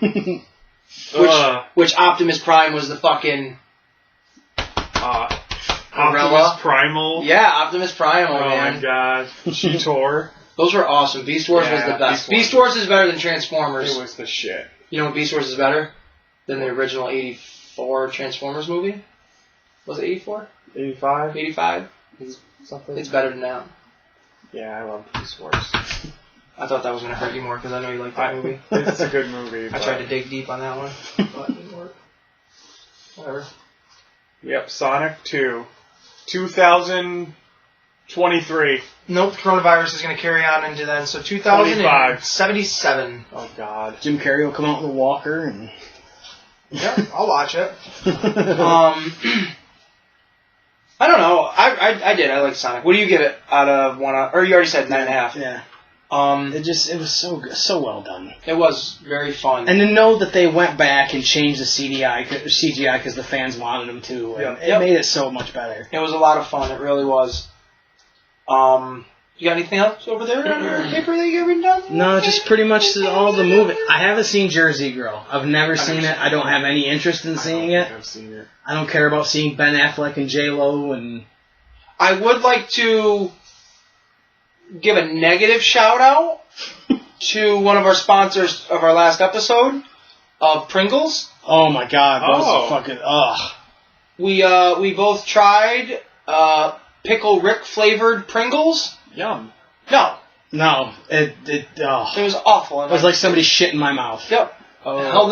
Ugh. Which Optimus Prime was the fucking... Optimus Primal. Yeah, Optimus Prime, Oh man. my god. Cheetor. Those were awesome. Beast Wars was Yeah, the best. Beast Beast Wars is better than Transformers. It was the shit. You know what Beast Wars is better? Than the original 84 Transformers movie? Was it 84? 85? 85? Something? It's better than that. Yeah, I love Beast Wars. I thought that was going to hurt you more because I know you like that movie. It's a good movie. I tried to dig deep on that one, but it didn't work. Whatever. Yep, Sonic 2. 2023. Nope, coronavirus is going to carry on into then. So 2077. Oh god. Jim Carrey will come out with a walker and... Yeah, I'll watch it. I don't know. I did. I like Sonic. What do you give it out of 1? Or you already said 9.5. Yeah. It was so well done. It was very fun. And to know that they went back and changed the CGI because the fans wanted them to, and it made it so much better. It was a lot of fun. It really was. You got anything else over there on your paper that you got written down? No, just pretty much all the movie. I haven't seen Jersey Girl. I've never seen it. I don't have any interest in seeing it. I've seen it. I don't care about seeing Ben Affleck and J-Lo and... I would like to give a negative shout out to one of our sponsors of our last episode, Pringles. Oh my god, those Oh. are fucking... Ugh. We both tried Pickle Rick flavored Pringles. Yum. No, No, it it was awful. It was like somebody shit in my mouth. Yep. Held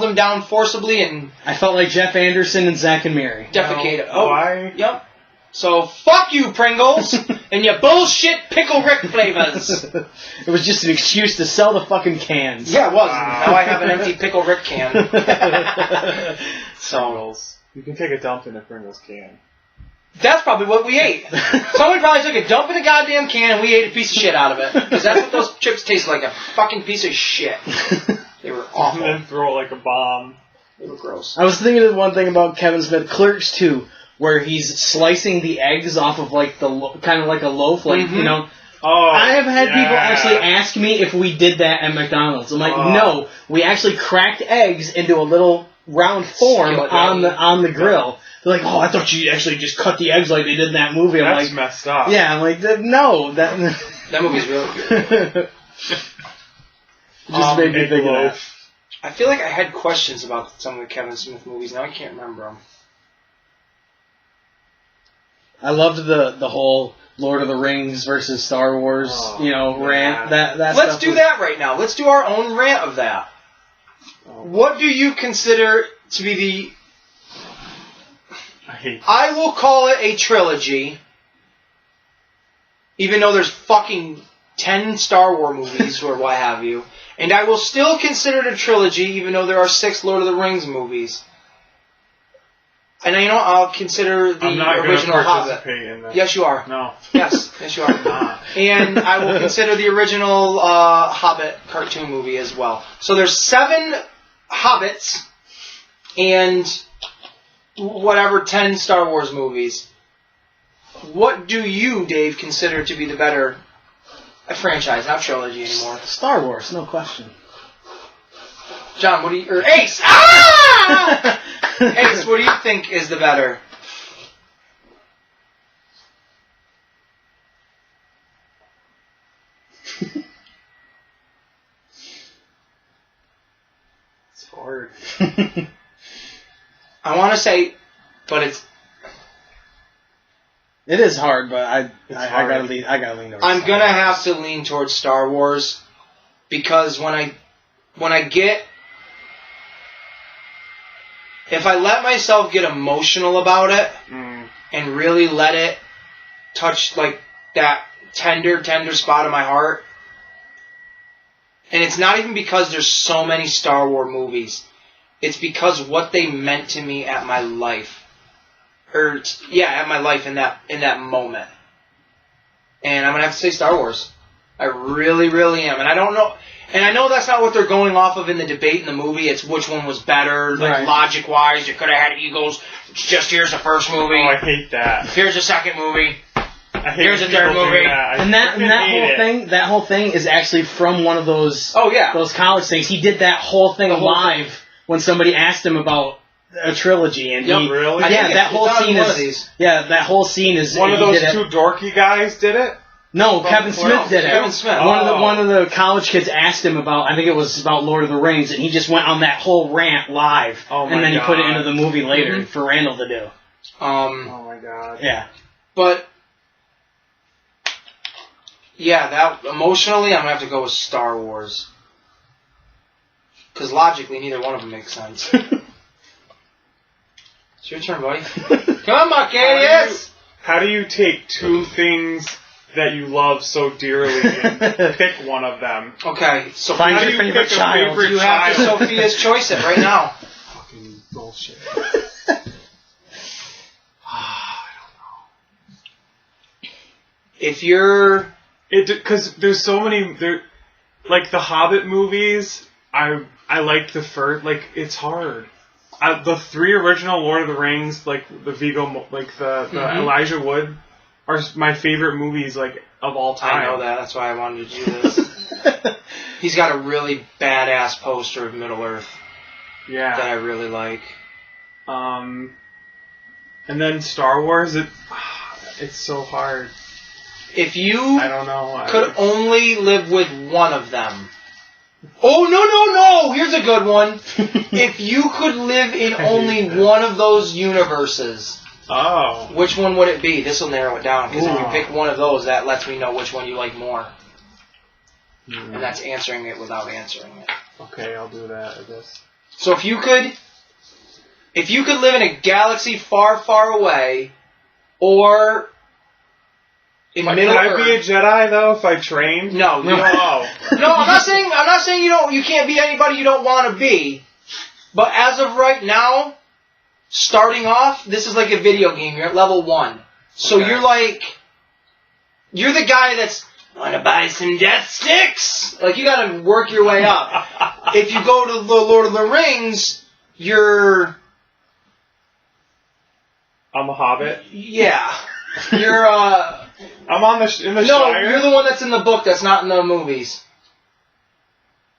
them down forcibly and I felt like Jeff Anderson and Zack and Mary. defecated. Why? Yep. So fuck you, Pringles, and your bullshit Pickle Rick flavors. It was just an excuse to sell the fucking cans. Yeah, it was. Now I have an empty Pickle Rick can. So Pringles. You can take a dump in a Pringles can. that's probably what we ate. Someone probably took a dump in a goddamn can and we ate a piece of shit out of it. Because that's what those chips tasted like, a fucking piece of shit. They were And awful. then throw it like a bomb. They were gross. I was thinking of one thing about Kevin Smith, Clerks 2, where he's slicing the eggs off of like kind of like a loaf, like, Mhm. you know. Oh, I have had people actually ask me if we did that at McDonald's. I'm like, no, we actually cracked eggs into a little round form on the grill. They're like, oh, I thought you actually just cut the eggs like they did in that movie. I'm That's like, messed up. Yeah, I'm like, no, that movie's really good. Just made me think of that. I feel like I had questions about some of the Kevin Smith movies. Now I can't remember them. I loved the whole Lord of the Rings versus Star Wars, rant. That Let's do that right now. Let's do our own rant of that. What do you consider to be the... I will call it a trilogy, even though there's fucking 10 Star Wars movies or what have you. And I will still consider it a trilogy, even though there are 6 Lord of the Rings movies. And I'll consider the original Hobbit. In that. Yes, you are. No. Yes, you are. And I will consider the original Hobbit cartoon movie as well. So there's 7 Hobbits and whatever 10 Star Wars movies. What do you, Dave, consider to be the better franchise, not trilogy anymore? Star Wars, no question. John, what do you... Ace! Ah! Ace, what do you think is the better? It's hard. I want to say, but it's... It is hard, but I gotta lean towards I'm Star gonna Wars. have to lean towards Star Wars because when I get... If I let myself get emotional about it and really let it touch like that tender spot in my heart, and it's not even because there's so many Star Wars movies, it's because what they meant to me at my life. At my life in that moment. And I'm gonna have to say Star Wars. I really, really am. And I don't know... And I know that's not what they're going off of in the debate in the movie. It's which one was better, like logic-wise. You could have had Eagles. Just here's the first movie. Oh, I hate that. Here's the second movie. Here's the third movie. That whole thing is actually from one of those. Oh yeah. Those college things. He did that whole thing live when somebody asked him about a trilogy, and he really. that whole scene is. Yeah, that whole scene is. One of those 2 dorky guys did it. No, Kevin Smith did it. Kevin Smith. One of the college kids asked him about, I think it was about Lord of the Rings, and he just went on that whole rant live, and then he put it into the movie later for Randall to do. Oh my god. Yeah. But yeah, that emotionally, I'm gonna have to go with Star Wars because logically, neither one of them makes sense. It's your turn, buddy. Come on, Cadius! How do you take 2 things that you love so dearly and pick one of them? Okay, so find how your do you favorite pick child. a favorite you have to Sophia's choice it right now. Fucking bullshit. If you're... Because there's so many... Like, the Hobbit movies, I like the first... Like, it's hard. The 3 original Lord of the Rings, like, the Viggo... Like, the Elijah Wood... are my favorite movies, like, of all time. I know that. That's why I wanted to do this. He's got a really badass poster of Middle-earth that I really like. And then Star Wars, it's so hard. If you I don't know. could only live with one of them. Oh, no! Here's a good one. If you could live in only one of those universes... Oh. Which one would it be? This will narrow it down, because if you pick one of those, that lets me know which one you like more. And that's answering it without answering it. Okay, I'll do that, I guess. So if you could live in a galaxy far, far away, or in Middle Earth... Could I be a Jedi, though, if I trained? No, you don't. Oh. No, I'm not saying you can't be anybody you don't want to be. But as of right now... Starting off, this is like a video game. You're at level 1. So you're the guy that's, want to buy some death sticks? Like, you gotta work your way up. If you go to the Lord of the Rings, you're... I'm a hobbit? Yeah. You're, I'm in the No, Shire. you're the one that's in the book that's not in the movies.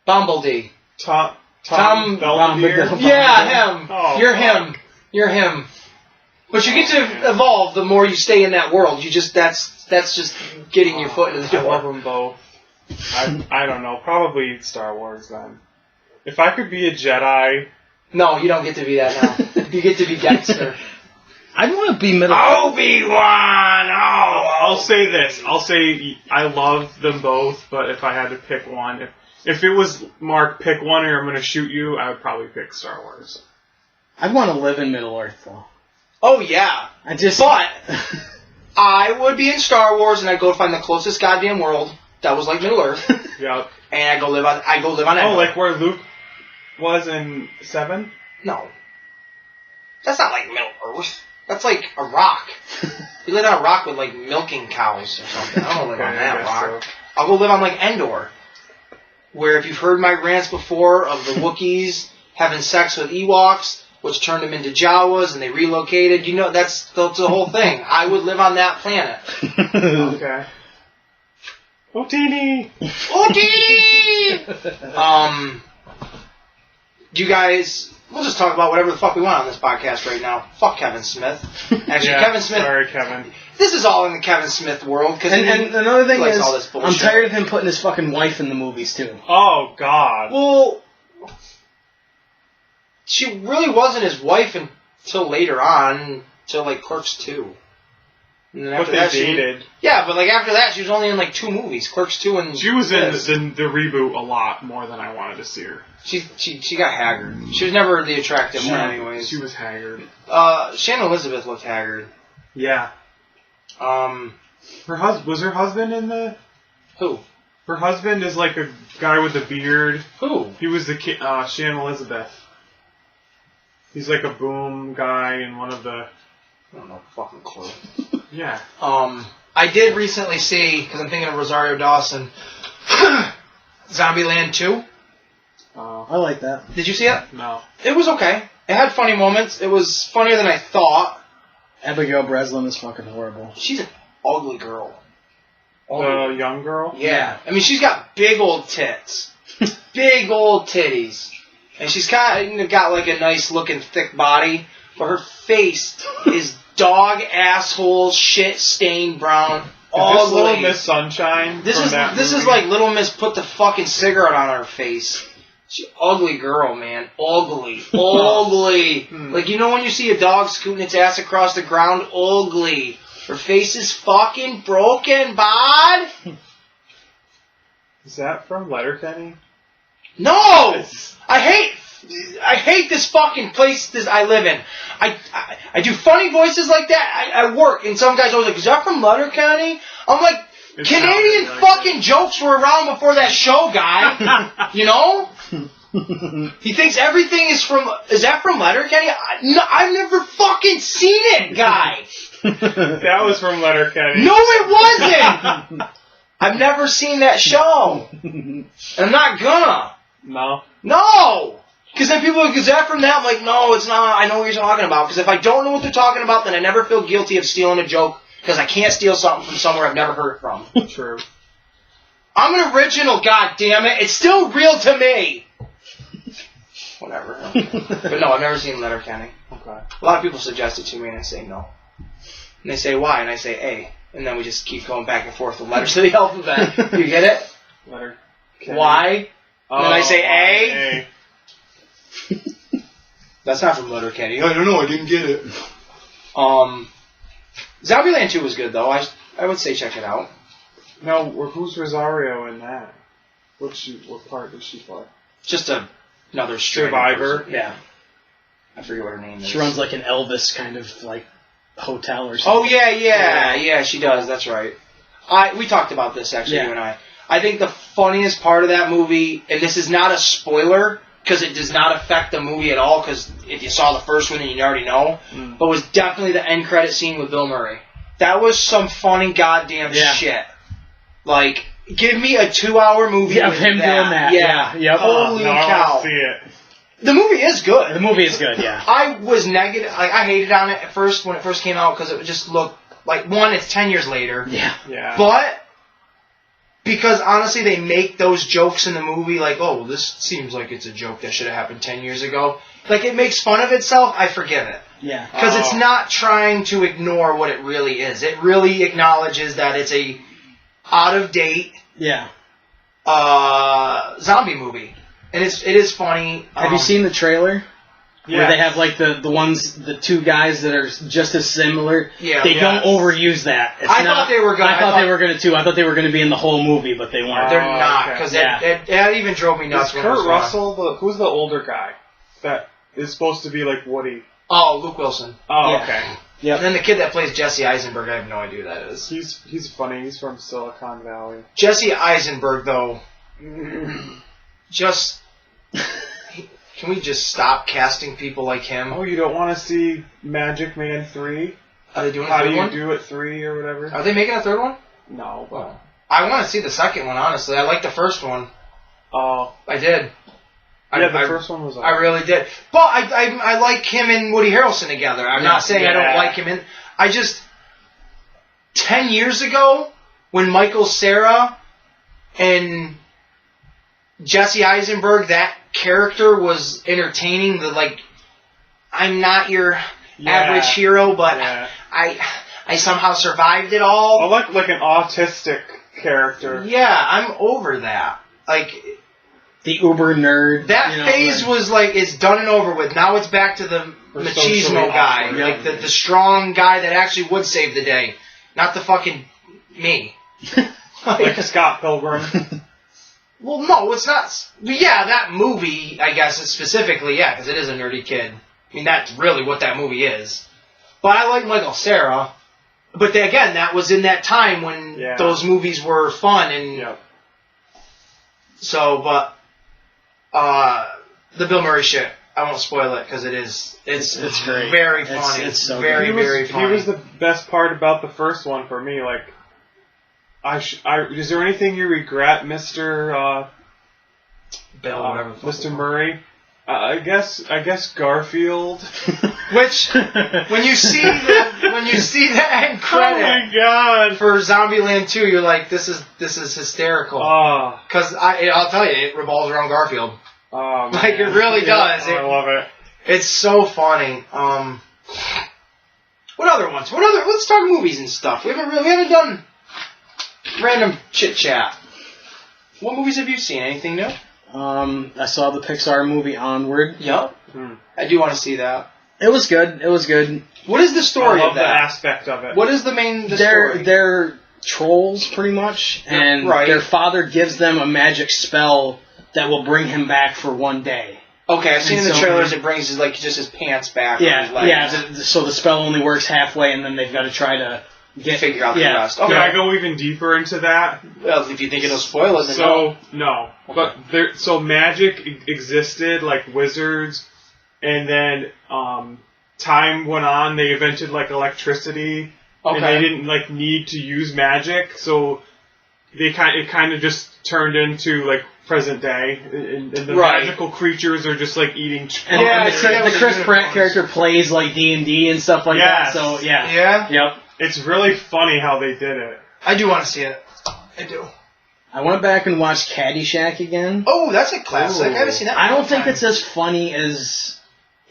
Bumblebee. Tom Bombadil. Yeah, him. Oh, You're fuck. him. You're him. But you get to evolve the more you stay in that world. You just that's just getting your foot in the I love door. them both. I don't know. Probably Star Wars then. If I could be a Jedi. No, you don't get to be that now. You get to be Dexter. I'd want to be middle. Obi-Wan! Oh! I'll say this. I'll say I love them both, but if I had to pick one, if it was Mark, pick one or I'm going to shoot you, I would probably pick Star Wars. I'd want to live in Middle Earth, though. Oh, yeah. But I would be in Star Wars and I'd go find the closest goddamn world that was like Middle Earth. Yep. And I'd go live on Endor. Oh, like where Luke was in 7? No. That's not like Middle Earth. That's like a rock. You live on a rock with like milking cows or something. I don't live on that rock. So. I'll go live on like Endor. Where if you've heard my rants before of the Wookiees having sex with Ewoks, which turned them into Jawas and they relocated, you know, that's the whole thing. I would live on that planet. Okay. Otini! Otini! You guys, we'll just talk about whatever the fuck we want on this podcast right now. Fuck Kevin Smith. Actually, Yeah, Kevin Smith. Sorry, Kevin. This is all in the Kevin Smith world. and another thing is, all this bullshit. I'm tired of him putting his fucking wife in the movies, too. Oh, God. Well, she really wasn't his wife until later on, until like Clerks 2. And then But after they that, dated. Yeah, but like after that, she was only in like 2 movies, Clerks 2 and. She was in this. the reboot a lot more than I wanted to see her. She got haggard. She was never the attractive one, anyways. She was haggard. Shannon Elizabeth looked haggard. Yeah. Was her husband in the? Who? Her husband is like a guy with a beard. Who? He was the Shannon Elizabeth. He's like a boom guy in one of the. I don't know, fucking clue. Yeah. I did recently see, because I'm thinking of Rosario Dawson, Zombieland 2. I like that. Did you see it? No. It was okay. It had funny moments. It was funnier than I thought. Abigail Breslin is fucking horrible. She's an ugly girl. The young girl? Yeah. I mean, she's got big old tits. Big old titties. And she's kind of got like a nice looking thick body, but her face is dog asshole shit stained brown. Is this Little Miss Sunshine? This is like Little Miss put the fucking cigarette on her face. She ugly girl, man. Ugly. Ugly. Like, you know when you see a dog scooting its ass across the ground? Ugly. Her face is fucking broken, bod. Is that from Letterkenny? No! I hate this fucking place I live in. I do funny voices like that. I work, and some guys always like, is that from Letterkenny? I'm like, It Canadian sounded like fucking jokes were around before that show, guy. You know? He thinks everything is that from Letterkenny? I've never fucking seen it, guy. That was from Letterkenny. No, it wasn't. I've never seen that show. I'm not gonna. No. No! Because then people are like, is that from that? I'm like, no, it's not. I know what you're talking about. Because if I don't know what they're talking about, then I never feel guilty of stealing a joke. Because I can't steal something from somewhere I've never heard it from. True. I'm an original, goddammit. It's still real to me. Whatever. But no, I've never seen Letterkenny. Okay. A lot of people suggest it to me, and I say no. And they say why, and I say A. And then we just keep going back and forth with letters of the alphabet. You get it? Letterkenny. Y. And then I say A. A. That's not from Letterkenny. I don't know. I didn't get it. Zombieland 2 was good, though. I would say check it out. Now, who's Rosario in that? What part does she play? Just another straight Survivor? person. Yeah. I forget what her name is. She runs like an Elvis kind of like hotel or something. Oh, yeah, she does. That's right. We talked about this, actually, you and I. I think the funniest part of that movie, and this is not a spoiler, because it does not affect the movie at all, because if you saw the first one, then you already know, but was definitely the end credit scene with Bill Murray. That was some funny goddamn shit. Like, give me a 2-hour movie of him doing that. Yeah. Yep. Holy no, I cow. want to see it. The movie is good. The movie is good, yeah. I was negative. Like, I hated on it at first when it first came out because it just looked Like, one, it's 10 years later. Yeah. But, because honestly, they make those jokes in the movie like, oh, well, this seems like it's a joke that should have happened 10 years ago. Like, it makes fun of itself, I forgive it. Yeah. Because it's not trying to ignore what it really is. It really acknowledges that it's a out-of-date zombie movie. And it is funny. Have you seen the trailer? Yeah. Where they have like the two guys that are just as similar. Yeah. They don't overuse that. I thought they were going to. I thought they were going to too. I thought they were going to be in the whole movie, but they weren't. They're not, because that even drove me nuts. Is Kurt Russell, who's the older guy that is supposed to be like Woody? Oh, Luke Wilson. Oh, Yeah. okay. Yep. And then the kid that plays Jesse Eisenberg, I have no idea who that is. He's funny. He's from Silicon Valley. Jesse Eisenberg, though, just... Can we just stop casting people like him? Oh, you don't want to see Magic Man 3? Are they doing a How third do you one? do it 3 or whatever? Are they making a third one? No, but... I want to see the second one, honestly. I liked the first one. Oh. I did. Yeah, the first one was... I really did. But I like him and Woody Harrelson together. I'm not saying I don't like him. I just... 10 years ago, when Michael Cera and Jesse Eisenberg, that character was entertaining. I'm not your average hero, but I somehow survived it all. I like an autistic character. Yeah, I'm over that. Like, the uber nerd. that phase is done and over with. Now it's back to the machismo guy, like the strong guy that actually would save the day, not the fucking me. Like Scott Pilgrim. Well, no, it's not. Yeah, that movie, I guess, is specifically, because it is a nerdy kid. I mean, that's really what that movie is. But I like Michael Cera. But again, that was in that time when those movies were fun. And so, but the Bill Murray shit, I won't spoil it because it's great. Very funny. It's so very, good. very funny. He was the best part about the first one for me. Like, is there anything you regret, Mr. Bill, whatever. Mr. Murray? I guess Garfield. Which, when you see the end credit, oh my god, for Zombieland 2, you're like, this is hysterical. Because I'll tell you, it revolves around Garfield. Oh, like it really does. I love it. It's so funny. What other ones? Let's talk movies and stuff. We haven't done random chit chat. What movies have you seen? Anything new? I saw the Pixar movie Onward. Yep. I do want to see that. It was good. What is the story I love of that? the aspect of it. What is the story? They're trolls, pretty much, and their father gives them a magic spell that will bring him back for one day. Okay, I've seen in the trailers it brings just his pants back. So the spell only works halfway, and then they've got to try to figure out the rest. Okay. Can I go even deeper into that? Well, if you think it'll spoil it, then no. Okay. But magic existed, like wizards, and then time went on. They invented like electricity, and they didn't like need to use magic, so it kind of just turned into like present day, and the magical creatures are just like eating. And the Chris Pratt character plays like D&D and stuff like that. So Yep. It's really funny how they did it. I do want to see it. I do. I went back and watched Caddyshack again. Oh, that's a classic. I haven't seen that. I don't think it's as funny as,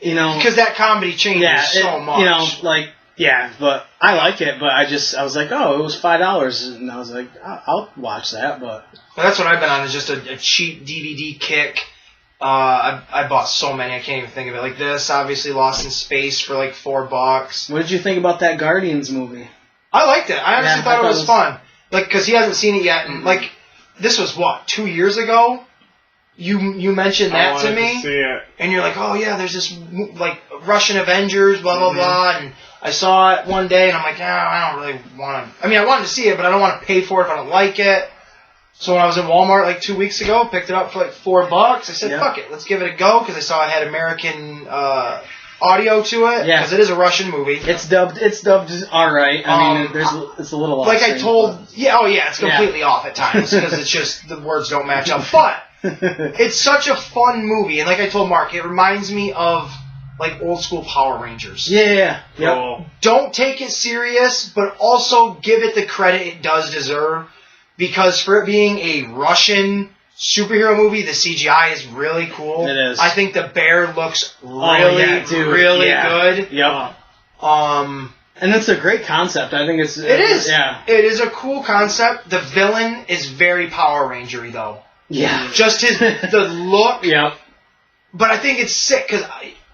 because that comedy changes so much. But I like it. But I was like, oh, it was $5, and I was like, I'll watch that. But that's what I've been on, is just a cheap DVD kick. I bought so many, I can't even think of it. Like this, obviously, Lost in Space for like $4. What did you think about that Guardians movie? I liked it. I honestly thought it was fun. Like, because he hasn't seen it yet, and like, this was 2 years ago? You mentioned that to me, see it. And you're like, oh yeah, there's this like Russian Avengers, blah blah blah, and I saw it one day, and I'm like, I don't really want to. I mean, I wanted to see it, but I don't want to pay for it if I don't like it. So when I was in Walmart like 2 weeks ago, picked it up for like $4. I said, fuck it, let's give it a go, because I saw it had American audio to it, because it is a Russian movie. It's dubbed all right. I mean, it's a little off. Like I told, it's completely off at times because it's just the words don't match up. But it's such a fun movie, and like I told Mark, it reminds me of like old school Power Rangers. Yeah. Yep. Cool. Don't take it serious, but also give it the credit it does deserve. Because for it being a Russian superhero movie, the CGI is really cool. It is. I think the bear looks really good. Yep. And it's a great concept. I think it's... It is. Yeah. It is a cool concept. The villain is very Power Ranger-y, though. Yeah. Just the look. Yep. But I think it's sick, because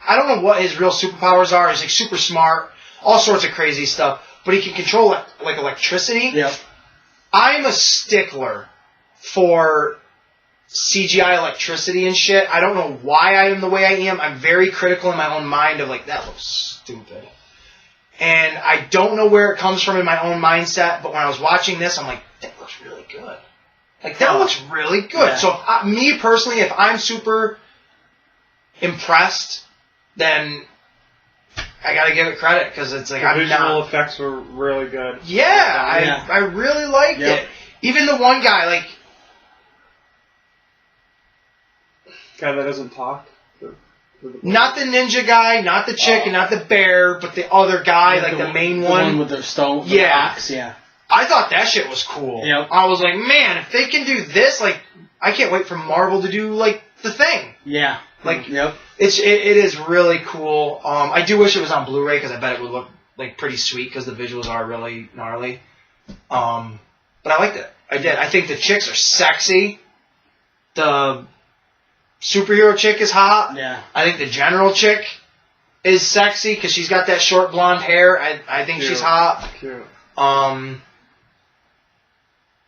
I don't know what his real superpowers are. He's like super smart, all sorts of crazy stuff. But he can control like electricity. Yep. I'm a stickler for CGI electricity and shit. I don't know why I am the way I am. I'm very critical in my own mind of like, that looks stupid. And I don't know where it comes from in my own mindset, but when I was watching this, I'm like, that looks really good. Like, that looks really good. Yeah. So, me personally, if I'm super impressed, then I gotta give it credit, because it's like, The I'm visual not... effects were really good. Yeah, I really liked it. Even the one guy, like... Guy that doesn't talk. Not the ninja guy, not the chick, and not the bear, but the other guy, like the main one. The one with the stone. Yeah. The ox, yeah. I thought that shit was cool. Yep. I was like, man, if they can do this, like, I can't wait for Marvel to do, like, the Thing. Yeah. Like, yep. It is really cool. I do wish it was on Blu-ray, because I bet it would look, like, pretty sweet, because the visuals are really gnarly. But I liked it. I did. I think the chicks are sexy. The superhero chick is hot. Yeah. I think the general chick is sexy, because she's got that short blonde hair. I think she's hot. Cute.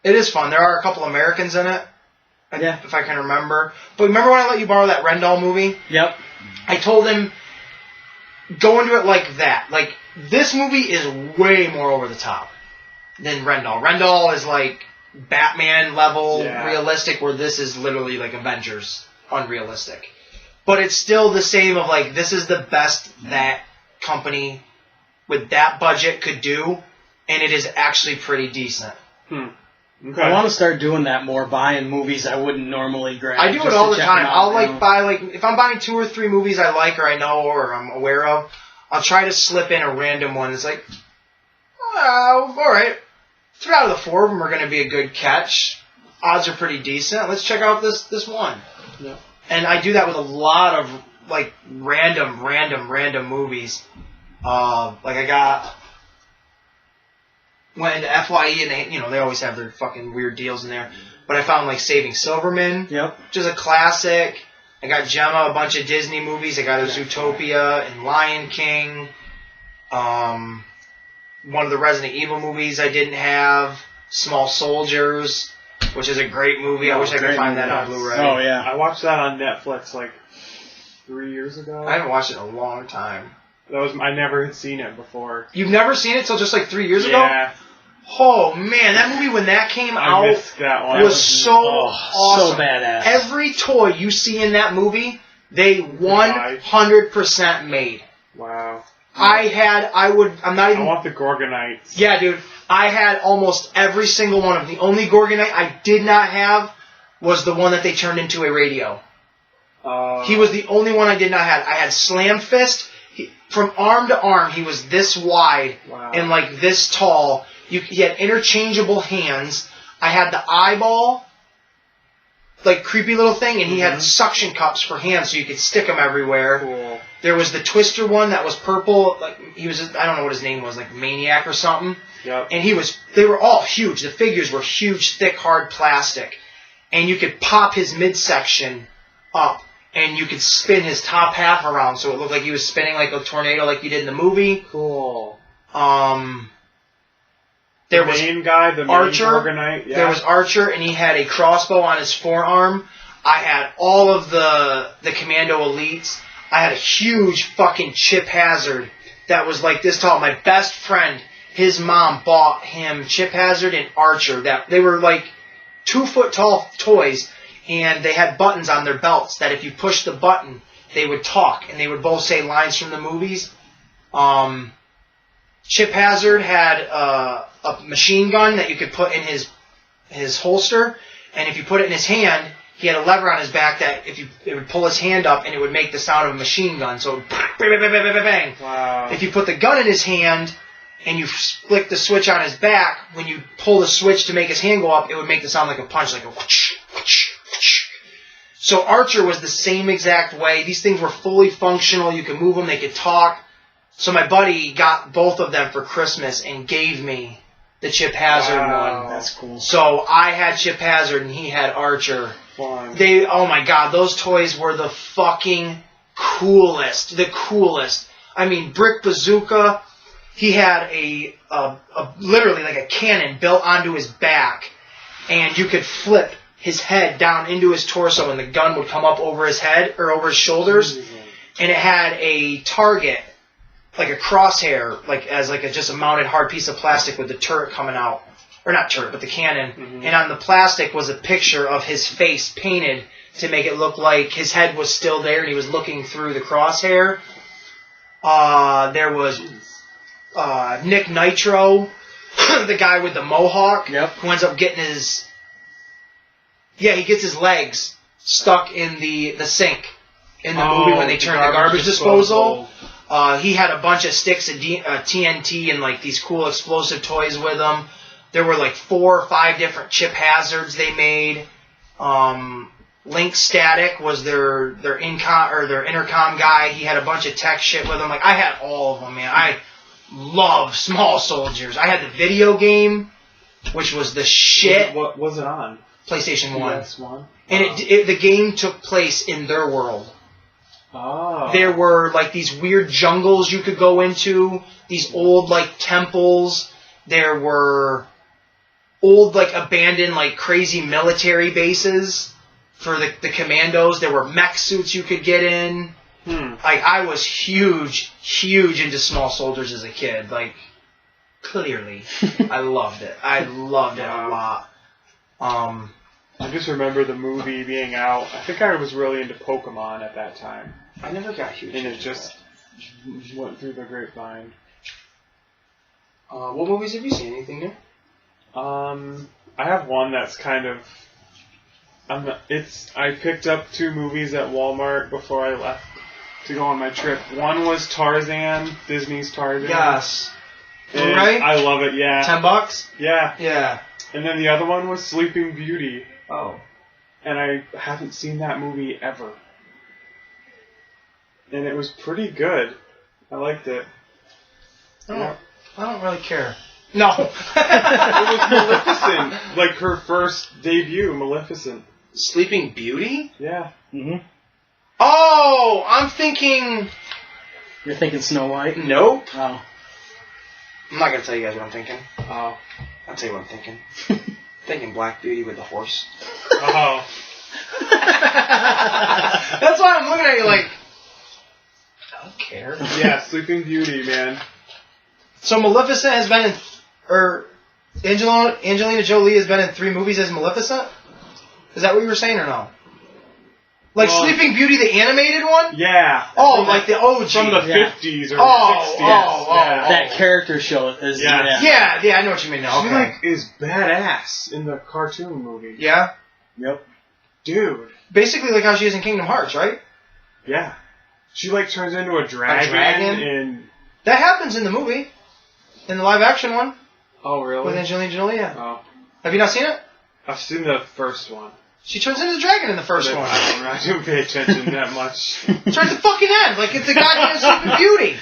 It is fun. There are a couple Americans in it. Yeah. If I can remember. But remember when I let you borrow that Rendell movie? Yep. I told him, go into it like that. Like, this movie is way more over the top than Rendell. Rendell is like Batman level realistic, where this is literally like Avengers unrealistic. But it's still the same of like, this is the best that company with that budget could do, and it is actually pretty decent. Okay. I want to start doing that more, buying movies I wouldn't normally grab. I do it just all to the check time. them out, I'll you know. buy if I'm buying 2 or 3 movies I like or I know or I'm aware of, I'll try to slip in a random one. It's like, all right, 3 out of the 4 of them are going to be a good catch. Odds are pretty decent. Let's check out this one. Yeah. And I do that with a lot of like random movies. Like I went into FYE and they always have their fucking weird deals in there. But I found like Saving Silverman, which is a classic. I got Gemma, a bunch of Disney movies. I got a Zootopia and Lion King. One of the Resident Evil movies I didn't have, Small Soldiers, which is a great movie. I wish I could find that on Blu-ray. Oh, yeah. I watched that on Netflix like 3 years ago. I haven't watched it in a long time. I never had seen it before. You've never seen it till just like 3 years ago? Yeah. Oh, man, that movie when that came I out missed that one. was so awesome. So badass. Every toy you see in that movie, they 100% made. Wow. I want the Gorgonites. Yeah, dude. I had almost every single one of them. The only Gorgonite I did not have was the one that they turned into a radio. He was the only one I did not have. I had Slam Fist. From arm to arm, he was this wide and like this tall. He had interchangeable hands. I had the eyeball, like creepy little thing, and he had suction cups for hands so you could stick them everywhere. Cool. There was the Twister one that was purple. Like I don't know what his name was, like Maniac or something. Yep. And they were all huge. The figures were huge, thick, hard plastic. And you could pop his midsection up, and you could spin his top half around so it looked like he was spinning like a tornado like you did in the movie. Cool. There was main guy, the Archer. main Gorgonite. Yeah. There was Archer, and he had a crossbow on his forearm. I had all of the Commando Elites. I had a huge fucking Chip Hazard that was like this tall. My best friend, his mom bought him Chip Hazard and Archer. That they were like 2 foot tall toys, and they had buttons on their belts that if you pushed the button, they would talk, and they would both say lines from the movies. Chip Hazard had a machine gun that you could put in his holster, and if you put it in his hand, he had a lever on his back that it would pull his hand up and it would make the sound of a machine gun. So it would bang, bang, bang, bang, bang, bang. Wow. If you put the gun in his hand and you flick the switch on his back, when you pull the switch to make his hand go up, it would make the sound like a punch, like a whoosh, whoosh, whoosh. So Archer was the same exact way. These things were fully functional. You could move them. They could talk. So my buddy got both of them for Christmas and gave me the Chip Hazard one. That's cool. So I had Chip Hazard and he had Archer. Fun. Oh my god, those toys were the fucking coolest. The coolest. I mean, Brick Bazooka, he had a literally like a cannon built onto his back, and you could flip his head down into his torso and the gun would come up over his head or over his shoulders, and it had a target, like a crosshair, like as like just a mounted hard piece of plastic with the turret coming out. Or not turret, but the cannon. Mm-hmm. And on the plastic was a picture of his face painted to make it look like his head was still there and he was looking through the crosshair. There was Nick Nitro, the guy with the mohawk, who ends up getting his... Yeah, he gets his legs stuck in the sink in the movie when they turn the garbage disposal. He had a bunch of sticks of TNT and like these cool explosive toys with him. There were like 4 or 5 different Chip Hazards they made. Link Static was their intercom guy. He had a bunch of tech shit with him. Like I had all of them, man. I love Small Soldiers. I had the video game, which was the shit. What was it on? PlayStation 1. PS1. And the game took place in their world. Oh. There were like these weird jungles you could go into. These old like temples. There were old, like, abandoned, like, crazy military bases for the commandos. There were mech suits you could get in. Like, I was huge into Small Soldiers as a kid. Like, clearly. I loved it. I loved it a lot. I just remember the movie being out. I think I was really into Pokemon at that time. I never got huge and it just went through the grapevine. What movies have you seen? Anything new? I have one that's kind of... I picked up 2 movies at Walmart before I left to go on my trip. One was Tarzan, Disney's Tarzan. Yes. And right? I love it, yeah. $10? Yeah. Yeah. And then the other one was Sleeping Beauty. Oh. And I haven't seen that movie ever. And it was pretty good. I liked it. I don't really care. No. It was Maleficent. Like her first debut, Maleficent. Sleeping Beauty? Yeah. Mm-hmm. Oh, I'm thinking... You're thinking Snow White? Nope. Oh. I'm not going to tell you guys what I'm thinking. Oh. I'll tell you what I'm thinking. Thinking Black Beauty with the horse. Oh. That's why I'm looking at you like... I don't care. Yeah, Sleeping Beauty, man. So Maleficent has been in... Or Angelina Jolie has been in 3 movies as Maleficent? Is that what you were saying or no? Like Sleeping Beauty, the animated one? Yeah. Oh, like the OG. From the 50s or 60s. Yeah. That character show is... Yeah. Yeah, I know what you mean now. She, Okay. like, is badass in the cartoon movie. Yeah? Yep. Dude. Basically like how she is in Kingdom Hearts, right? Yeah. She, like, turns into a dragon? And... That happens in the movie. In the live-action one. Oh, really? With Angelina Jolie, yeah. Oh. Have you not seen it? I've seen the first one. She turns into the dragon in the first one. I don't pay attention that much. It's right at the fucking end. Like, it's a goddamn Sleeping Beauty.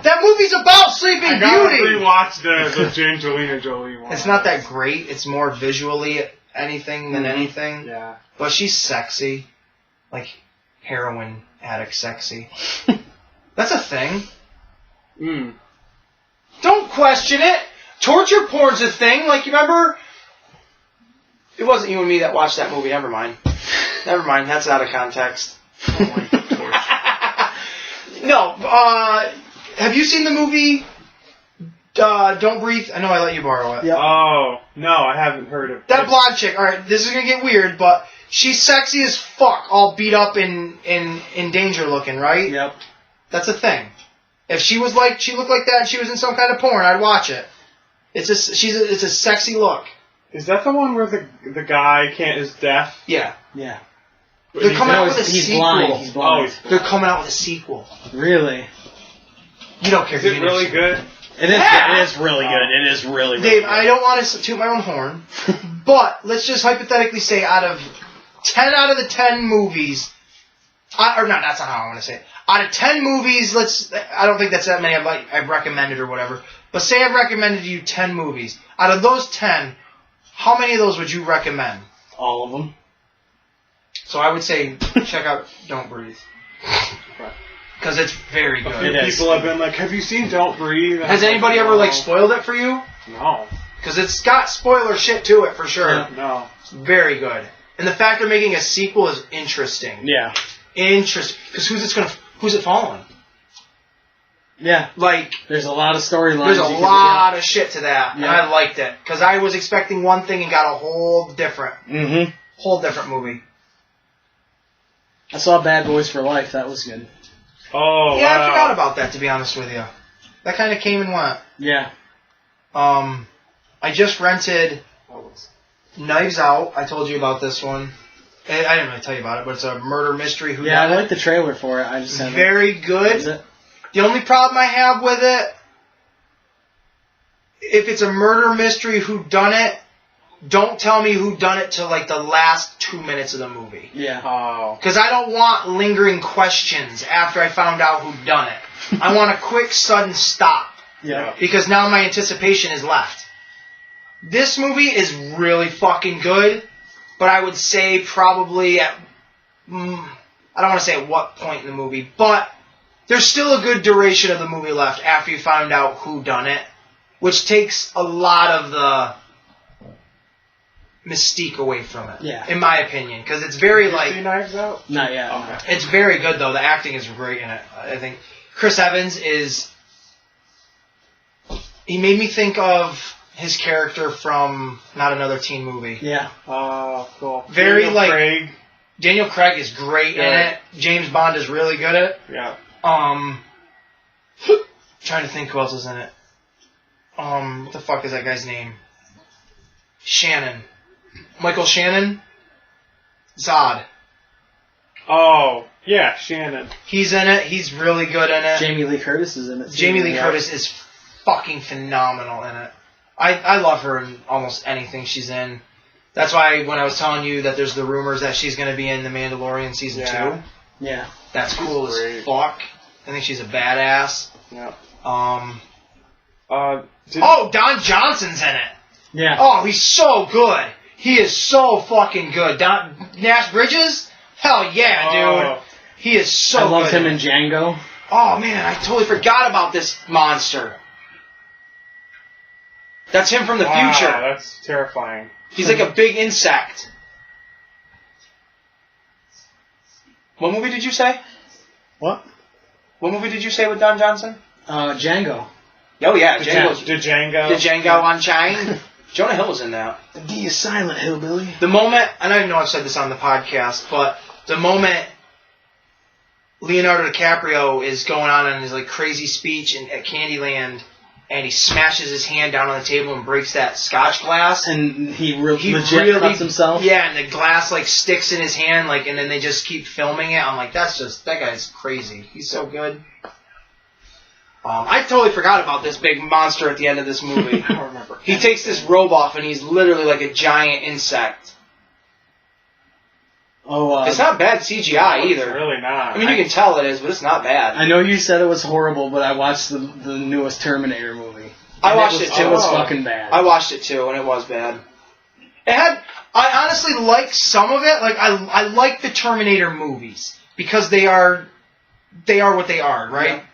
That movie's about Sleeping I gotta Beauty. rewatch the Angelina Jolie one. It's not that great. It's more visually anything than anything. Yeah. But she's sexy. Like, heroin addict sexy. That's a thing. Don't question it. Torture porn's a thing. Like, you remember... It wasn't you and me that watched that movie. Never mind. That's out of context. No. Have you seen the movie Don't Breathe? I know I let you borrow it. Yep. Oh, no, I haven't heard of That blonde chick. All right, this is going to get weird, but she's sexy as fuck, all beat up and in danger looking, right? Yep. That's a thing. If she looked like that and she was in some kind of porn, I'd watch it. It's a sexy look. Is that the one where the guy is deaf? Yeah. Yeah. They're coming out with a he's sequel. blind. He's blind. They're coming out with a sequel. Really? You don't care. Is it really good? It is. Yeah. It is really good. It is really, really Dave, good. I don't want to toot my own horn, but let's just hypothetically say out of the 10 movies, that's not how I want to say it. Out of 10 movies, I don't think that's that many I've recommended or whatever, but say I've recommended you 10 movies. Out of those 10, how many of those would you recommend? All of them. So I would say check out Don't Breathe. Because it's very good. People have been like, have you seen Don't Breathe? Has anybody ever spoiled it for you? No. Because it's got spoiler shit to it for sure. Yeah, no. It's very good. And the fact they're making a sequel is interesting. Yeah. Interesting. Because who's it following? Yeah. There's a lot of storylines. There's a lot of shit to that. Yeah. And I liked it. Because I was expecting one thing and got a whole different movie. I saw Bad Boys for Life. That was good. Oh, yeah, wow. I forgot about that, to be honest with you. That kind of came and went. Yeah. I just rented Knives Out. I told you about this one. I didn't really tell you about it, but it's a murder mystery. Yeah, I like the trailer for it. I just haven't. Very good. Is it? The only problem I have with it, if it's a murder mystery whodunit, don't tell me whodunit till the last 2 minutes of the movie. Yeah. Oh. Because I don't want lingering questions after I found out who done it. I want a quick, sudden stop. Yeah. Because now my anticipation is left. This movie is really fucking good, but I would say probably at... I don't want to say at what point in the movie, but there's still a good duration of the movie left after you find out who done it, which takes a lot of the mystique away from it. Yeah. In my opinion, because it's very Did you see Knives Out? Not yet. Okay. It's very good though. The acting is great in it. I think Chris Evans is. He made me think of his character from Not Another Teen Movie. Yeah. Oh, cool. Very Daniel Craig. Daniel Craig is great in it. James Bond is really good at it. Yeah. Trying to think who else is in it. What the fuck is that guy's name? Shannon. Michael Shannon? Zod. Oh, yeah, Shannon. He's in it. He's really good in it. Jamie Lee Curtis is in it. Jamie Lee Curtis is fucking phenomenal in it. I love her in almost anything she's in. That's why when I was telling you that there's the rumors that she's going to be in The Mandalorian Season 2. Yeah. That's cool as great. fuck. I think she's a badass. Yeah. Don Johnson's in it. Yeah. Oh, he's so good. He is so fucking good. Nash Bridges? Hell yeah, dude. He is so good. I loved him in Django. Oh, man, I totally forgot about this monster. That's him from the future. That's terrifying. He's like a big insect. What movie did you say? What? What movie did you say with Don Johnson? Django. Oh, yeah, The Django. The Django Unchained. Jonah Hill was in that. The D is silent, hillbilly. The moment, and I know I've said this on the podcast, but the moment Leonardo DiCaprio is going on in his crazy speech at Candyland, and he smashes his hand down on the table and breaks that Scotch glass, and he legit cuts himself. Yeah, and the glass sticks in his hand, and then they just keep filming it. I'm like, that guy's crazy. He's so good. I totally forgot about this big monster at the end of this movie. I don't remember. He takes this robe off, and he's literally like a giant insect. Oh, it's not bad CGI either. It's really not. I mean, you can tell it is, but it's not bad. I know you said it was horrible, but I watched the newest Terminator movie. I watched it too. It was fucking bad. I watched it too, and it was bad. I honestly like some of it. I like the Terminator movies because they are what they are, right? Yeah.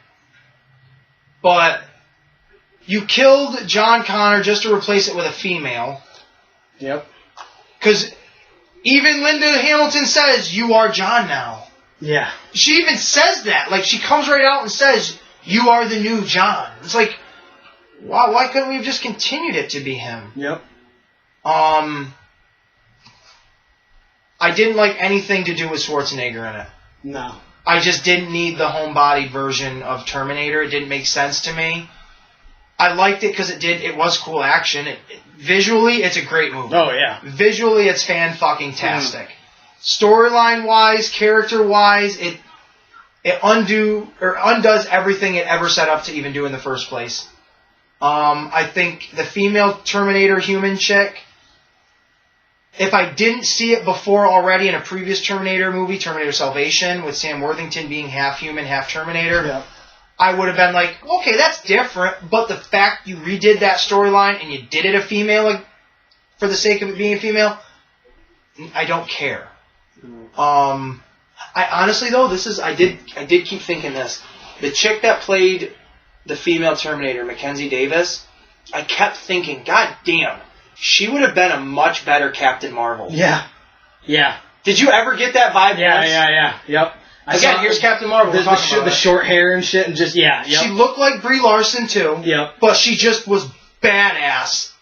But you killed John Connor just to replace it with a female. Yep. Because even Linda Hamilton says, you are John now. Yeah. She even says that. She comes right out and says, you are the new John. It's like, wow, why couldn't we have just continued it to be him? Yep. I didn't like anything to do with Schwarzenegger in it. No. I just didn't need the homebody version of Terminator. It didn't make sense to me. I liked it because it was cool action. Visually, it's a great movie. Oh, yeah. Visually, it's fan-fucking-tastic. Storyline-wise, character-wise, it undoes everything it ever set up to even do in the first place. I think the female Terminator human chick, if I didn't see it before already in a previous Terminator movie, Terminator Salvation, with Sam Worthington being half human, half Terminator, I would have been like, okay, that's different, but the fact you redid that storyline and you did it a female, like, for the sake of it being a female, I don't care. I honestly, though, I did keep thinking this. The chick that played the female Terminator, Mackenzie Davis, I kept thinking, God damn, she would have been a much better Captain Marvel. Yeah. Yeah. Did you ever get that vibe? Yeah. Yep. Again, here's Captain Marvel. The short hair and shit, and just, Yep. She looked like Brie Larson, too. Yep. But she just was badass.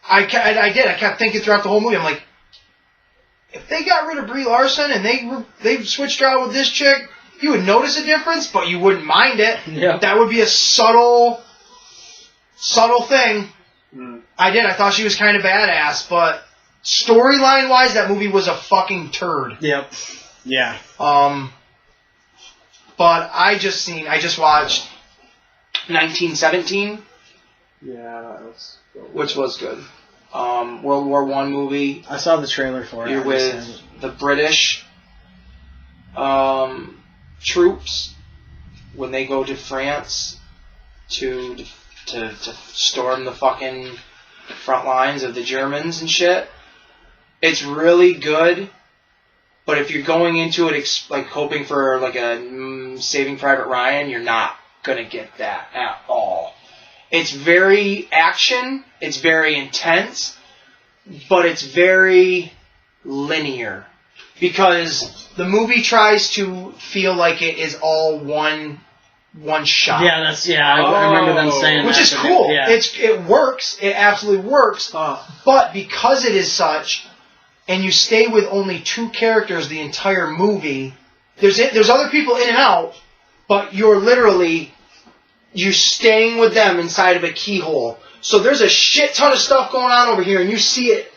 I kept thinking throughout the whole movie, I'm like, if they got rid of Brie Larson and they switched her out with this chick, you would notice a difference, but you wouldn't mind it. Yep. That would be a subtle thing. I thought she was kind of badass, but storyline-wise, that movie was a fucking turd. Yep. Yeah. But I just watched 1917. Yeah, that was good. Which was good. World War I movie. I saw the trailer for it. You're with the British troops when they go to France to storm the fucking front lines of the Germans and shit. It's really good, but if you're going into it like hoping for like a Saving Private Ryan, you're not gonna get that at all. It's very action, it's very intense, but it's very linear. Because the movie tries to feel like it is all one shot. Yeah, I remember them saying that. Which is cool. Yeah. It works. It absolutely works. But because it is such, and you stay with only two characters the entire movie, there's other people in and out, but you're staying with them inside of a keyhole. So there's a shit ton of stuff going on over here, and you see it,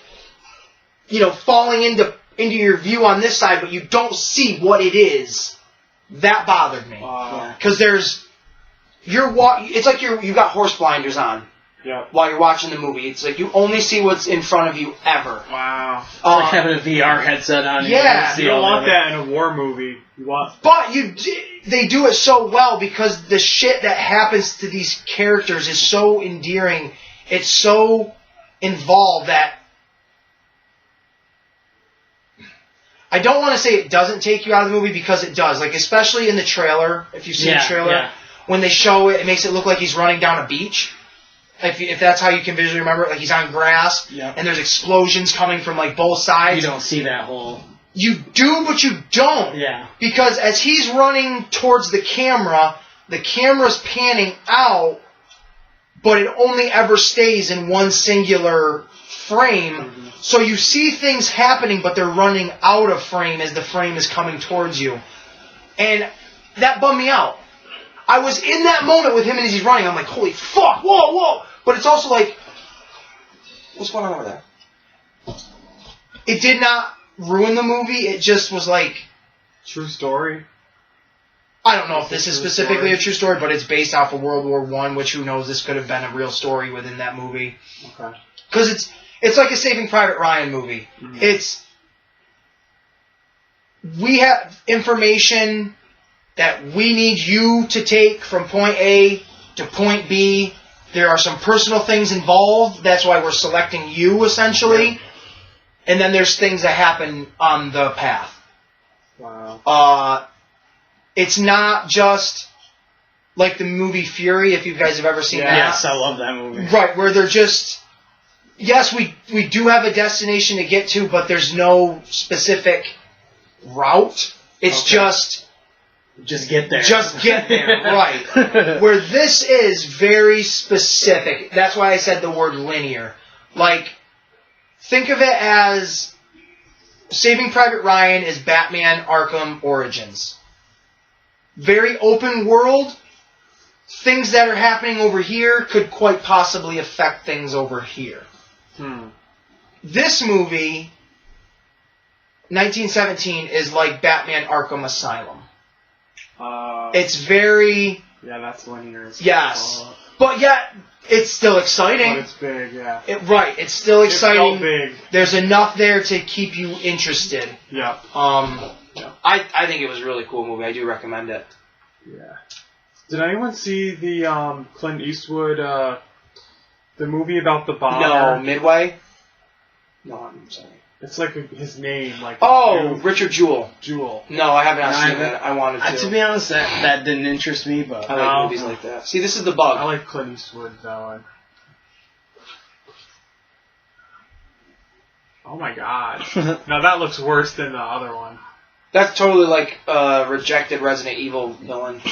falling into your view on this side, but you don't see what it is. That bothered me. Because it's like you've got horse blinders on. Yep. While you're watching the movie. It's like you only see what's in front of you ever. Wow. It's like having a VR headset on. Yeah. You don't want that in a war movie. But they do it so well because the shit that happens to these characters is so endearing. It's so involved that I don't want to say it doesn't take you out of the movie because it does. Like, especially in the trailer, if you've seen the trailer, when they show it, it makes it look like he's running down a beach. If that's how you can visually remember it, like he's on grass, and there's explosions coming from like both sides. You don't see that whole... You do, but you don't. Yeah. Because as he's running towards the camera's panning out, but it only ever stays in one singular frame. Mm-hmm. So you see things happening, but they're running out of frame as the frame is coming towards you. And that bummed me out. I was in that moment with him as he's running. I'm like, holy fuck, whoa. But it's also like, what's going on over there? It did not ruin the movie. It just was like... True story? I don't know if this is specifically a true story, but it's based off of World War I, which who knows, this could have been a real story within that movie. Okay. Because it's like a Saving Private Ryan movie. Mm-hmm. We have information that we need you to take from point A to point B. There are some personal things involved. That's why we're selecting you, essentially. Yeah. And then there's things that happen on the path. Wow. It's not just like the movie Fury, if you guys have ever seen that. Yes, I love that movie. Right, where they're just... Yes, we do have a destination to get to, but there's no specific route. It's just get there. Just get there, right. Where this is very specific. That's why I said the word linear. Like, think of it as Saving Private Ryan is Batman Arkham Origins. Very open world, things that are happening over here could quite possibly affect things over here. This movie, 1917, is like Batman Arkham Asylum. It's very... Yeah, that's linear. Yes. But yet, it's still exciting. But it's big, yeah. It's still exciting. It's so big. There's enough there to keep you interested. Yeah. I think it was a really cool movie. I do recommend it. Yeah. Did anyone see the Clint Eastwood, the movie about the bomber? No, Midway? No, I'm sorry. It's like his name, like... Oh, Richard Jewell. Jewell. No, I have not seen that. I wanted to. To be honest, that didn't interest me, but... I like movies like that. See, this is the bug. I like Clint Eastwood, though. Oh my god. Now that looks worse than the other one. That's totally like rejected Resident Evil villain.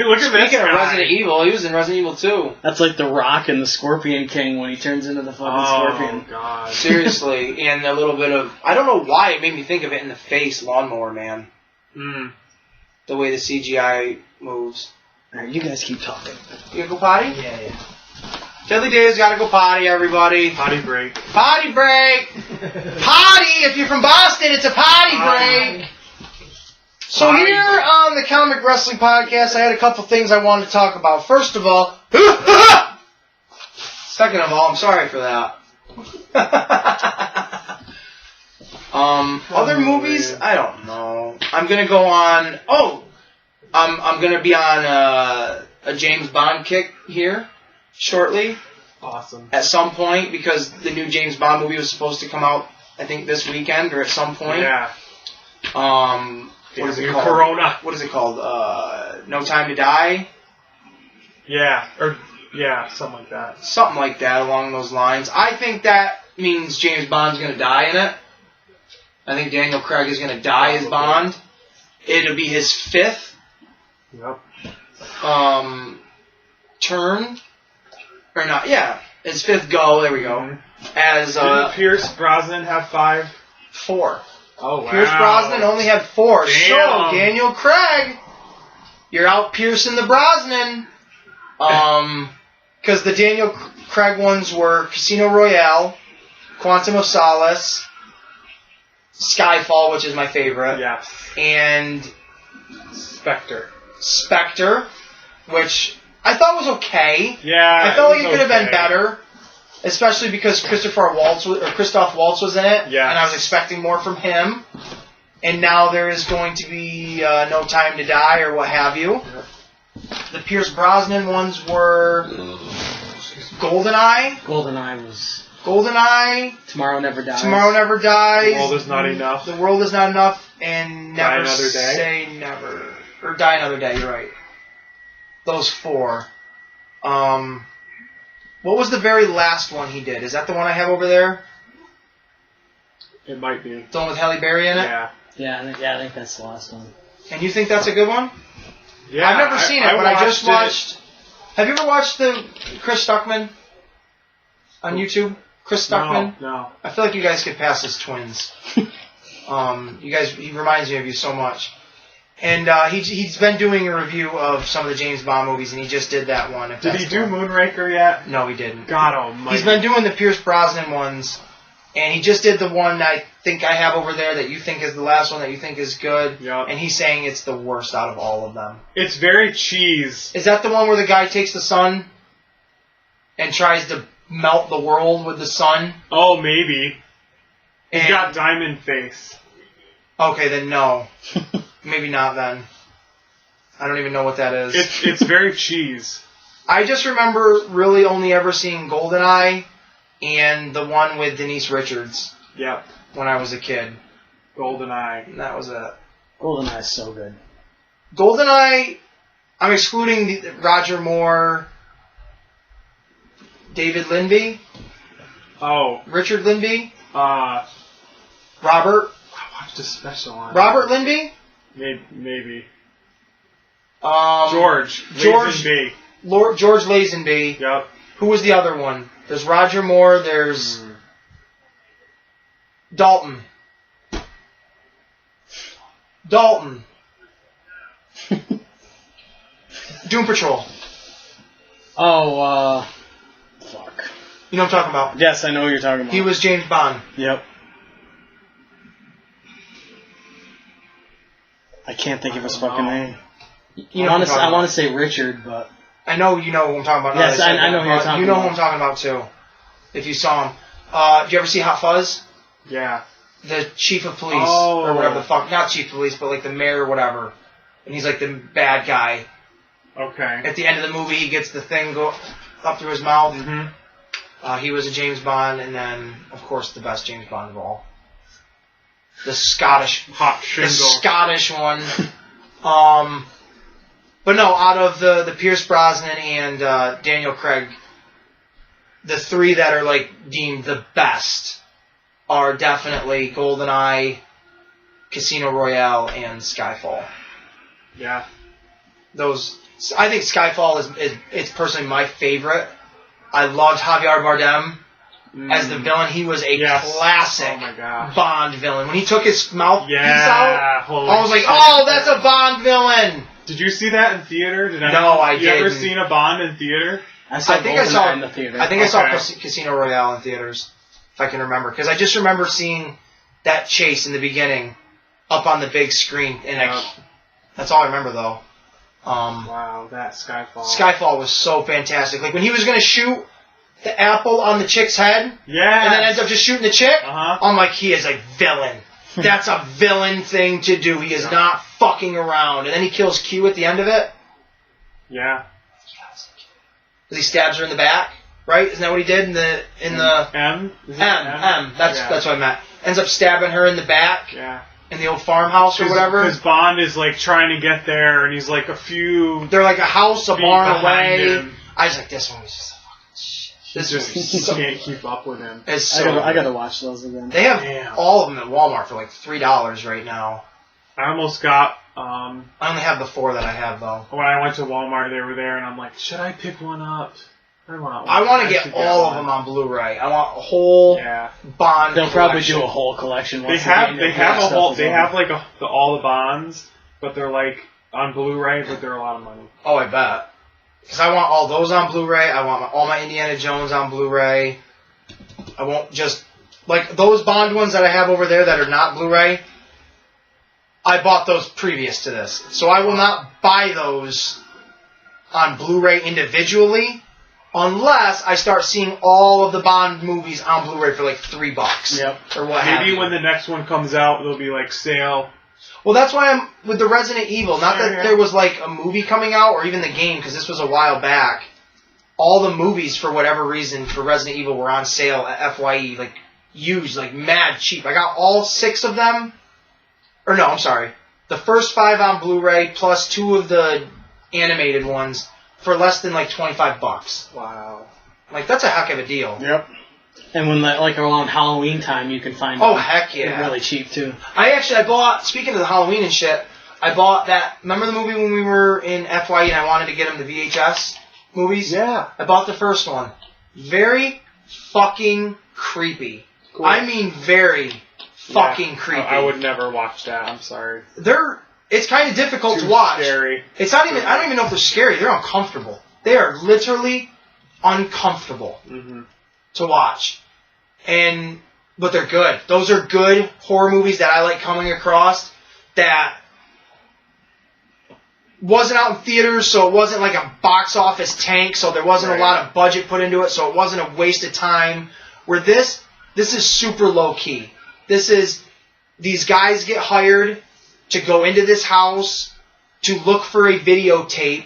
Look at this Speaking of guy. Resident Evil, he was in Resident Evil 2. That's like The Rock and the Scorpion King when he turns into the fucking Scorpion. Oh, God. Seriously, and a little bit of... I don't know why it made me think of it in the face, Lawnmower Man. The way the CGI moves. Alright, you guys keep talking. You gonna go potty? Yeah. Philly Dave's gotta go potty, everybody. Potty break. Potty break! Potty! If you're from Boston, it's a potty break! So here on the Comic Wrestling Podcast, I had a couple things I wanted to talk about. First of all... Second of all, I'm sorry for that. Other movies? I don't know. I'm gonna go on... Oh! I'm gonna be on a James Bond kick here shortly. Awesome. At some point, because the new James Bond movie was supposed to come out, I think, this weekend or at some point. Yeah. What is it called? Corona. What is it called? No Time to Die? Yeah. Or, yeah, something like that. Something like that along those lines. I think that means James Bond's going to die in it. I think Daniel Craig is going to die as Bond. It'll be his 5th turn. Or not, yeah. His 5th go, there we go. As Didn't Pierce Brosnan have 5? 4. Oh, wow. Pierce Brosnan only had 4. Damn. So, Daniel Craig, you're out piercing the Brosnan. Because the Daniel Craig ones were Casino Royale, Quantum of Solace, Skyfall, which is my favorite. Yes. And Spectre, which I thought was okay. Yeah. I felt like it could have okay. been better. Especially because Christoph Waltz was in it, yes. and I was expecting more from him. And now there is going to be No Time to Die or what have you. The Pierce Brosnan ones were GoldenEye. GoldenEye. Tomorrow Never Dies. Tomorrow Never Dies. The World Is Not Enough. The World Is Not Enough, and Die Never Another Day. Say Never. Or Die Another Day, you're right. Those 4. What was the very last one he did? Is that the one I have over there? It might be. The one with Halle Berry in it? Yeah. Yeah, I think that's the last one. And you think that's a good one? Yeah. I've never seen it, but I just watched... Have you ever watched the Chris Stuckman on YouTube? Chris Stuckman? No. I feel like you guys could pass as twins. You guys, he reminds me of you so much. And he's been doing a review of some of the James Bond movies, and he just did that one. Did he do Moonraker yet? No, he didn't. God almighty. He's been doing the Pierce Brosnan ones, and he just did the one I think I have over there that you think is the last one that you think is good. Yep. And he's saying it's the worst out of all of them. It's very cheese. Is that the one where the guy takes the sun and tries to melt the world with the sun? Oh, maybe. He's And- got diamond face. Okay, then no. Maybe not then. I don't even know what that is. It's very cheese. I just remember really only ever seeing GoldenEye and the one with Denise Richards Yep. when I was a kid. GoldenEye. And that was it. GoldenEye is so good. GoldenEye, I'm excluding the Roger Moore, David Linby, Oh. Richard Linby, I Robert watched a special on Robert Linby, Maybe. George Lazenby. Lord George Lazenby. Yep. Who was the other one? There's Roger Moore. There's Dalton. Doom Patrol. Oh, fuck. You know what I'm talking about? Yes, I know what you're talking about. He was James Bond. Yep. I can't think of his fucking name. You know I want to say Richard, but... I know you know who I'm talking about. Yes, I know who you're talking about. You know who I'm talking about, too. If you saw him. Did you ever see Hot Fuzz? Yeah. The chief of police, or whatever the fuck. Not chief of police, but like the mayor or whatever. And he's like the bad guy. Okay. At the end of the movie, he gets the thing go up through his mouth. Mm-hmm. He was a James Bond, and then, of course, the best James Bond of all. The Scottish... Hot Shingle. The Scottish one. But no, out of the Pierce Brosnan and Daniel Craig, the three that are like deemed the best are definitely GoldenEye, Casino Royale, and Skyfall. Yeah. I think Skyfall is it's personally my favorite. I loved Javier Bardem as the villain. He was a classic Bond villain. When he took his mouthpiece out, I was like, oh, that's a Bond villain. Did you see that in theater? No, I didn't. You ever seen a Bond in theater? I think I saw in the theater. I think I saw Casino Royale in theaters, if I can remember. Because I just remember seeing that chase in the beginning up on the big screen. And that's all I remember, though. Wow, that Skyfall. Skyfall was so fantastic. Like, when he was going to shoot the apple on the chick's head, and then ends up just shooting the chick, I'm like, he is a villain. That's a villain thing to do. He is not fucking around. And then he kills Q at the end of it. Yeah. Because he stabs her in the back, right? Isn't that what he did in the M? M. That's what I meant. Ends up stabbing her in the back. Yeah. In the old farmhouse or whatever. Because Bond is like trying to get there, and he's like They're like a house, a barn away. Him. I was like, this one was just a fucking shit. This just can't keep up with him. I gotta watch those again. They have all of them at Walmart for like $3 right now. I almost got. I only have the 4 that I have though. When I went to Walmart, they were there, and I'm like, should I pick one up? I want to get all of them on Blu-ray. I want a whole Bond. They'll probably do a whole collection. They have a whole. They have like all the Bonds, but they're like on Blu-ray, but they're a lot of money. Oh, I bet. Because I want all those on Blu-ray. I want all my Indiana Jones on Blu-ray. I won't just like those Bond ones that I have over there that are not Blu-ray. I bought those previous to this, so I will not buy those on Blu-ray individually. Unless I start seeing all of the Bond movies on Blu-ray for like $3. Yep. Or what have you. Maybe when the next one comes out, there'll be like sale. Well, that's why I'm with the Resident Evil. Not that there was like a movie coming out or even the game, because this was a while back. All the movies, for whatever reason, for Resident Evil were on sale at FYE, like used, like mad cheap. I got all 6 of them. Or no, I'm sorry. The first 5 on Blu-ray plus 2 of the animated ones. For less than like $25. Wow. Like, that's a heck of a deal. Yep. And when like around Halloween time, you can find heck yeah. Really cheap too. I bought, speaking of the Halloween and shit, I bought that, remember the movie when we were in FYE and I wanted to get them the VHS movies? Yeah. I bought the first one. Very fucking creepy. Cool. I mean very fucking creepy. I would never watch that, I'm sorry. It's kind of difficult Too to watch. Scary. It's not even. I don't even know if they're scary. They're uncomfortable. They are literally uncomfortable to watch, but they're good. Those are good horror movies that I like coming across. That wasn't out in theaters, so it wasn't like a box office tank. So there wasn't a lot of budget put into it. So it wasn't a waste of time. Where this is super low key. This is these guys get hired to go into this house to look for a videotape,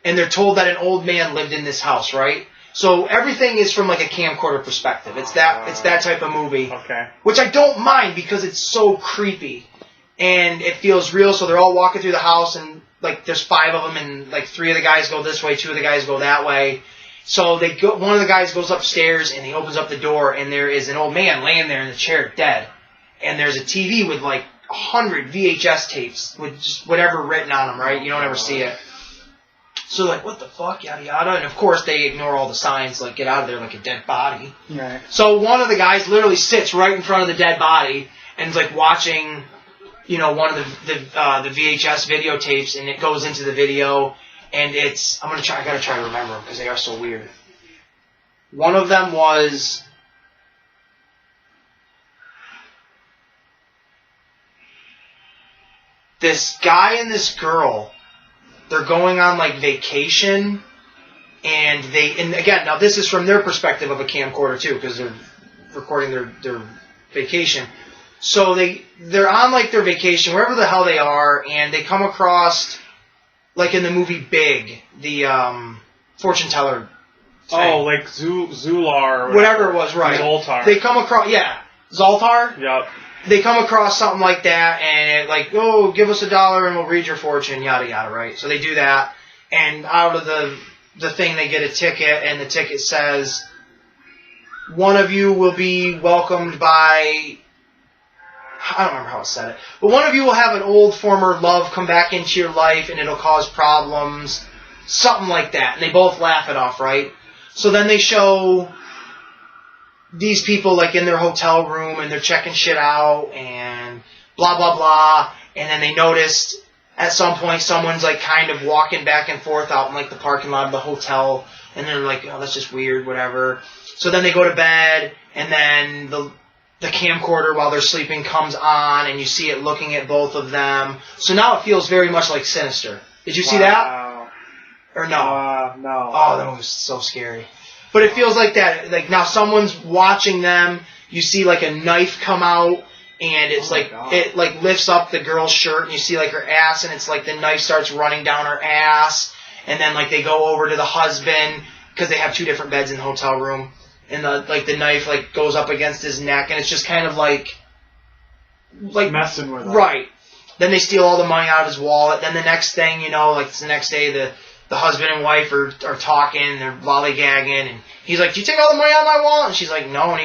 and they're told that an old man lived in this house, right? So everything is from like a camcorder perspective. It's that type of movie. Okay. Which I don't mind because it's so creepy, and it feels real. So they're all walking through the house, and like there's 5 of them, and like 3 of the guys go this way, 2 of the guys go that way. So they go. One of the guys goes upstairs, and he opens up the door, and there is an old man laying there in the chair, dead, and there's a TV with like 100 VHS tapes with just whatever written on them, right? You don't ever see it. So like, what the fuck, yada yada, and of course they ignore all the signs, like get out of there like a dead body. Right. So one of the guys literally sits right in front of the dead body and is like watching one of the VHS videotapes, and it goes into the video, and I gotta try to remember them because they are so weird. One of them was this guy and this girl. They're going on like vacation, and again, now this is from their perspective of a camcorder too, because they're recording their vacation. So they're on like their vacation, wherever the hell they are, and they come across, like in the movie Big, the fortune teller thing. Oh, like Zular or whatever it was, right? Zoltar. They come across, Zoltar. Yep. They come across something like that, and like, oh, give us $1 and we'll read your fortune, yada yada, right? So they do that, and out of the thing they get a ticket, and the ticket says, one of you will be welcomed by, I don't remember how it said it, but one of you will have an old former love come back into your life, and it'll cause problems, something like that, and they both laugh it off, right? So then they show these people like in their hotel room, and they're checking shit out, and blah blah blah, and then they noticed at some point someone's like kind of walking back and forth out in like the parking lot of the hotel, and they're like, oh, that's just weird, whatever. So then they go to bed, and then the camcorder while they're sleeping comes on, and you see it looking at both of them. So now it feels very much like Sinister. Did you see that? Or no? No. Oh, that was so scary. But it feels like that. Like now someone's watching them. You see like a knife come out, and it's it like lifts up the girl's shirt, and you see like her ass, and it's like the knife starts running down her ass, and then like they go over to the husband because they have two different beds in the hotel room, and the knife like goes up against his neck, and it's just kind of like messing with him. Right. Then they steal all the money out of his wallet. Then the next thing, like it's the next day, the husband and wife are talking, they're lollygagging, and he's like, "Do you take all the money out of my wallet?" And she's like, "No," and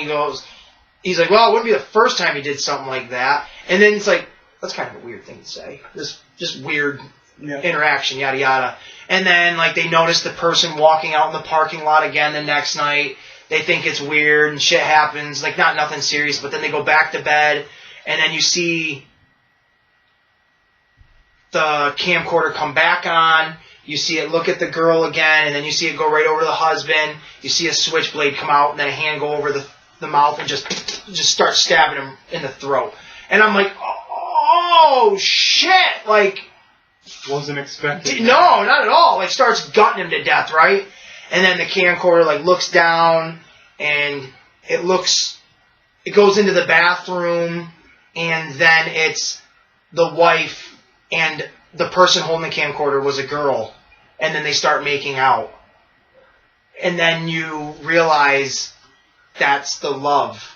he's like, "Well, it wouldn't be the first time he did something like that." And then it's like, that's kind of a weird thing to say. Just weird interaction, yada yada. And then like they notice the person walking out in the parking lot again the next night. They think it's weird and shit happens, like nothing serious, but then they go back to bed, and then you see the camcorder come back on. You see it look at the girl again, and then you see it go right over to the husband. You see a switchblade come out, and then a hand go over the mouth and just start stabbing him in the throat. And I'm like, oh shit! Like, wasn't expecting. No, not at all. Like, starts gutting him to death, right? And then the camcorder like looks down, and it goes into the bathroom, and then it's the wife and the person holding the camcorder was a girl, and then they start making out. And then you realize that's the love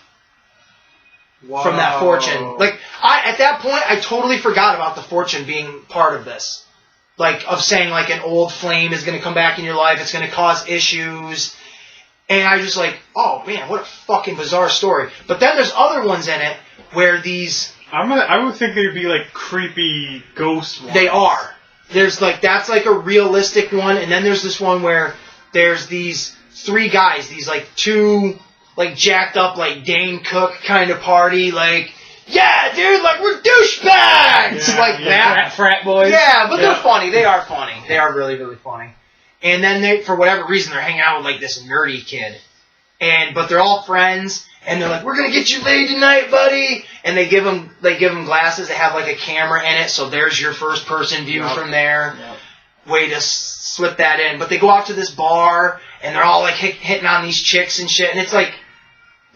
from that fortune. Like, at that point, I totally forgot about the fortune being part of this. Like, of saying, like, an old flame is going to come back in your life, it's going to cause issues. And I just like, oh, man, what a fucking bizarre story. But then there's other ones in it where these... I would think they'd be like creepy ghost ones. They are. There's like, that's like a realistic one, and then there's this one where there's these three guys, these like two like jacked up like Dane Cook kind of party, like, yeah, dude, like we're douchebags, that. Frat boys. Yeah, but they're funny. They are funny. They are really, really funny. And then they, for whatever reason, they're hanging out with like this nerdy kid, but they're all friends. And they're like, we're going to get you laid tonight, buddy. And they give him glasses that have like a camera in it. So there's your first person view from there. Yep. Way to slip that in. But they go out to this bar, and they're all like hitting on these chicks and shit. And it's like,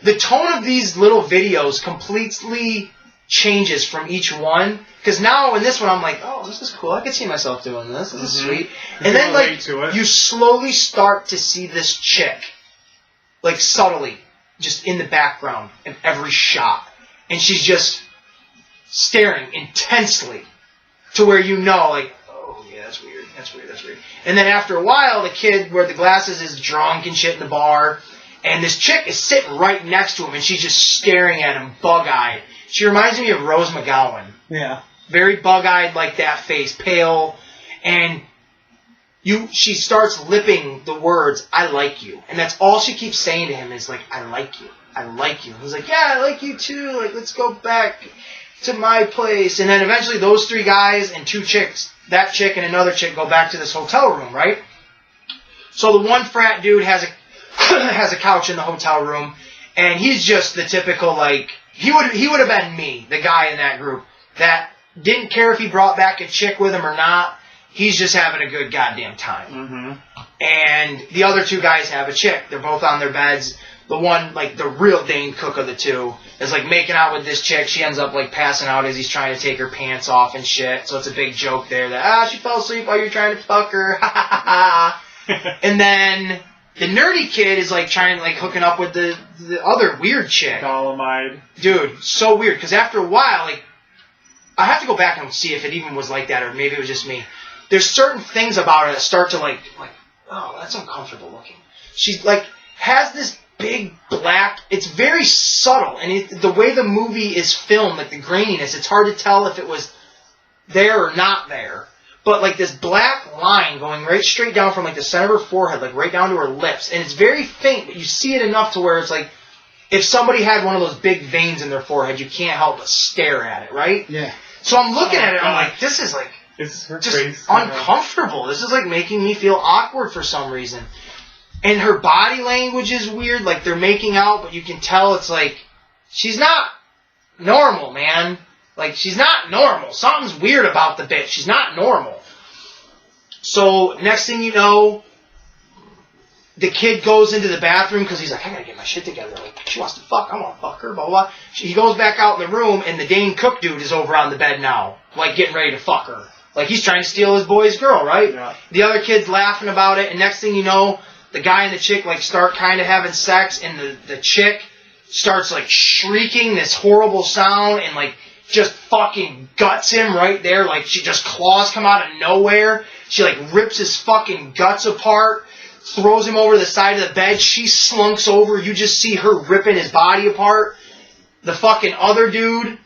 the tone of these little videos completely changes from each one. Because now in this one, I'm like, oh, this is cool. I could see myself doing this. This is sweet. And then like, you slowly start to see this chick, like subtly, just in the background of every shot. And she's just staring intensely to where you know, like, oh, yeah, that's weird. And then after a while, the kid where the glasses is drunk and shit in the bar, and this chick is sitting right next to him, and she's just staring at him bug-eyed. She reminds me of Rose McGowan. Yeah. Very bug-eyed like that face, pale, and she starts lipping the words, I like you. And that's all she keeps saying to him is like, I like you. I like you. And he's like, yeah, I like you too. Like, let's go back. to my place. And then eventually those 3 guys and 2 chicks, that chick and another chick, go back to this hotel room, right? So the one frat dude has a couch in the hotel room, and he's just the typical, like, he would have been me, the guy in that group, that didn't care if he brought back a chick with him or not. He's just having a good goddamn time. Mm-hmm. And the other 2 guys have a chick. They're both on their beds. The one, like, the real Dane Cook of the 2 is, like, making out with this chick. She ends up, like, passing out as he's trying to take her pants off and shit. So it's a big joke there that, she fell asleep while you're trying to fuck her. Ha ha ha ha. And then the nerdy kid is, like, trying, like, hooking up with the other weird chick. Dolomite. Dude, so weird. Because after a while, like, I have to go back and see if it even was like that or maybe it was just me. There's certain things about her that start to, like, oh, that's uncomfortable looking. She's, like, has this big black, it's very subtle, and the way the movie is filmed, like the graininess, it's hard to tell if it was there or not there. But, like, this black line going right straight down from, like, the center of her forehead, like, right down to her lips. And it's very faint, but you see it enough to where it's like, if somebody had one of those big veins in their forehead, you can't help but stare at it, right? Yeah. So I'm looking at it, I'm like, this is, like, It's her just face. uncomfortable. This is, like, making me feel awkward for some reason. And her body language is weird. Like, they're making out, but you can tell it's like, she's not normal, man. Like, she's not normal. Something's weird about the bitch. She's not normal. So, next thing you know, the kid goes into the bathroom because he's like, I gotta get my shit together. Like, she wants to fuck. I want to fuck her, blah, blah, blah. He goes back out in the room, and the Dane Cook dude is over on the bed now, like, getting ready to fuck her. Like, he's trying to steal his boy's girl, right? Yeah. The other kid's laughing about it, and next thing you know, the guy and the chick, like, start kind of having sex, and the chick starts, like, shrieking this horrible sound and, like, just fucking guts him right there. Like, she just claws come out of nowhere. She, like, rips his fucking guts apart, throws him over the side of the bed. She slunks over. You just see her ripping his body apart. The fucking other dude...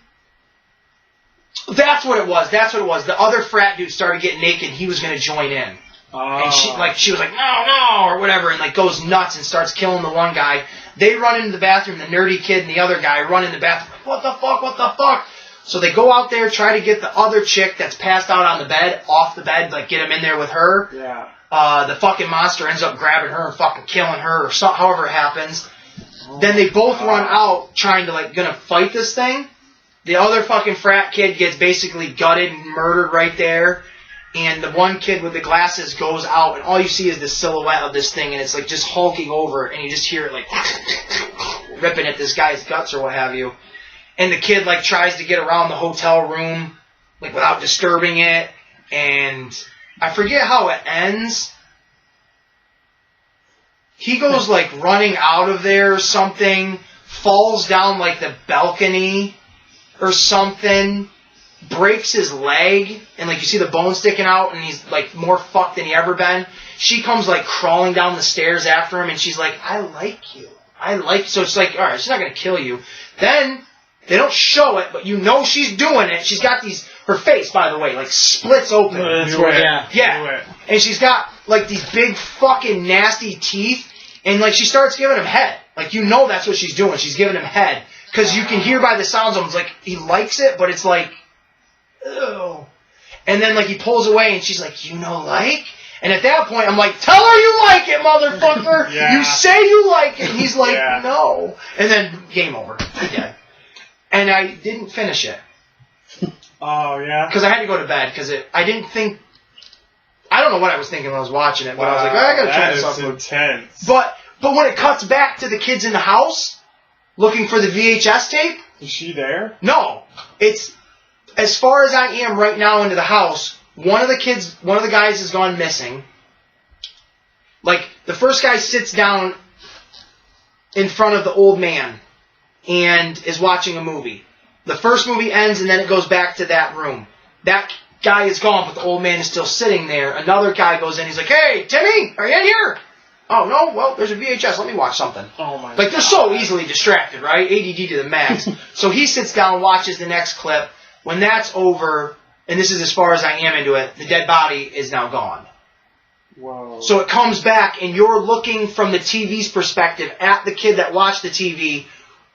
That's what it was. The other frat dude started getting naked. He was going to join in. And she was like, no, or whatever, and, like, goes nuts and starts killing the one guy. They run into the bathroom, the nerdy kid and the other guy run in the bathroom, like, what the fuck? So they go out there, try to get the other chick that's passed out on the bed, off the bed, like, get him in there with her. Yeah. The fucking monster ends up grabbing her and fucking killing her, or however it happens. Then they both run out, trying to, like, gonna fight this thing. The other fucking frat kid gets basically gutted and murdered right there. And the one kid with the glasses goes out, and all you see is the silhouette of this thing, and it's, like, just hulking over, and you just hear it, like, ripping at this guy's guts or what have you. And the kid, like, tries to get around the hotel room, like, without disturbing it, and I forget how it ends. He goes, like, running out of there or something, falls down, like, the balcony or something, breaks his leg, and, like, you see the bone sticking out, and he's, like, more fucked than he ever been. She comes, like, crawling down the stairs after him, and she's like, I like you. So it's like, alright, she's not gonna kill you. Then, they don't show it, but you know she's doing it. She's got her face, by the way, like, splits open. Yeah. And she's got, like, these big fucking nasty teeth, and, like, she starts giving him head. Like, you know that's what she's doing. She's giving him head. Because you can hear by the sounds of him, it's like, he likes it, but it's like, ew. And then, like, he pulls away, and she's like, you know, like? And at that point, I'm like, tell her you like it, motherfucker! Yeah. You say you like it! And he's like, no. And then, game over. Dead. And I didn't finish it. Oh, yeah? Because I had to go to bed, because I didn't think... I don't know what I was thinking when I was watching it, but I was like, I gotta turn this off. That is intense. But when it cuts back to the kids in the house, looking for the VHS tape... Is she there? No. It's... As far as I am right now into the house, one of the guys has gone missing. Like, the first guy sits down in front of the old man and is watching a movie. The first movie ends and then it goes back to that room. That guy is gone, but the old man is still sitting there. Another guy goes in, he's like, hey, Timmy, are you in here? Oh, no? Well, there's a VHS. Let me watch something. Oh, my God. Like, they're so easily distracted, right? ADD to the max. So he sits down, watches the next clip. When that's over, and this is as far as I am into it, the dead body is now gone. Whoa. So it comes back, and you're looking from the TV's perspective at the kid that watched the TV,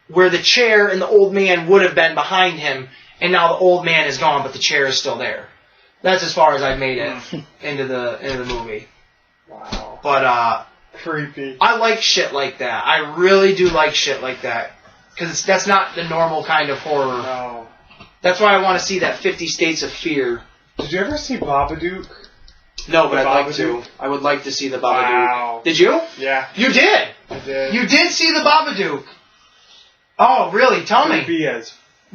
where the chair and the old man would have been behind him, and now the old man is gone, but the chair is still there. That's as far as I've made it into the movie. Wow. But creepy. I like shit like that. I really do like shit like that because that's not the normal kind of horror. No. That's why I want to see that 50 States of Fear. Did you ever see Babadook? No, but The I'd like Babadook? to. I would like to see the Babadook. Wow. Did you? Yeah, You did. I did. You did see the Babadook. Oh, really? Tell me. Creepy as.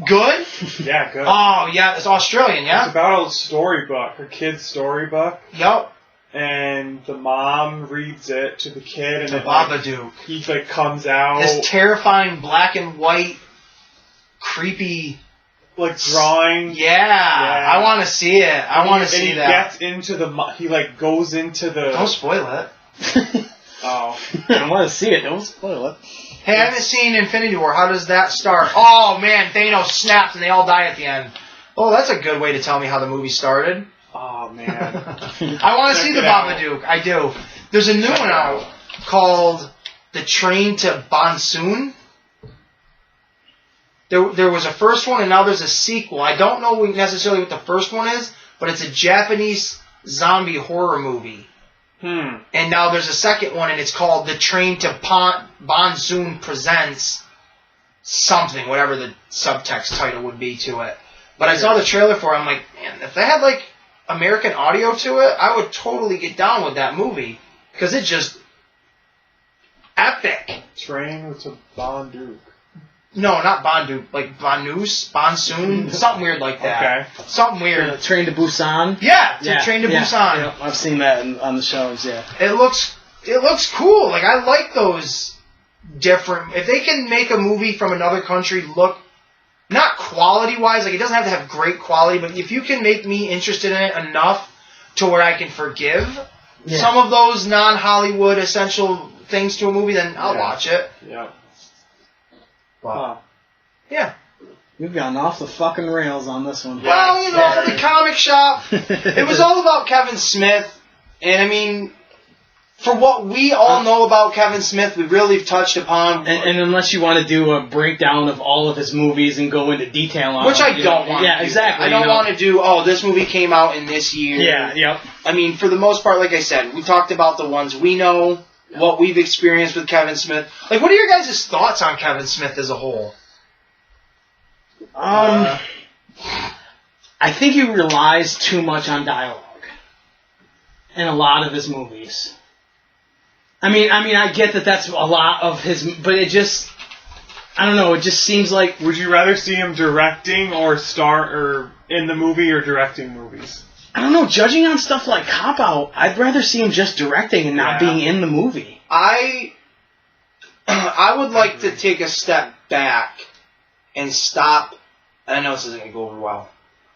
Good? Yeah, good. Oh, yeah. It's Australian, It's yeah? about a storybook, a kid's storybook, Yup. and the mom reads it to the kid, and The it, like, Babadook. he like comes out This terrifying black and white, creepy... like drawing. Yeah. I want to see it. I want to see and that. he gets into the. He like goes into the. Don't spoil it. Oh. I want to see it. Don't spoil it. Hey, I haven't seen Infinity War. How does that start? Oh, man. Thanos snaps and they all die at the end. Oh, that's a good way to tell me how the movie started. Oh man. I want to see the it out. Babadook. I do. There's a new one out called The Train to Bonsoon. There was a first one, and now there's a sequel. I don't know necessarily what the first one is, but it's a Japanese zombie horror movie. And now there's a second one, and it's called The Train to Bonsoon Presents something, whatever the subtext title would be to it. But I saw the trailer for it. I'm like, man, if they had like American audio to it, I would totally get down with that movie because it's just epic. Train to Babadook. No, not Bondu, like Bonsoon, something weird like that. Okay. Something weird. Train to Busan. Yeah, Train to Busan. Yeah, I've seen that on the shows. Yeah. It looks cool. Like I like those different. If they can make a movie from another country look not quality wise, like it doesn't have to have great quality, but if you can make me interested in it enough to where I can forgive some of those non-Hollywood essential things to a movie, then I'll watch it. Yeah. Wow. Yeah. You've gone off the fucking rails on this one. Well, you know, the comic shop. It was all about Kevin Smith, and I mean, for what we all know about Kevin Smith, we really touched upon. And unless you want to do a breakdown of all of his movies and go into detail on which them, I don't want. Yeah, to do. exactly. I don't want to do. Oh, this movie came out in this year. Yeah. Yep. I mean, for the most part, like I said, we talked about the ones we know, what we've experienced with Kevin Smith. Like, what are your guys' thoughts on Kevin Smith as a whole? I think he relies too much on dialogue in a lot of his movies. I mean, I get that that's a lot of his, but it just, I don't know. It just seems like. Would you rather see him directing or in the movie or directing movies? I don't know. Judging on stuff like Cop Out, I'd rather see him just directing and not being in the movie. I would like to take a step back and stop. I know this isn't going to go over well,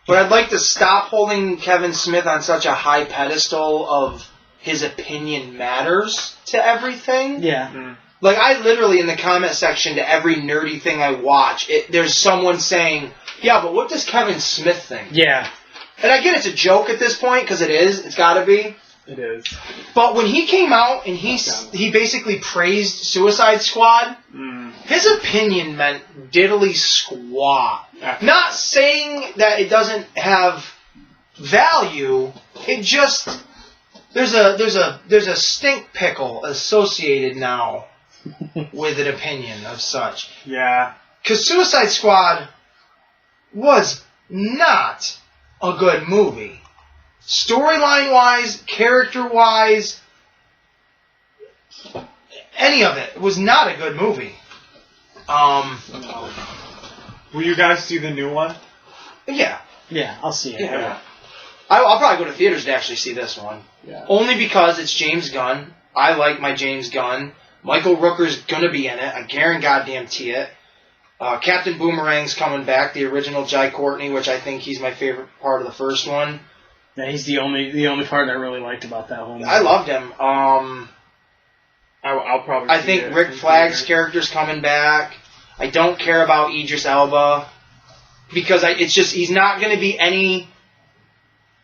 but I'd like to stop holding Kevin Smith on such a high pedestal of his opinion matters to everything. Yeah. Mm. Like, I literally, in the comment section to every nerdy thing I watch, there's someone saying, yeah, but what does Kevin Smith think? Yeah. And I get it's a joke at this point, because it is. It's got to be. It is. But when he came out and he basically praised Suicide Squad, his opinion meant diddly squat. Not saying that it doesn't have value. It just there's a stink pickle associated now with an opinion of such. Yeah. Because Suicide Squad was not a good movie. Storyline-wise, character-wise, any of it was not a good movie. Will you guys see the new one? Yeah. Yeah, I'll see it. Yeah. I'll probably go to theaters to actually see this one. Yeah. Only because it's James Gunn. I like my James Gunn. Michael Rooker's gonna be in it. I guarantee it. Captain Boomerang's coming back, the original Jai Courtney, which I think he's my favorite part of the first one. Yeah, he's the only part I really liked about that whole movie. I loved him. I'll probably. I think Rick Flagg's character's coming back. I don't care about Idris Elba because it's just he's not going to be any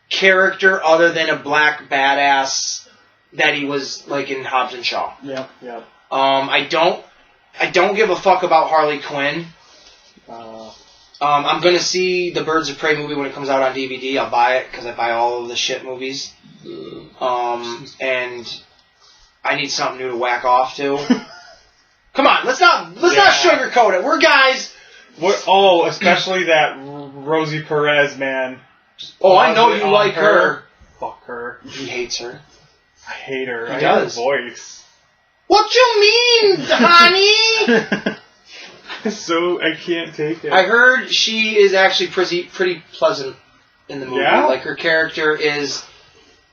character other than a black badass that he was like in Hobbs and Shaw. Yeah. I don't give a fuck about Harley Quinn. I'm gonna see the Birds of Prey movie when it comes out on DVD. I'll buy it because I buy all of the shit movies. And I need something new to whack off to. Come on, let's not sugarcoat it. We're guys. Especially that Rosie Perez, man. I know you like her. Fuck her. He hates her. I hate her. He does. Hate her voice. What you mean, honey? So I can't take it. I heard she is actually pretty pleasant in the movie. Yeah? Like her character is,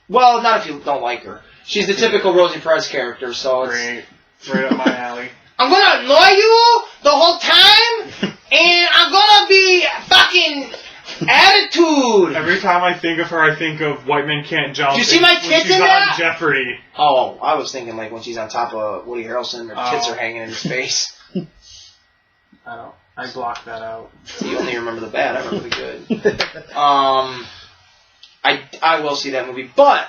well, not if you don't like her. She's the typical Rosie Perez character, so it's right up my alley. I'm gonna annoy you the whole time, and I'm gonna be fucking attitude. Every time I think of her, I think of White Men Can't Jump. Did you see my tits in that? On Jeopardy. Oh, I was thinking like when she's on top of Woody Harrelson, her tits are hanging in his face. I blocked that out. You only remember the bad. I remember the good. I will see that movie, but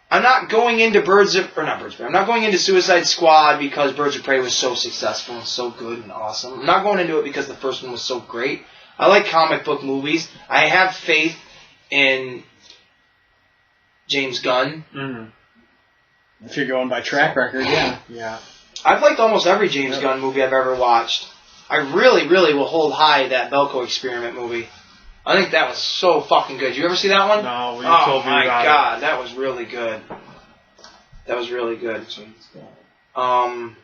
I'm not going into I'm not going into Suicide Squad because Birds of Prey was so successful and so good and awesome. I'm not going into it because the first one was so great. I like comic book movies. I have faith in James Gunn. Mm-hmm. If you're going by track record, yeah. Yeah. I've liked almost every James Gunn movie I've ever watched. I really, really will hold high that Belko Experiment movie. I think that was so fucking good. You ever see that one? No, you told me about it. Oh my god, that was really good. That was really good. What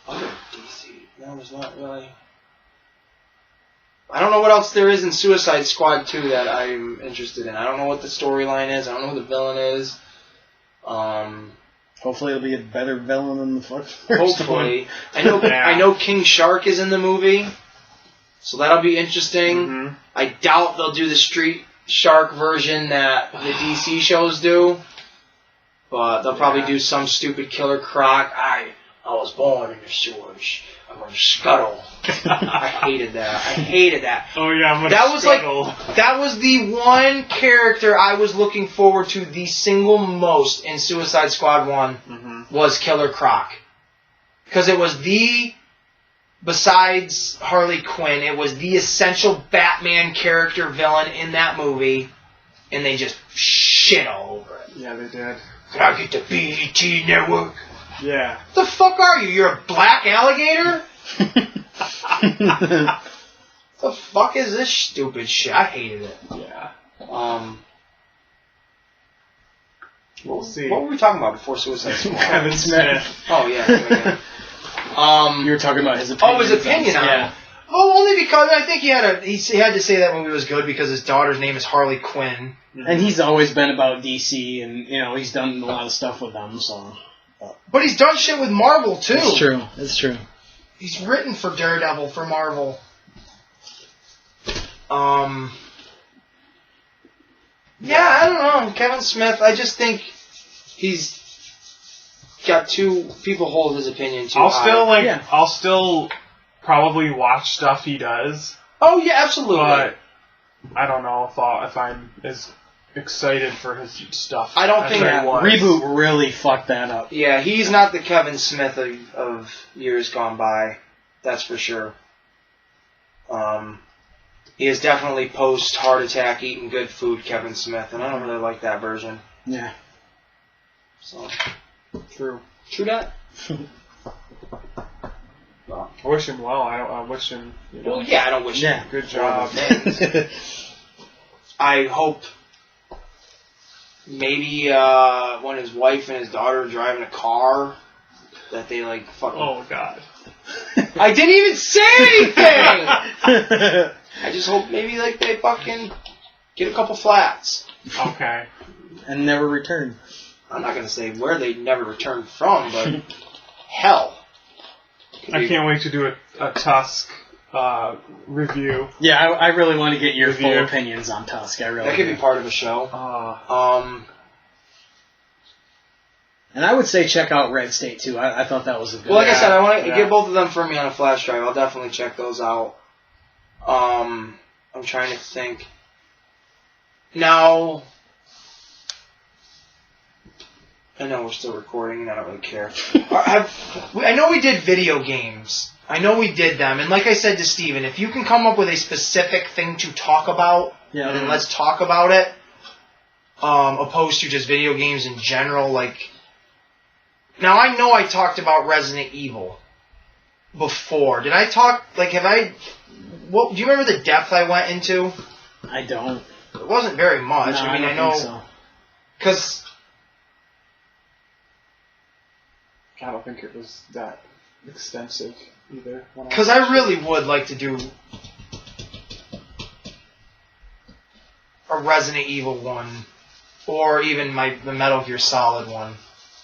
other DC? No, there's not really. I don't know what else there is in Suicide Squad 2 that I'm interested in. I don't know what the storyline is. I don't know who the villain is. Hopefully it'll be a better villain than the first Hopefully. one. I know King Shark is in the movie, so that'll be interesting. Mm-hmm. I doubt they'll do the Street Shark version that the DC shows do, but they'll probably do some stupid Killer Croc. I was born in the sewers. I'm gonna scuttle. I hated that. Oh yeah, I'm gonna scuttle. That was the one character I was looking forward to the single most in Suicide Squad 1 was Killer Croc. Because it was besides Harley Quinn, it was the essential Batman character villain in that movie, and they just shit all over it. Yeah, they did. Can I get the BET network? Yeah. The fuck are you? You're a black alligator? The fuck is this stupid shit? I hated it. Yeah. We'll see. What were we talking about before Suicide Squad? Kevin Smith. Oh yeah. You were talking about his opinion. Oh, his opinion on it. Oh, only because I think he had to say that movie was good because his daughter's name is Harley Quinn. And he's always been about DC, and he's done a lot of stuff with them. So. But he's done shit with Marvel too. It's true. He's written for Daredevil for Marvel. Yeah, I don't know. Kevin Smith, I just think he's got people hold his opinion too high. I'll still probably watch stuff he does. Oh yeah, absolutely. But I don't know if I'm as excited for his stuff. I don't think that Reboot really fucked that up. Yeah, he's not the Kevin Smith of years gone by. That's for sure. He is definitely post heart attack eating good food Kevin Smith, and I don't really like that version. Yeah. So true that. I wish him well. I wish him. Well, yeah, I don't wish him. Good job. I hope maybe when his wife and his daughter are driving a car, that they like fucking. Oh God. I didn't even say anything. I just hope maybe like they fucking get a couple flats. Okay. And never return. I'm not gonna say where they never returned from, but hell. I can't wait to do a Tusk review. Yeah, I really want to get your full opinions on Tusk. That could be part of a show. And I would say check out Red State too. I thought that was a good. Well, like I said, I want to get both of them for me on a flash drive. I'll definitely check those out. I'm trying to think. Now, I know we're still recording, and I don't really care. I know we did video games. I know we did them, and like I said to Steven, if you can come up with a specific thing to talk about, then let's talk about it. Opposed to just video games in general. Like, now I know I talked about Resident Evil before. Did I talk? Like, have I? What do you remember the depth I went into? I don't. It wasn't very much. No, I mean, I know because I don't think it was that extensive either. Because I really would like to do a Resident Evil one, or even the Metal Gear Solid one.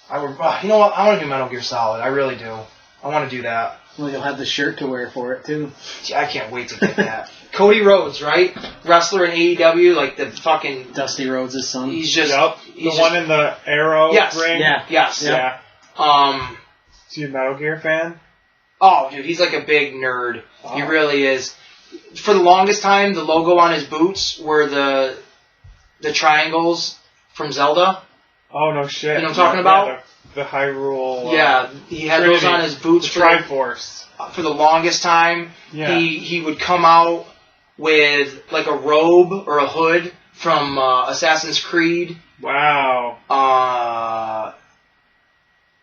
I would. You know what? I want to do Metal Gear Solid. I really do. I want to do that. Well, you'll have the shirt to wear for it too. I can't wait to get that. Cody Rhodes, right? Wrestler in AEW, like the fucking Dusty Rhodes' son. He's just one in the Arrow ring. Yeah. Yes. Yeah. Is he a Metal Gear fan? Oh, dude, he's like a big nerd. Oh. He really is. For the longest time, the logo on his boots were the triangles from Zelda. Oh, no shit. You know what I'm talking about? Yeah, the Hyrule... yeah, he had Trinity. those on his boots The Triforce. For the longest time. Yeah. He would come out with like a robe or a hood from Assassin's Creed. Wow.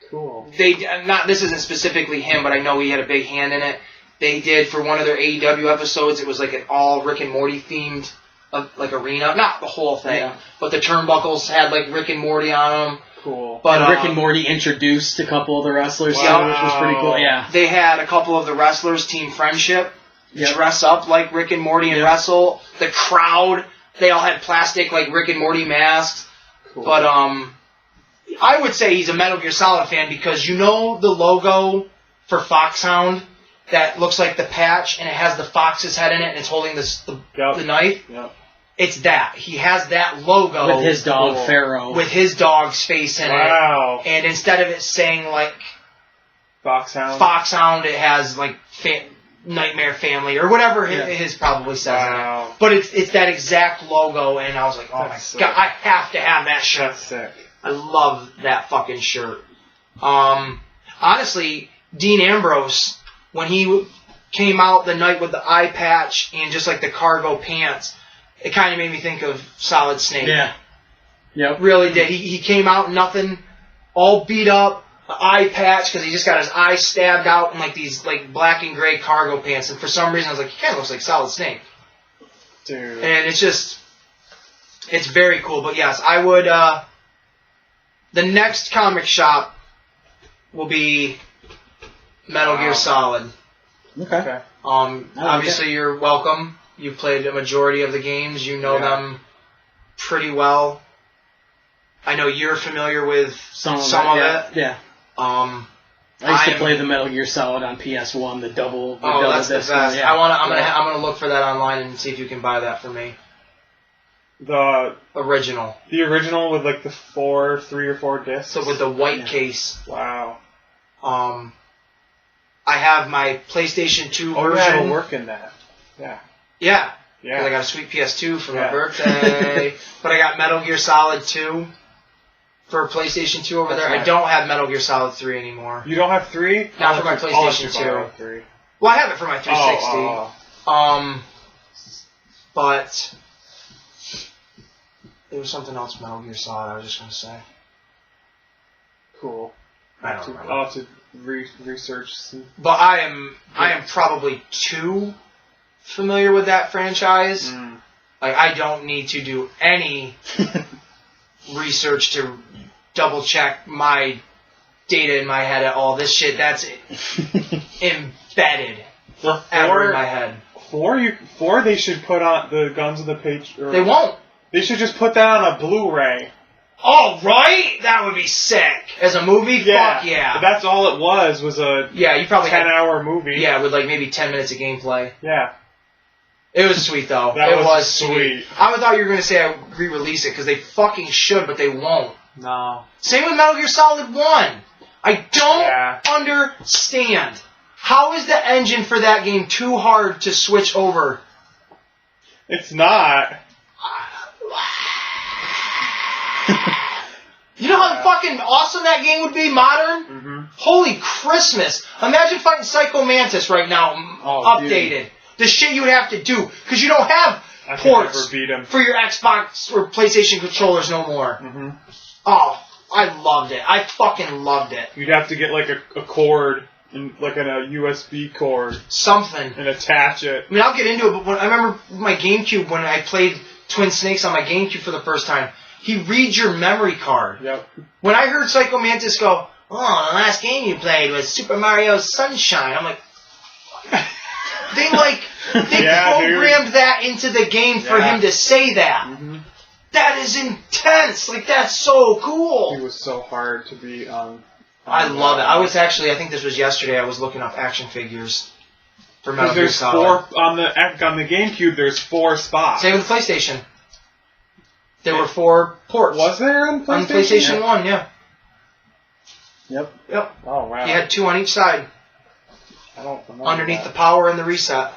Cool. This isn't specifically him, but I know he had a big hand in it. They did, for one of their AEW episodes, it was like an all Rick and Morty themed like arena. Not the whole thing, but the turnbuckles had like Rick and Morty on them. Cool. But and Rick and Morty introduced a couple of the wrestlers, too, which was pretty cool. Yeah. They had a couple of the wrestlers, Team Friendship, dress up like Rick and Morty and wrestle. The crowd, they all had plastic like Rick and Morty masks. Cool. But I would say he's a Metal Gear Solid fan because you know the logo for Foxhound that looks like the patch and it has the fox's head in it and it's holding the knife? Yep. It's that. He has that logo. With his dog, Pharaoh. With his dog's face in it. Wow. And instead of it saying, like, Foxhound, it has, like, Nightmare Family or whatever his probably says in it. But it's that exact logo, and I was like, oh, my God, I have to have that shirt. That's sick. I love that fucking shirt. Honestly, Dean Ambrose, when he came out the night with the eye patch and just, like, the cargo pants, it kind of made me think of Solid Snake. Yeah. Yep. Really did. He came out nothing, all beat up, eye patch, because he just got his eye stabbed out in like these like black and gray cargo pants. And for some reason I was like, he kind of looks like Solid Snake. Dude. And it's very cool. But yes, I would, the next comic shop will be Metal Gear Solid. Okay. Obviously you're welcome. You've played a majority of the games. You know them pretty well. I know you're familiar with some of it. Yeah. I used to play the Metal Gear Solid on PS1, the double. That's the disc best. Yeah. I'm gonna look for that online and see if you can buy that for me. The original. The original with like the 3 or 4 discs. So with the white case. Wow. I have my PlayStation 2 version. Original work in that. Yeah. Yeah. Yeah. Because I got a sweet PS2 for my birthday. But I got Metal Gear Solid 2 for PlayStation 2 over there. Right. I don't have Metal Gear Solid 3 anymore. You don't have 3? Not for my PlayStation 2. 3. Well, I have it for my 360. But there was something else Metal Gear Solid I was just going to say. Cool. I don't remember. I'll have to research. But I am probably too familiar with that franchise. Like, I don't need to do any research to double check my data in my head at all. This shit, that's embedded ever in my head. 4, they should put on the Guns of the Patriot. They won't. They should just put that on a Blu-ray. Oh, right? That would be sick. As a movie? Yeah. Fuck yeah. But that's all it was a you probably 10-hour movie. Yeah, with like maybe 10 minutes of gameplay. Yeah. It was sweet, though. It was sweet. I thought you were going to say I would re-release it, because they fucking should, but they won't. No. Same with Metal Gear Solid 1. I don't understand. How is the engine for that game too hard to switch over? It's not. You know how fucking awesome that game would be, modern? Mm-hmm. Holy Christmas. Imagine fighting Psycho Mantis right now, updated. Dude. The shit you would have to do. Because you don't have ports for your Xbox or PlayStation controllers no more. Mm-hmm. Oh, I loved it. I fucking loved it. You'd have to get like a cord, like a USB cord. Something. And attach it. I mean, I'll get into it, but I remember my GameCube, when I played Twin Snakes on my GameCube for the first time, he reads your memory card. Yep. When I heard Psycho Mantis go, "Oh, the last game you played was Super Mario Sunshine," I'm like, they programmed that into the game for him to say that. Mm-hmm. That is intense. Like, that's so cool. He was so hard to be on. I love it. I think this was yesterday. I was looking up action figures for Metal Gear Solid. There's 4 on the GameCube. There's 4 spots. Same with the PlayStation. There were 4 ports. Was there on PlayStation? On PlayStation 1, yeah. Yep. Oh, wow. You had 2 on each side. I don't remember underneath the power and the reset.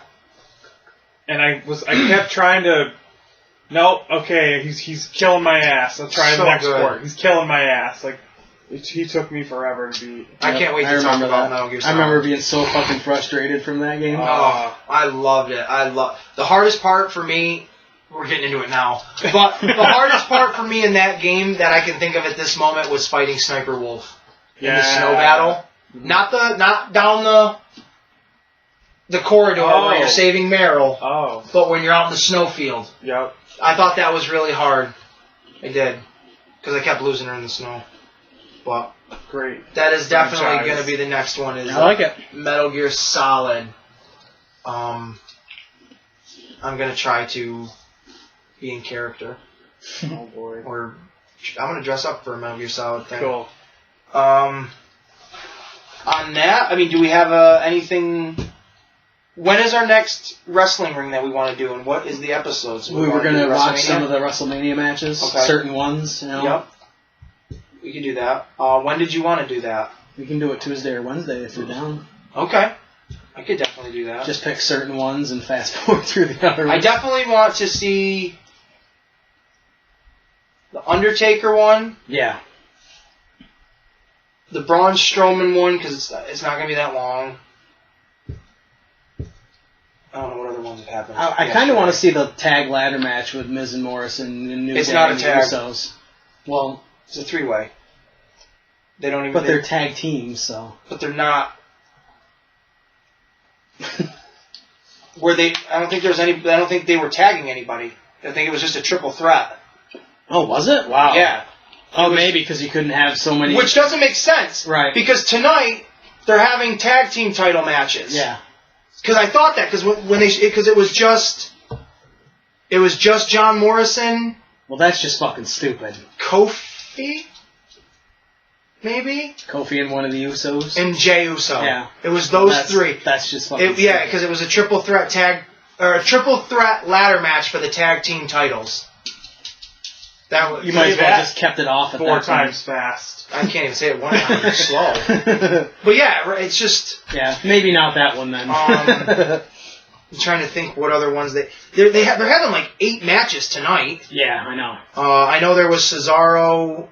And I kept trying to... Nope, okay, he's killing my ass. I'll try the next port. He's killing my ass. Like, he took me forever to beat. I can't wait to talk about Metal Gear Solid. I remember being so fucking frustrated from that game. I loved it. The hardest part for me... We're getting into it now. But the hardest part for me in that game that I can think of at this moment was fighting Sniper Wolf in the snow battle. Mm-hmm. Not down the corridor where you're saving Meryl, but when you're out in the snowfield. Yep. I thought that was really hard. I did. Because I kept losing her in the snow. But great. That is definitely going to be the next one. Is I like it. Metal Gear Solid. I'm going to try to be in character. Oh boy. Or I'm going to dress up for a Metal Gear Solid thing. Cool. On that, I mean, do we have anything... When is our next wrestling ring that we want to do, and what is the episodes? We were going to watch some of the WrestleMania matches, certain ones, you know. Yep. We can do that. When did you want to do that? We can do it Tuesday or Wednesday if you're down. Okay. I could definitely do that. Just pick certain ones and fast forward through the other ones. I definitely want to see the Undertaker one. Yeah. The Braun Strowman one, because it's not going to be that long. I don't know what other ones have happened. I kind of want to see the tag ladder match with Miz and Morrison and New Day. It's not a tag. Usos. Well, it's a 3-way. They don't even. But they're tag teams, so. But they're not. Were they? I don't think they were tagging anybody. I think it was just a triple threat. Oh, was it? Wow. Yeah. Maybe because you couldn't have so many. Which doesn't make sense, right? Because tonight they're having tag team title matches. Yeah. Because I thought that because it was just John Morrison. Well, that's just fucking stupid. Kofi, maybe. Kofi and one of the Usos. And Jey Uso. Yeah. It was those 3. That's just fucking. Stupid. Yeah, because it was a triple threat ladder match for the tag team titles. You might as well just kept it off at 4 times fast. I can't even say it one time. It's slow. But yeah, it's just... Yeah, maybe not that one then. I'm trying to think what other ones they're having like 8 matches tonight. Yeah, I know. I know there was Cesaro.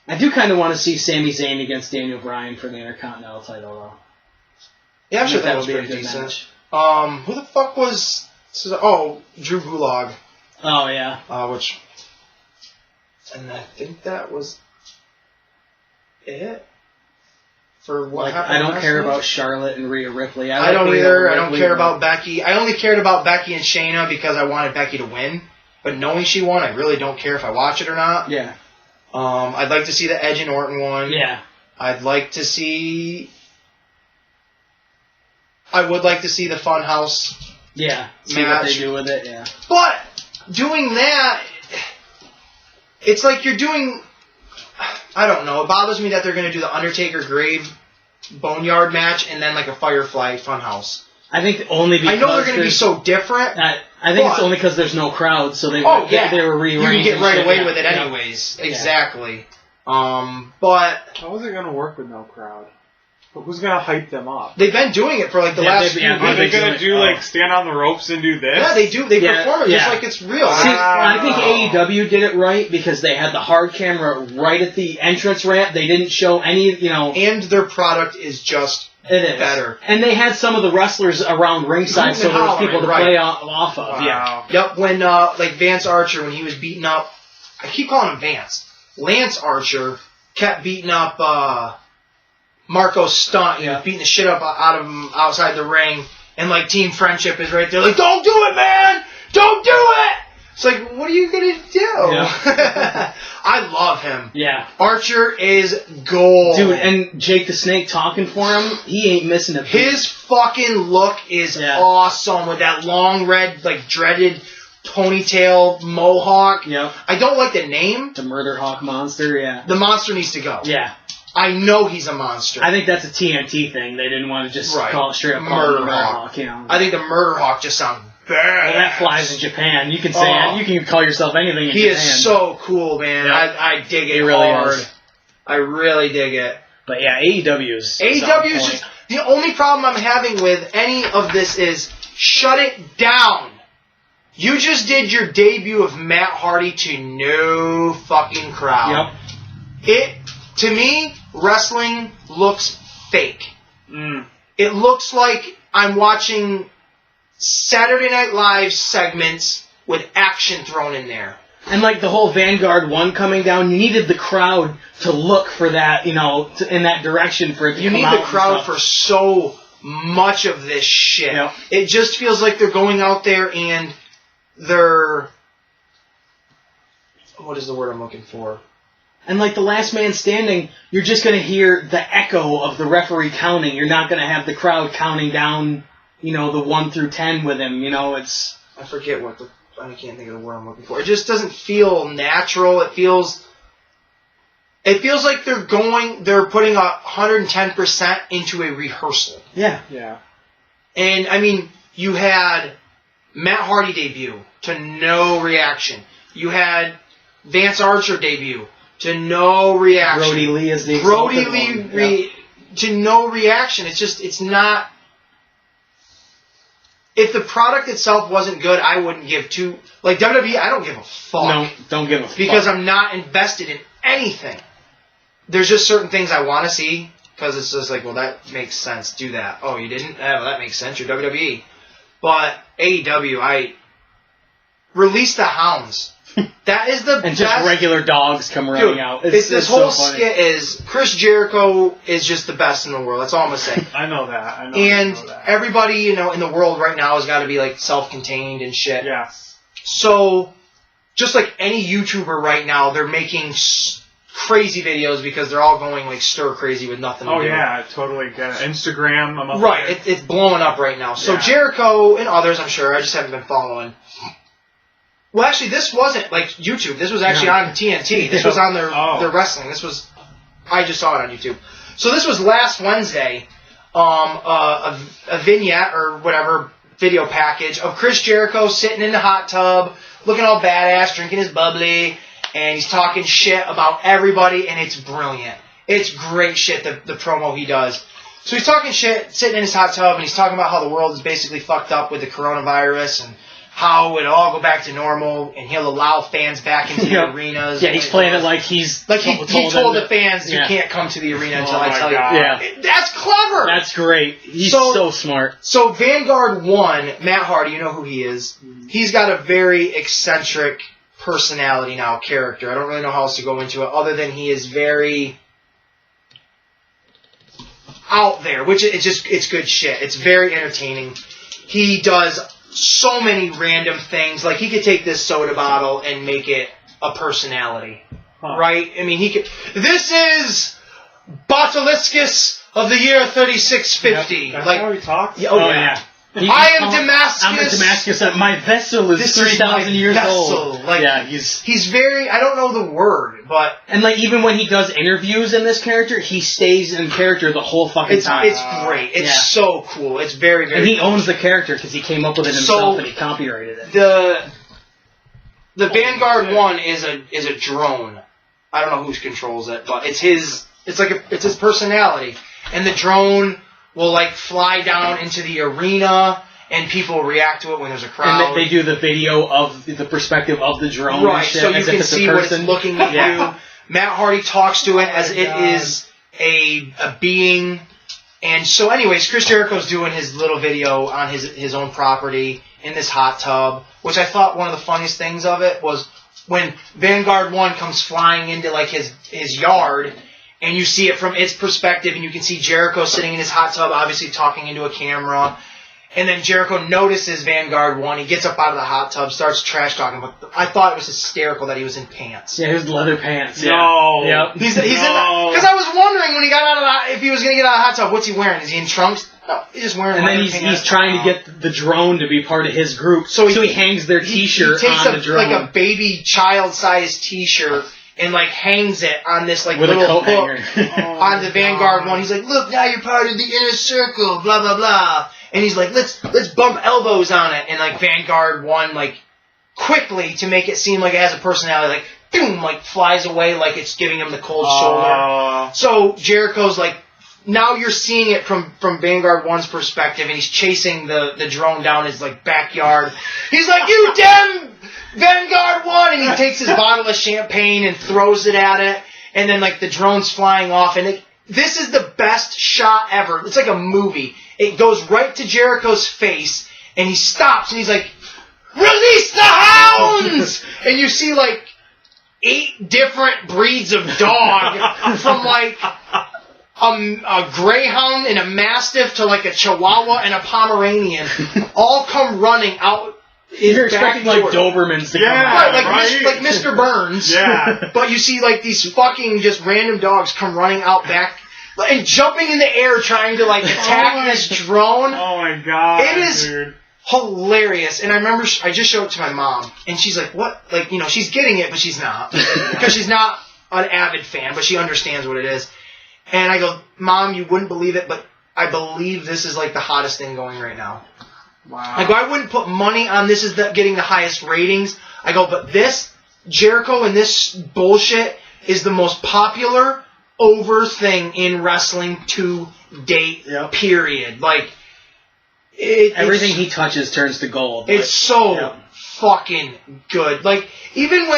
I do kind of want to see Sami Zayn against Daniel Bryan for the Intercontinental title, though. Yeah, I'm sure that was pretty decent. Who the fuck was Cesaro? Oh, Drew Gulak. Oh, yeah. And I think that was it for what happened. I don't care about Charlotte and Rhea Ripley. I don't either. I don't care about Becky. I only cared about Becky and Shayna because I wanted Becky to win. But knowing she won, I really don't care if I watch it or not. Yeah. I'd like to see the Edge and Orton one. Yeah. I would like to see the Funhouse. Yeah. See match. what they do with it. Yeah. But doing that, it's like you're doing. I don't know. It bothers me that they're going to do the Undertaker Grave Boneyard match and then like a Firefly Funhouse. I think only because I know they're going to be so different. I think it's only because there's no crowd, so they were rearranging. You can get right away with it anyways. Yeah. Exactly. But how is it going to work with no crowd? But who's gonna hype them up? They've been doing it for like the last few Are they weeks. gonna do like stand on the ropes and do this? Yeah, they do. They perform it just like it's real. See, I think AEW did it right because they had the hard camera right at the entrance ramp. They didn't show any, And their product is just better. And they had some of the wrestlers around ringside, so there was people to play off of. Wow. Yeah. Yep. When like Vance Archer, when he was beating up, I keep calling him Vance. Lance Archer kept beating up Marco Stunt. He was beating the shit up out of him outside the ring, and like Team Friendship is right there, like, don't do it, man, don't do it. It's like, what are you gonna do? Yeah. I love him. Yeah. Archer is gold. Dude, and Jake the Snake talking for him, he ain't missing a beat. His fucking look is awesome with that long red, like dreaded ponytail mohawk. Yep. I don't like the name. The Murder Hawk monster, yeah. The monster needs to go. Yeah. I know he's a monster. I think that's a TNT thing. They didn't want to just call it straight up Murder Hawk. I think the Murder Hawk just sounds bad. Well, that flies in Japan. You can say it. You can call yourself anything in Japan. He is so cool, man. Yep. I dig it really hard. is. I really dig it. But yeah, AEW is just the only problem I'm having with any of this is shut it down. You just did your debut of Matt Hardy to no fucking crowd. Yep. To me, wrestling looks fake. Mm. It looks like I'm watching Saturday Night Live segments with action thrown in there. And like the whole Vanguard 1 coming down, you needed the crowd to look for that, in that direction for it to You come need out the crowd for so much of this shit. Yep. It just feels like they're going out there and they're... What is the word I'm looking for? And like the last man standing, you're just going to hear the echo of the referee counting. You're not going to have the crowd counting down, the 1 through 10 with him. It's... I forget I can't think of the word I'm looking for. It just doesn't feel natural. It feels like they're putting 110% into a rehearsal. Yeah. Yeah. And, I mean, you had Matt Hardy debut to no reaction. You had Vance Archer debut to no reaction. Brody Lee is the Brody exalted Lee to no reaction. It's not... If the product itself wasn't good, I wouldn't give two... Like, WWE, I don't give a fuck. No, don't give a fuck. Because I'm not invested in anything. There's just certain things I want to see, because it's just like, well, that makes sense. Do that. Oh, you didn't? Well, that makes sense. You're WWE. But AEW, release the hounds. That is the and best. just regular dogs come running out. This whole skit is Chris Jericho is just the best in the world. That's all I'm gonna say. I know that. I know that. Everybody in the world right now has got to be like self-contained and shit. Yes. So, just like any YouTuber right now, they're making crazy videos because they're all going like stir crazy with nothing to do. Oh yeah, I totally get it. Instagram, I'm up right. It's blowing up right now. So Jericho and others, I'm sure, I just haven't been following. Well, actually, this wasn't like YouTube. This was actually on TNT. This was on their wrestling. I just saw it on YouTube. So this was last Wednesday, a vignette or whatever video package of Chris Jericho sitting in the hot tub, looking all badass, drinking his bubbly, and he's talking shit about everybody, and it's brilliant. It's great shit, the promo he does. So he's talking shit, sitting in his hot tub, and he's talking about how the world is basically fucked up with the coronavirus, and how it'll all go back to normal, and he'll allow fans back into the arenas. Yeah, he's playing it like he's... Like he told the fans, you can't come to the arena until I tell you. Yeah. That's clever! That's great. He's so smart. So Vanguard 1, Matt Hardy, you know who he is. He's got a very eccentric personality now, character. I don't really know how else to go into it, other than he is very out there, which it's good shit. It's very entertaining. He does so many random things. Like, he could take this soda bottle and make it a personality. Huh. Right? I mean, he could... This is Basiliscus of the year 3650. Yep. That's how he talks? Yeah. I am Damascus. I'm a Damascus. My vessel is 3,000 years old. Like, he's very... I don't know the word, but... And, like, even when he does interviews in this character, he stays in character the whole fucking time. It's great. It's so cool. It's very, very And he cool. owns the character because he came up with it himself and he copyrighted it. The Vanguard 1 is a drone. I don't know who controls it, but it's his personality. and the drone will like fly down into the arena, and people react to it when there's a crowd. And they do the video of the perspective of the drone, right? and shit, So you as can if it's see a what it's person. looking at you. Matt Hardy talks to it as it is a being. And so, anyways, Chris Jericho's doing his little video on his own property in this hot tub, which I thought one of the funniest things of it was when Vanguard 1 comes flying into like his yard, and you see it from its perspective, and you can see Jericho sitting in his hot tub, obviously talking into a camera. And then Jericho notices Vanguard 1. He gets up out of the hot tub, starts trash talking. But I thought it was hysterical that he was in pants. Yeah, his leather pants. No. Yep. He's in because I was wondering when he got out of if he was going to get out of the hot tub, what's he wearing? Is he in trunks? No, he's just wearing. And then he's trying to get the drone to be part of his group. So he hangs their T-shirt he takes on the drone. Like a baby child-sized T-shirt and like hangs it on this like with little a coat hook hanger. on the Vanguard 1. He's like, look, now you're part of the inner circle. Blah blah blah. And he's like, let's bump elbows on it. And like Vanguard 1, like quickly to make it seem like it has a personality, like boom, like flies away like it's giving him the cold shoulder. So Jericho's like, now you're seeing it from Vanguard 1's perspective, and he's chasing the drone down his like backyard. He's like, you damn Vanguard 1, and he takes his bottle of champagne and throws it at it, and then like the drone's flying off, and this is the best shot ever. It's like a movie. It goes right to Jericho's face, and he stops, and he's like, release the hounds! And you see, like, 8 different breeds of dog, from, like, a greyhound and a mastiff to, like, a chihuahua and a Pomeranian, all come running out. You're expecting, like, Dobermans to come out. Right, like Mr. Burns. Yeah. But you see, like, these fucking just random dogs come running out back and jumping in the air trying to, like, attack this drone. Oh, my God, it is dude. Hilarious. And I remember I just showed it to my mom, and she's like, what? Like, you know, she's getting it, but she's not. Because she's not an avid fan, but she understands what it is. And I go, Mom, you wouldn't believe it, but I believe this is, like, the hottest thing going right now. Wow. I go, I wouldn't put money on this is getting the highest ratings. I go, but this, Jericho and this bullshit is the most popular over thing in wrestling to date, period. Like, everything he touches turns to gold. It's so fucking good. Like, even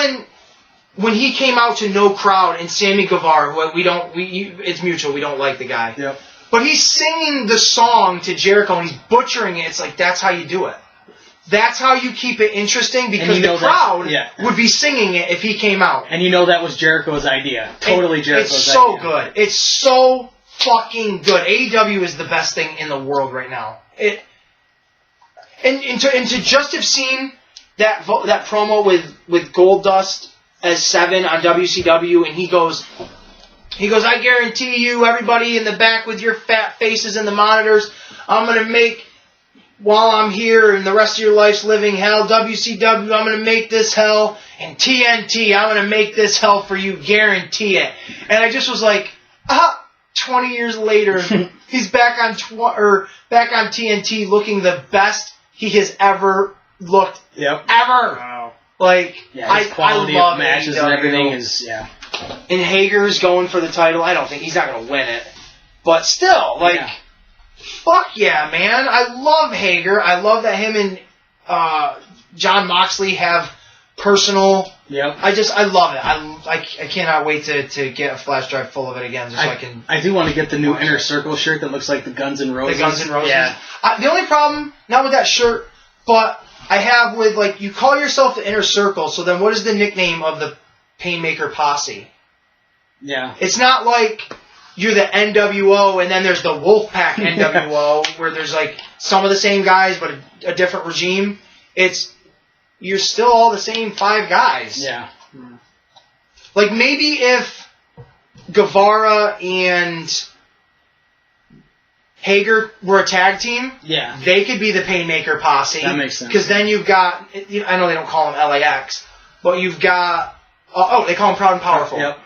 when he came out to no crowd and Sammy Guevara, who it's mutual, we don't like the guy. Yep. But he's singing the song to Jericho and he's butchering it. It's like, that's how you do it. That's how you keep it interesting, because the crowd would be singing it if he came out. And you know that was Jericho's idea. Totally Jericho's idea. It's so good. It's so fucking good. AEW is the best thing in the world right now. And to just have seen that promo with Goldust as 7 on WCW, and he goes, I guarantee you, everybody in the back with your fat faces in the monitors, I'm going to make, while I'm here and the rest of your life's living hell, WCW, I'm going to make this hell, and TNT, I'm going to make this hell for you, guarantee it. And I just was like, 20 years later, he's back on TNT looking the best he has ever looked, ever. Wow. Like, his quality I love of matches AEW. and everything is, And Hager's going for the title. I don't think he's not going to win it. But still, like, fuck yeah, man. I love Hager. I love that him and John Moxley have personal... Yep. I love it. I cannot wait to get a flash drive full of it again, just so I can... I do want to get the new Inner Circle shirt that looks like the Guns N' Roses. The Guns N' Roses. Yeah. The only problem, not with that shirt, but I have with, like, you call yourself the Inner Circle, so then what is the nickname of the Painmaker Posse? Yeah. It's not like you're the NWO and then there's the Wolfpack NWO where there's, like, some of the same guys but a different regime. You're still all the same 5 guys. Yeah. Like, maybe if Guevara and Hager were a tag team, they could be the Painmaker Posse. That makes sense. Because then you've got, I know they don't call them LAX, but you've got, they call them Proud and Powerful. Yep.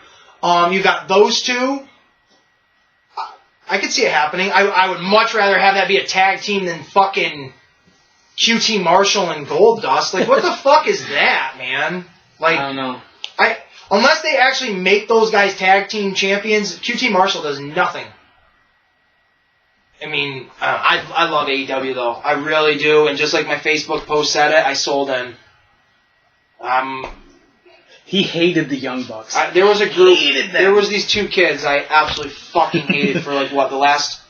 You've got those two. I could see it happening. I would much rather have that be a tag team than fucking QT Marshall and Goldust. Like, what the fuck is that, man? Like, I don't know. Unless they actually make those guys tag team champions, QT Marshall does nothing. I mean, I love AEW though. I really do. And just like my Facebook post said it, I sold in. He hated the Young Bucks. There was a group. Hated them. There was these two kids I absolutely fucking hated for like what, the last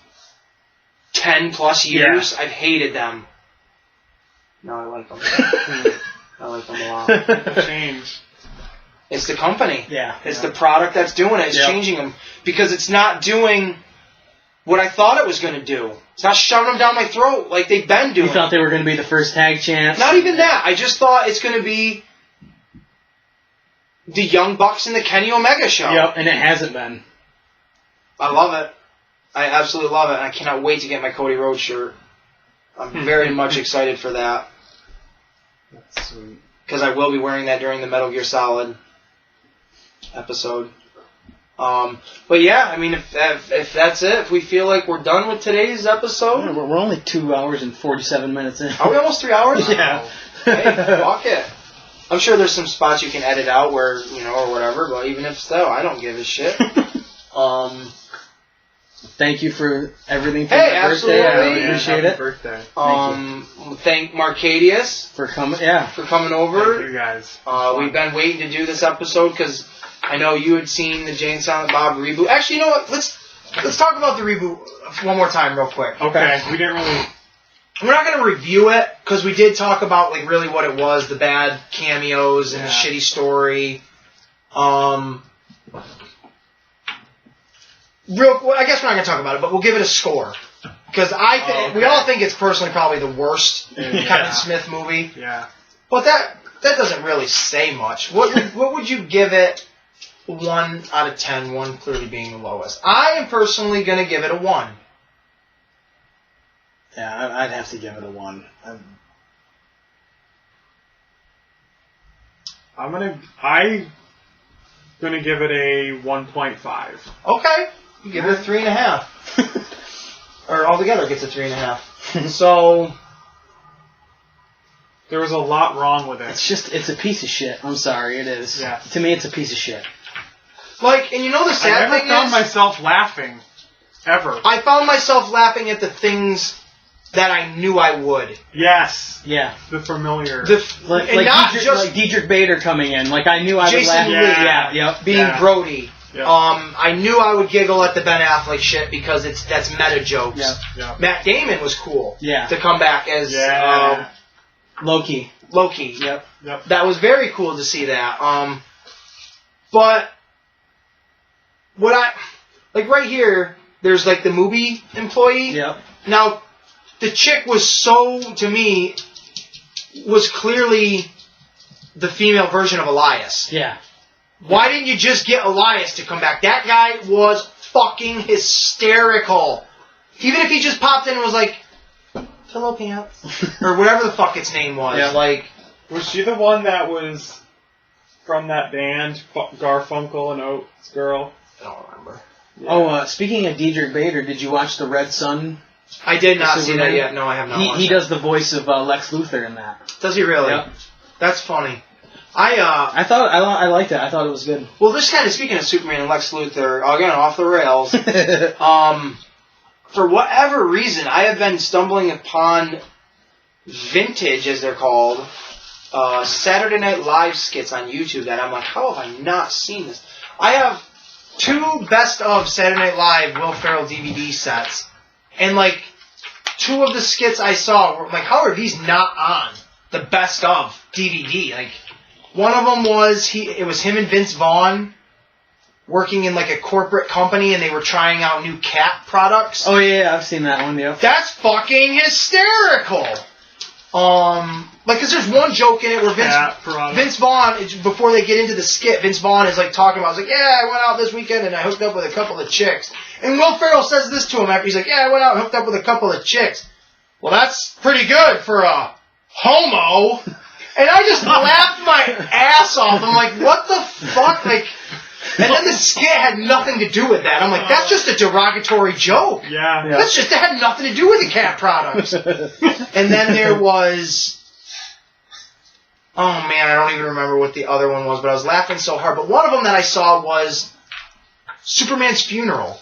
10 plus years. I've hated them. No, I like them. I like them a lot. Change. It's the company. Yeah. It's the product that's doing it. It's changing them because it's not doing what I thought it was going to do. It's not shoving them down my throat like they've been doing. You thought they were going to be the first tag champs? Not even that. I just thought it's going to be the Young Bucks and the Kenny Omega show. Yep, and it hasn't been. I love it. I absolutely love it. And I cannot wait to get my Cody Rhodes shirt. I'm very much excited for that. That's sweet. Because I will be wearing that during the Metal Gear Solid episode. But yeah, I mean, if that's it, if we feel like we're done with today's episode. Yeah, we're only 2 hours and 47 minutes in. Are we almost 3 hours? Yeah. Hey, fuck it. I'm sure there's some spots you can edit out where, or whatever, but even if so, I don't give a shit. Thank you for everything for Hey, my birthday. I absolutely. really appreciate Happy it. birthday. Thank Marcadius For coming, for coming over. Thank you guys. We've been waiting to do this episode because I know you had seen the Jay and Silent Bob reboot. Actually, you know what? Let's talk about the reboot one more time real quick. Okay, we didn't really... We're not going to review it because we did talk about like really what it was, the bad cameos and the shitty story. I guess we're not going to talk about it, but we'll give it a score. Because we all think it's personally probably the worst Kevin Smith movie. Yeah. But that doesn't really say much. What would you give it 1 out of 10, 1 clearly being the lowest? I am personally going to give it a 1. Yeah, I'd have to give it a 1. I'm gonna give it a 1.5. Okay. You give it a 3.5. Or altogether gets a 3.5. So there was a lot wrong with it. It's a piece of shit. I'm sorry, it is. Yeah. To me, it's a piece of shit. and the sad I never thing found is, myself laughing. Ever. I found myself laughing at the things that I knew I would. Yes. Yeah. The familiar. Like Dietrich Bader coming in. Like, I knew I would Jason laugh. Lee. Yeah. Yep. Being Brody. Yep. I knew I would giggle at the Ben Affleck shit because that's meta jokes. Yep. Yep. Matt Damon was cool. Yeah. To come back as Loki. Loki. Yep. Yep. That was very cool to see that. But what right here, there's like the movie employee. Yep. Now, the chick was clearly the female version of Elias. Yeah. Why didn't you just get Elias to come back? That guy was fucking hysterical. Even if he just popped in and was like, "Pillow pants," or whatever the fuck its name was. Yeah. Was she the one that was from that band, Garfunkel and Oates girl? I don't remember. Yeah. Speaking of Dietrich Bader, did you watch The Red Sun? I did not see that yet. No, I have not watched He it. does the voice of Lex Luthor in that. Does he really? Yep. That's funny. I thought I liked it. I thought it was good. Well, this kind of speaking of Superman and Lex Luthor, again off the rails. For whatever reason, I have been stumbling upon vintage, as they're called, Saturday Night Live skits on YouTube that I'm like, how have I not seen this? I have 2 best of Saturday Night Live Will Ferrell DVD sets, and 2 of the skits I saw were like, how are these not on the best of DVD? One of them was it was him and Vince Vaughn working in a corporate company, and they were trying out new cat products. Oh yeah, I've seen that one. Yeah. That's fucking hysterical. Because there's one joke in it where Vince Vaughn, before they get into the skit, Vince Vaughn is talking about, yeah, I went out this weekend and I hooked up with a couple of chicks. And Will Ferrell says this to him after he's like, yeah, I went out and hooked up with a couple of chicks. Well, that's pretty good for a homo. And I just laughed my ass off. I'm like, what the fuck? And then the skit had nothing to do with that. I'm like, that's just a derogatory joke. Yeah. That had nothing to do with the cat products. And then there was... Oh, man, I don't even remember what the other one was, but I was laughing so hard. But one of them that I saw was Superman's funeral.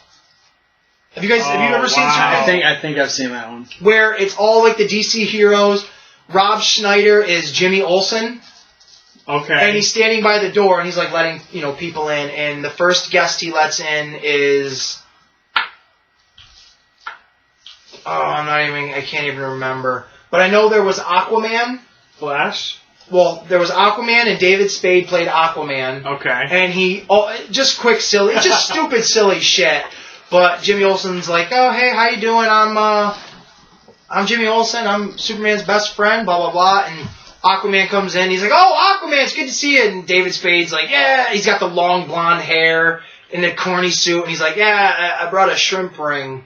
Have you ever seen Superman? I think I've seen that one. Where it's all like the DC heroes. Rob Schneider is Jimmy Olsen. Okay. And he's standing by the door and he's like letting, people in. And the first guest he lets in is... I can't even remember. But I know there was Aquaman. Flash? Well, there was Aquaman and David Spade played Aquaman. Okay. And just stupid silly shit. But Jimmy Olsen's like, oh, hey, how you doing? I'm Jimmy Olsen. I'm Superman's best friend, blah, blah, blah. And Aquaman comes in. He's like, oh, Aquaman, it's good to see you. And David Spade's like, yeah. He's got the long blonde hair in the corny suit. And he's like, yeah, I brought a shrimp ring.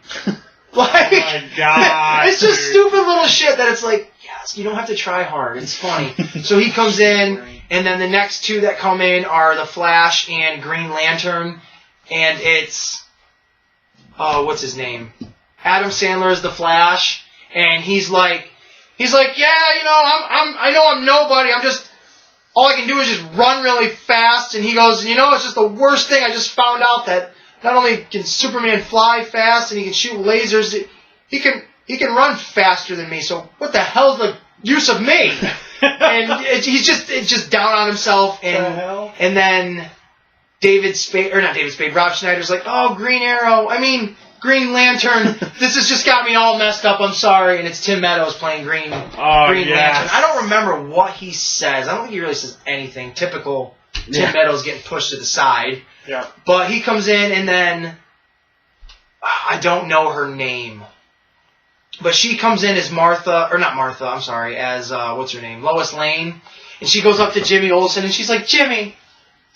Like, oh my God. It's just stupid little shit that it's like, yes, you don't have to try hard. It's funny. So he comes in, and then the next two that come in are the Flash and Green Lantern. And it's, what's his name? Adam Sandler is the Flash. And he's like, yeah, I know I'm nobody. All I can do is just run really fast. And he goes, it's just the worst thing. I just found out that not only can Superman fly fast and he can shoot lasers, he can run faster than me. So what the hell's the use of me? And he's just down on himself. And then Rob Schneider's like, oh, Green Lantern, this has just got me all messed up, I'm sorry. And it's Tim Meadows playing Green Lantern. I don't remember what he says. I don't think he really says anything. Typical Tim Meadows getting pushed to the side. Yeah. But he comes in and then, I don't know her name. But she comes in as what's her name? Lois Lane. And she goes up to Jimmy Olsen and she's like, Jimmy,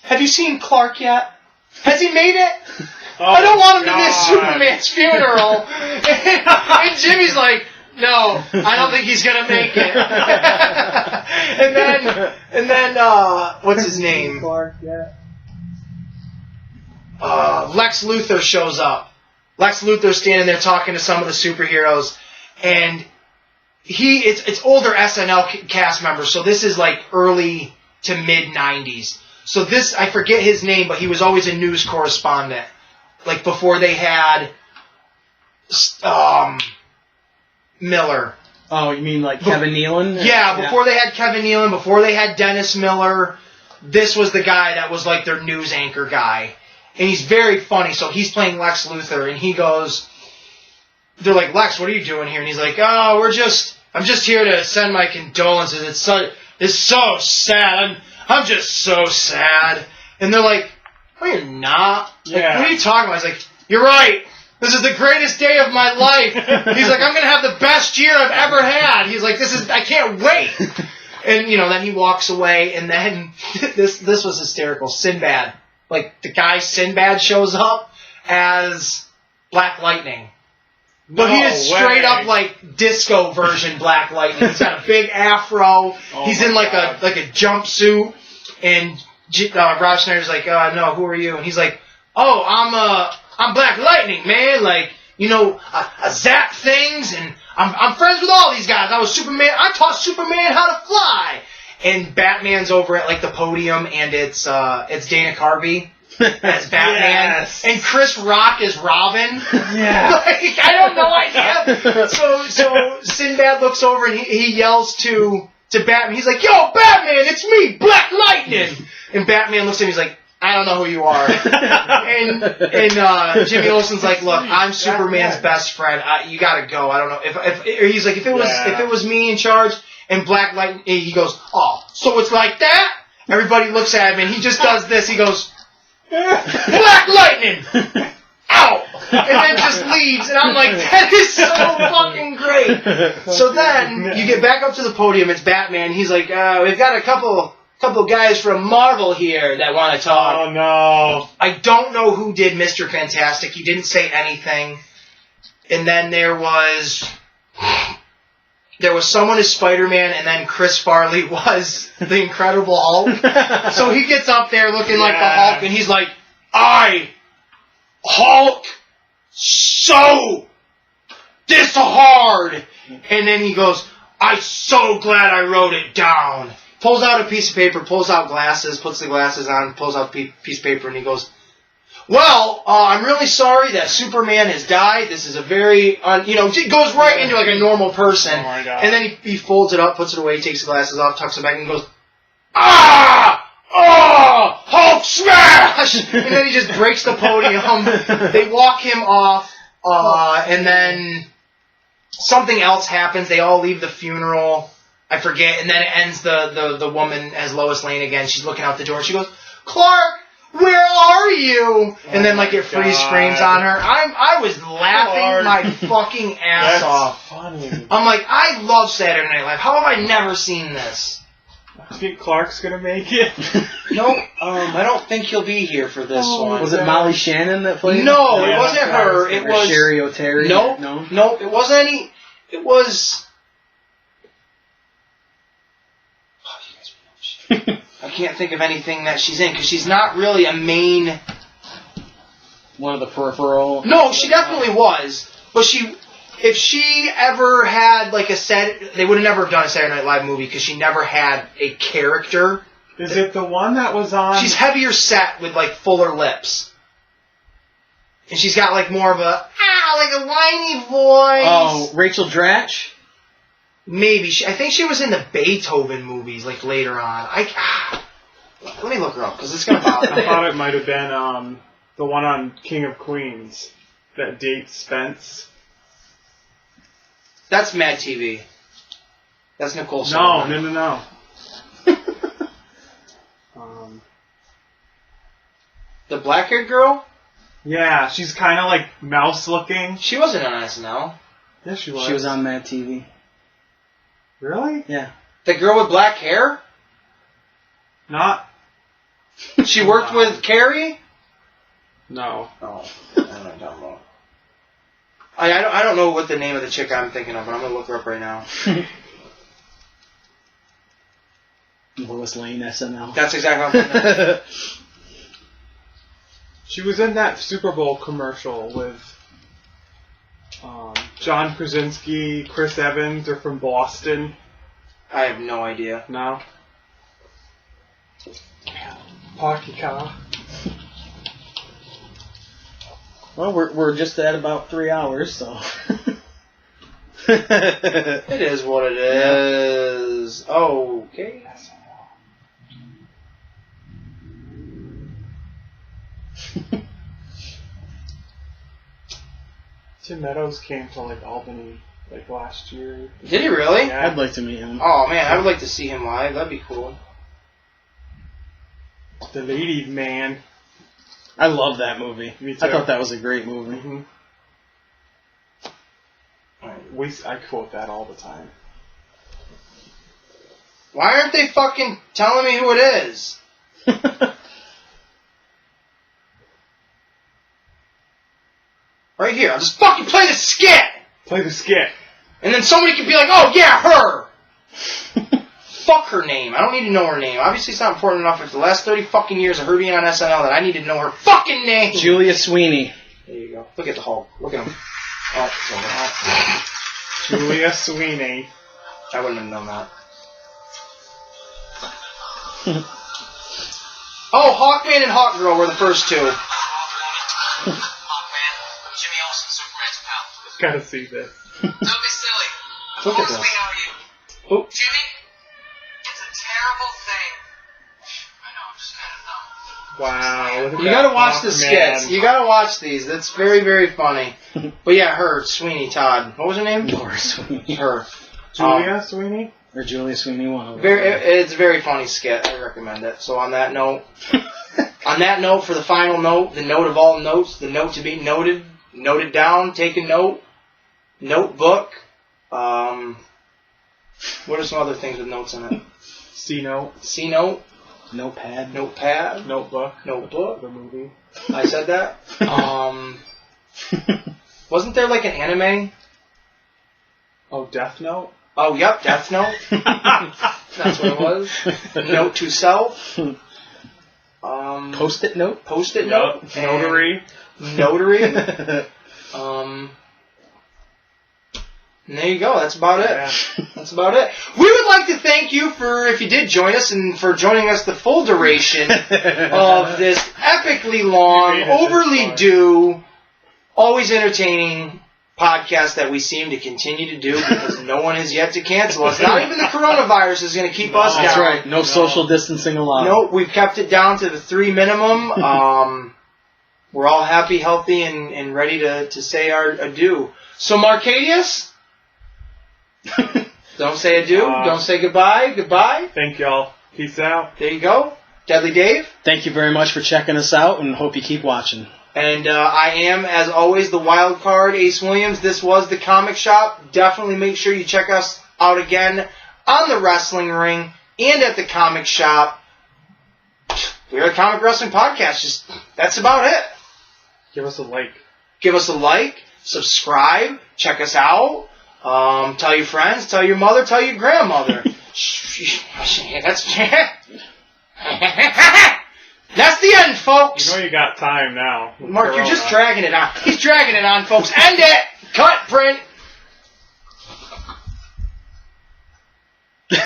have you seen Clark yet? Has he made it? I don't want him to miss Superman's funeral. And Jimmy's like, no, I don't think he's gonna make it. and then what's his name? Clark, yeah. Lex Luthor shows up. Lex Luthor's standing there talking to some of the superheroes, and it's older SNL cast members. So this is like early to mid '90s. So this, I forget his name, but he was always a news correspondent. Like before they had Miller. Oh, you mean like Kevin Nealon? Yeah, before they had Kevin Nealon, before they had Dennis Miller, this was the guy that was like their news anchor guy. And he's very funny, so he's playing Lex Luthor, and he goes, they're like, Lex, what are you doing here? And he's like, oh, I'm just here to send my condolences. It's so sad. I'm just so sad. And they're like, no, you're not. Like, what are you talking about? He's like, you're right. This is the greatest day of my life. He's like, I'm going to have the best year I've ever had. He's like, I can't wait. And, then he walks away, and then this was hysterical. Sinbad. Like, the guy Sinbad shows up as Black Lightning. But he is straight up, like, disco version Black Lightning. He's got a big afro. He's in, like, a jumpsuit. And Rob Schneider's like, no, who are you? And he's like, oh, I'm Black Lightning, man. Like, I zap things, and I'm friends with all these guys. I was Superman. I taught Superman how to fly. And Batman's over at like the podium, and it's Dana Carvey as Batman, and Chris Rock is Robin. Yeah, like, I have no idea. So Sinbad looks over and he yells to Batman. He's like, "Yo, Batman, it's me, Black Lightning." And Batman looks at him. He's like, I don't know who you are. and Jimmy Olsen's like, look, I'm Superman's best friend. You gotta go. I don't know if he's like, if it was me in charge. And Black Lightning, he goes, oh, so it's like that? Everybody looks at him and he just does this. He goes, Black Lightning, out, and then just leaves. And I'm like, that is so fucking great. So then you get back up to the podium. It's Batman. He's like, we've got a couple guys from Marvel here that want to talk. Oh, no. I don't know who did Mr. Fantastic. He didn't say anything. And then there was someone as Spider-Man, and then Chris Farley was the Incredible Hulk. So he gets up there looking like the Hulk, and he's like, I, Hulk, so this hard. And then he goes, I'm so glad I wrote it down. Pulls out a piece of paper, pulls out glasses, puts the glasses on, pulls out a piece of paper, and he goes, Well, I'm really sorry that Superman has died. This is a very, it goes right into like a normal person. Oh my God. And then he folds it up, puts it away, takes the glasses off, tucks it back, and goes, ah! Oh! Hulk smash! And then he just breaks the podium. They walk him off, and then something else happens. They all leave the funeral. I forget. And then it ends the woman as Lois Lane again. She's looking out the door. She goes, Clark! Where are you? And then like it freeze frames on her. I was laughing my fucking ass off. Funny. I'm like, I love Saturday Night Live. How have I never seen this? I think Clark's gonna make it. No, I don't think he'll be here for this one. Was it Molly Shannon that played? No, it wasn't her. It was Sherry O'Terry. No, it wasn't any. It was. Oh, you guys know. I can't think of anything that she's in because she's not really a main. One of the peripheral. No, she definitely was, but if she ever had like they would have never done a Saturday Night Live movie because she never had a character. Is it the one that was on? She's heavier set with like fuller lips, and she's got like more of a like a whiny voice. Oh, Rachel Dratch. Maybe I think she was in the Beethoven movies like later on. Let me look her up because it's gonna bother me. I thought it might have been the one on King of Queens that dates Spence. That's Mad TV. That's Nicole. No. The black-haired girl. Yeah, she's kind of like mouse looking. She wasn't on SNL. Yes, she was. She was on Mad TV. Really? Yeah. The girl with black hair. Not. She worked with Carrie. No. Oh, I don't know what I'm talking about. I don't know what the name of the chick I'm thinking of, but I'm gonna look her up right now. Lois Lane SNL. That's exactly what I'm thinking of. She was in that Super Bowl commercial with John Krasinski, Chris Evans. They're from Boston. I have no idea. No. Party car. Well, we're just at about 3 hours, so. It is what it is. Okay. Tim Meadows came to like Albany like last year. Did he really? Yeah. I'd like to meet him. Oh man, I would like to see him live. That'd be cool. The Ladies Man. I love that movie. Me too. I thought that was a great movie. Mm-hmm. I quote that all the time. Why aren't they fucking telling me who it is? Right here. I'll just fucking play the skit! Play the skit. And then somebody can be like, oh yeah, her! Fuck her name. I don't need to know her name. Obviously it's not important enough for the last 30 fucking years of her being on SNL that I need to know her fucking name! Julia Sweeney. There you go. Look at the Hulk. Look at him. Oh, Julia Sweeney. I wouldn't have known that. Oh, Hawkman and Hawkgirl were the first two. Jimmy Olsen, Superman's pal. Gotta see this. Don't be silly. Look at Who's this. we know you? Oh. Jimmy? It's a terrible thing. I know, I'm just kind of dumb. Wow. Look at You that gotta watch the Hawkman. skits. You gotta watch these. That's very, very funny. But yeah, her, Sweeney Todd. What was her name? Laura Sweeney. Her. Julia Sweeney? Or Julia Sweeney, one of them. It's a very funny skit. I recommend it. So on that note, for the final note, the note of all notes, the note to be noted down, take a note, notebook. What are some other things with notes in it? C-Note. C-note. Notepad. Notepad. Notebook. Notebook. The movie. I said that. Wasn't there like an anime? Oh, Death Note? Oh, yep, Death Note. That's what it was. Note to self. Post-it note. Post-it note. Yep. Notary. Notary. And there you go. That's about it. Yeah. That's about it. We would like to thank you for, if you did join us, and for joining us the full duration of this epically long, overly due, always entertaining podcast that we seem to continue to do because no one has yet to cancel us. Not even the coronavirus is going to keep us down. That's right. No social distancing allowed. Nope, we've kept it down to the 3 minimum. We're all happy, healthy, and ready to say our adieu. So, Marcadius, don't say adieu. Don't say goodbye. Goodbye. Thank y'all. Peace out. There you go. Deadly Dave. Thank you very much for checking us out, and hope you keep watching. And I am, as always, the wild card, Ace Williams. This was the Comic Shop. Definitely make sure you check us out again on the Wrestling Ring and at the Comic Shop. We're a Comic Wrestling Podcast. That's about it. Give us a like. Give us a like. Subscribe. Check us out. Tell your friends. Tell your mother. Tell your grandmother. That's the end, folks. You know you got time now. Mark, you're just dragging it on. He's dragging it on, folks. End it. Cut, print.